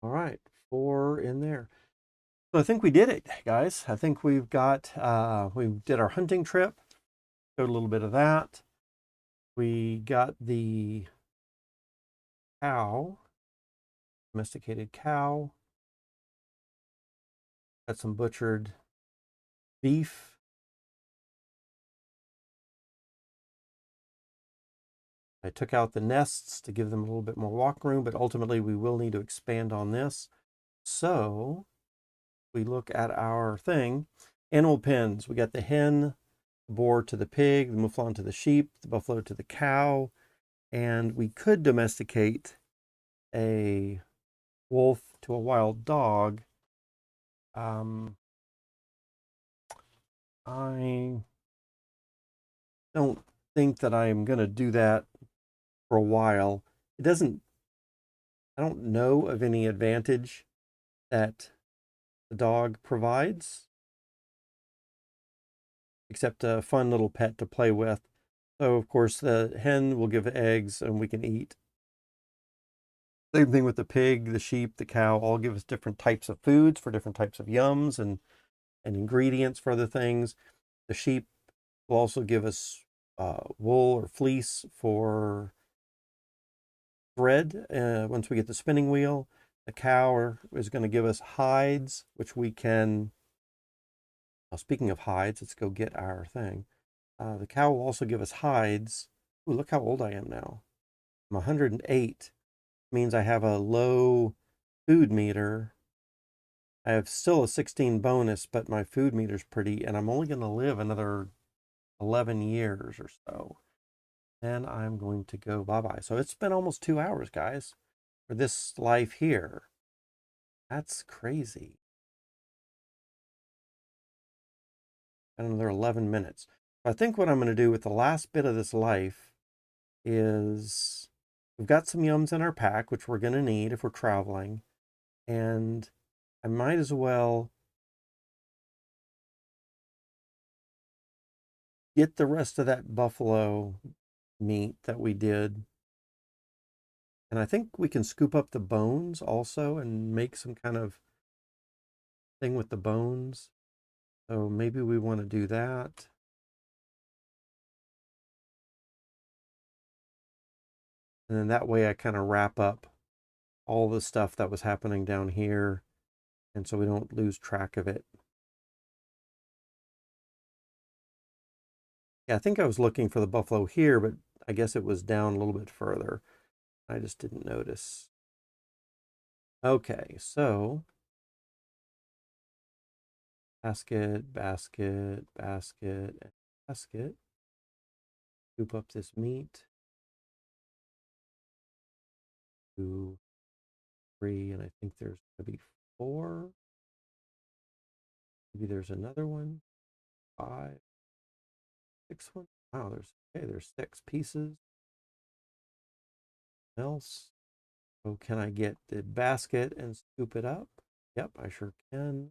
All right, 4 in there. So I think we did it, guys. I think we've got, we did our hunting trip, showed a little bit of that. We got the cow, domesticated cow. Got some butchered beef. I took out the nests to give them a little bit more walk room, but ultimately we will need to expand on this. So we look at our thing. Animal pens. We got the hen, the boar to the pig, the mouflon to the sheep, the buffalo to the cow, and we could domesticate a wolf to a wild dog. I don't think that I am going to do that for a while. It doesn't, I don't know of any advantage that the dog provides, except a fun little pet to play with. So, of course, the hen will give eggs and we can eat. Same thing with the pig, the sheep, the cow, all give us different types of foods for different types of yums and ingredients for other things. The sheep will also give us wool or fleece for thread once we get the spinning wheel. The cow is going to give us hides, which we can, well, speaking of hides, let's go get our thing. The cow will also give us hides. Ooh, look how old I am now. I'm 108. Means I have a low food meter. I have still a 16 bonus, but my food meter's pretty, and I'm only going to live another 11 years or so. Then I'm going to go bye-bye. So it's been almost 2 hours, guys, for this life here. That's crazy. Another 11 minutes. I think what I'm going to do with the last bit of this life is we've got some yums in our pack, which we're going to need if we're traveling. And I might as well get the rest of that buffalo meat that we did. And I think we can scoop up the bones also and make some kind of thing with the bones. So maybe we want to do that. And then that way I kind of wrap up all the stuff that was happening down here. And so we don't lose track of it. Yeah, I think I was looking for the buffalo here, but I guess it was down a little bit further. I just didn't notice. Okay, so basket, basket, basket, and basket. Scoop up this meat. 2, 3, and I think there's going to be 4. Maybe there's another one. 5, 6 one. Wow, there's 6 pieces. Else. So can I get the basket and scoop it up? Yep, I sure can.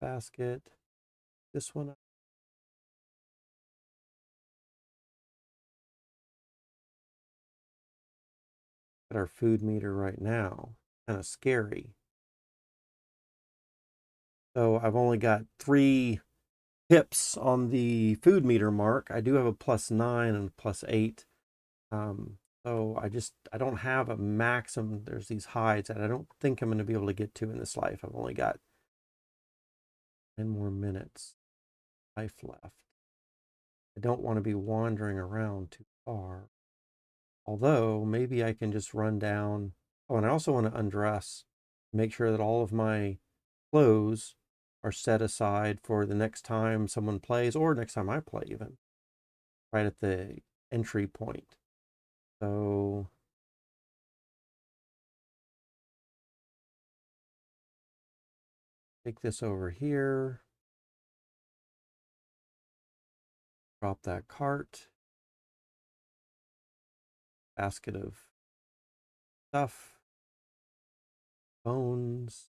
Basket. This one. At our food meter right now. Kind of scary. So I've only got 3 hips on the food meter mark. I do have a +9 and +8. So I don't have a maximum. There's these hides that I don't think I'm going to be able to get to in this life. I've only got 10 more minutes life left. I don't want to be wandering around too far. Although maybe I can just run down. Oh, and I also want to undress, make sure that all of my clothes are set aside for the next time someone plays, or next time I play even, right at the entry point. So take this over here, drop that cart, basket of stuff, bones.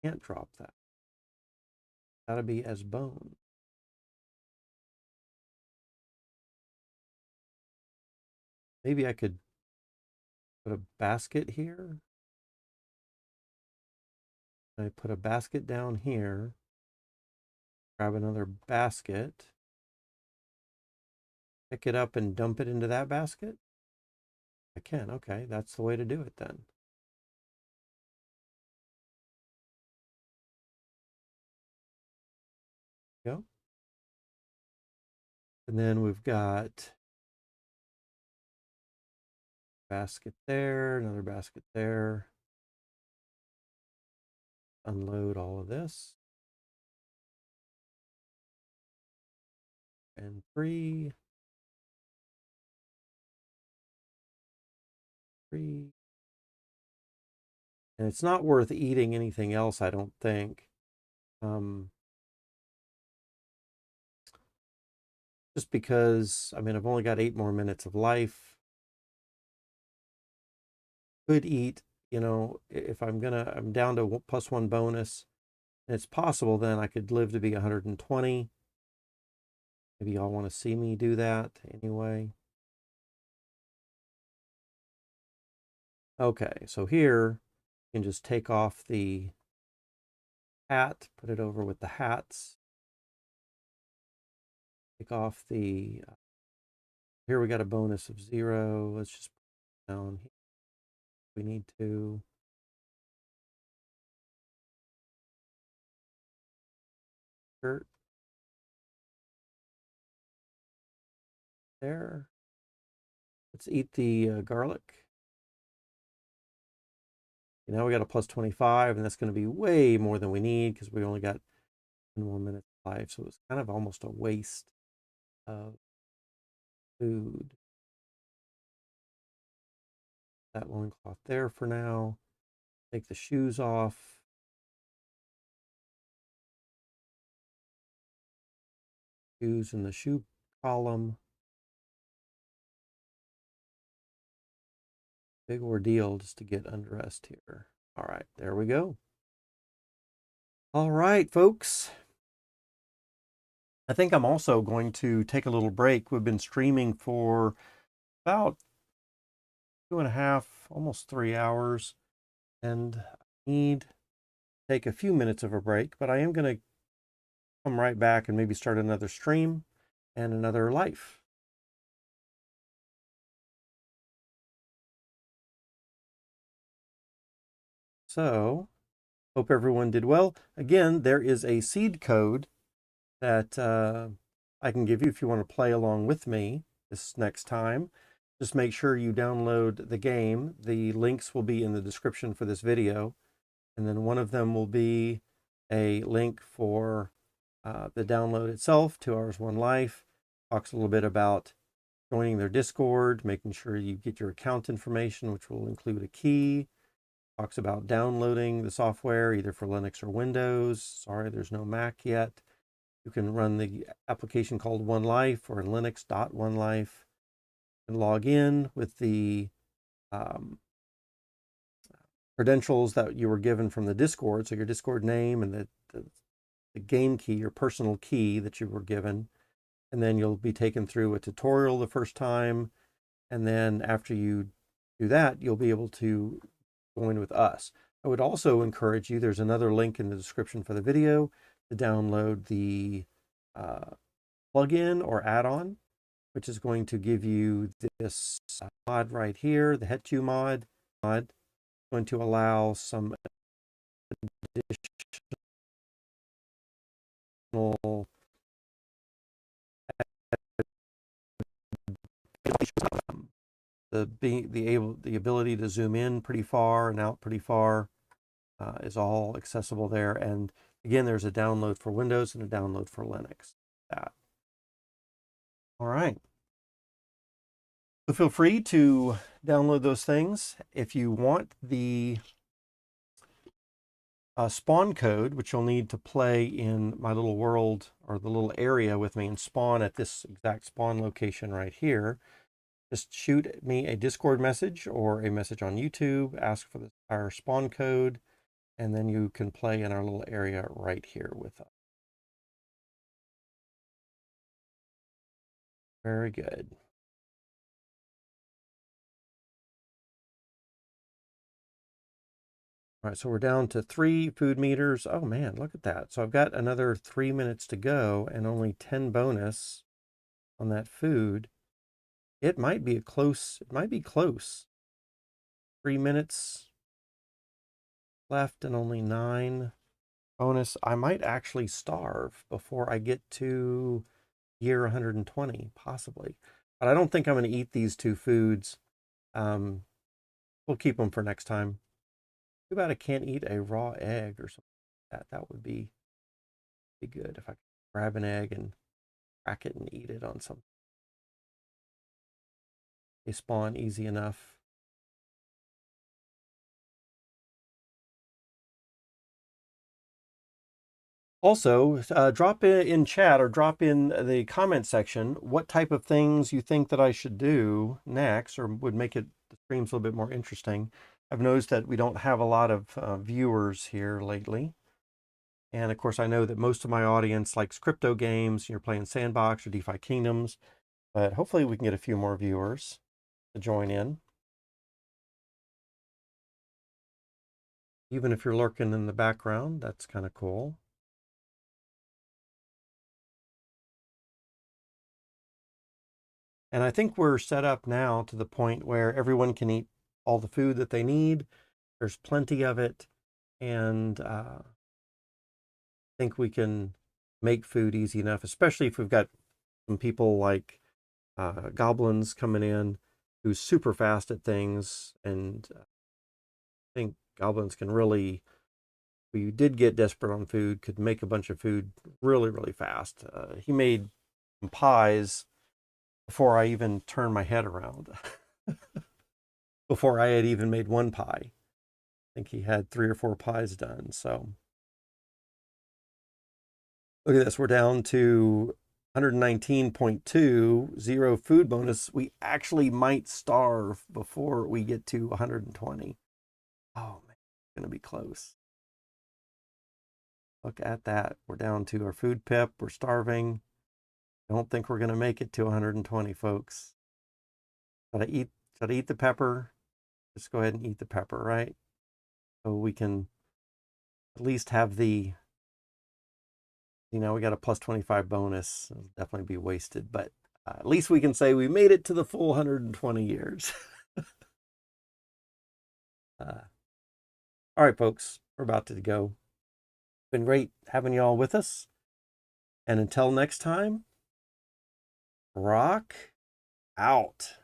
Can't drop that. Gotta be as bone. Maybe I could put a basket here. I put a basket down here. Grab another basket. Pick it up and dump it into that basket? I can. Okay, that's the way to do it then. Go. And then we've got basket there, another basket there. Unload all of this. And 3. 3. And it's not worth eating anything else, I don't think. Just because, I mean, I've only got 8 more minutes of life. Could eat, you know, if I'm down to +1 bonus. And it's possible then I could live to be 120. Maybe y'all want to see me do that anyway. Okay, so here you can just take off the hat, put it over with the hats. Take off the, here we got a bonus of 0. Let's just put it down here. We need to. Shirt. There. Let's eat the garlic. Now we got a +25, and that's going to be way more than we need because we only got 10 more minutes of life. So it's kind of almost a waste of food. That loincloth there for now. Take the shoes off. Shoes in the shoe column. Big ordeal just to get undressed here. All right, there we go. All right, folks. I think I'm also going to take a little break. We've been streaming for about 2.5, almost 3 hours, and I need to take a few minutes of a break, but I am going to come right back and maybe start another stream and another life. So, hope everyone did well. Again, there is a seed code that I can give you if you want to play along with me this next time. Just make sure you download the game. The links will be in the description for this video. And then one of them will be a link for the download itself, 2 Hours, One Life. Talks a little bit about joining their Discord, making sure you get your account information, which will include a key. Talks about downloading the software, either for Linux or Windows. Sorry, there's no Mac yet. You can run the application called One Life or Linux.OneLife and log in with the credentials that you were given from the Discord. So your Discord name and the game key, your personal key that you were given. And then you'll be taken through a tutorial the first time. And then after you do that, you'll be able to join with us. I would also encourage you, there's another link in the description for the video, to download the plugin or add-on, which is going to give you this mod right here, the Hetu mod, going to allow some additional the ability to zoom in pretty far and out pretty far is all accessible there. And again, there's a download for Windows and a download for Linux. All right. So feel free to download those things. If you want the spawn code, which you'll need to play in my little world or the little area with me and spawn at this exact spawn location right here, just shoot me a Discord message or a message on YouTube, ask for our spawn code, and then you can play in our little area right here with us. Very good. All right, so we're down to 3 food meters. Oh man, look at that. So I've got another 3 minutes to go and only 10 bonus on that food. It might be close. 3 minutes left and only 9 bonus. I might actually starve before I get to year 120, possibly. But I don't think I'm going to eat these 2 foods. We'll keep them for next time. Too bad I can't eat a raw egg or something like that. That would be good if I could grab an egg and crack it and eat it on something. They spawn easy enough. Also, drop in chat or drop in the comment section what type of things you think that I should do next or would make the streams a little bit more interesting. I've noticed that we don't have a lot of viewers here lately. And of course, I know that most of my audience likes crypto games. You're playing Sandbox or DeFi Kingdoms, but hopefully we can get a few more viewers to join in. Even if you're lurking in the background, that's kind of cool. And I think we're set up now to the point where everyone can eat all the food that they need. There's plenty of it. And I think we can make food easy enough, especially if we've got some people like Goblins coming in who's super fast at things. And I think Goblins can really, if we did get desperate on food, could make a bunch of food really, really fast. He made some pies before I even turned my head around. Before I had even made one pie. I think he had 3 or 4 pies done. So look at this. We're down to 119.2, 0 food bonus. We actually might starve before we get to 120. Oh man, it's going to be close. Look at that. We're down to our food pip. We're starving. Don't think we're going to make it to 120, folks. Should I eat the pepper? Just go ahead and eat the pepper, right? So we can at least have the, we got a plus 25 bonus. It'll definitely be wasted, but at least we can say we made it to the full 120 years. All right, folks, we're about to go. Been great having you all with us. And until next time, rock out.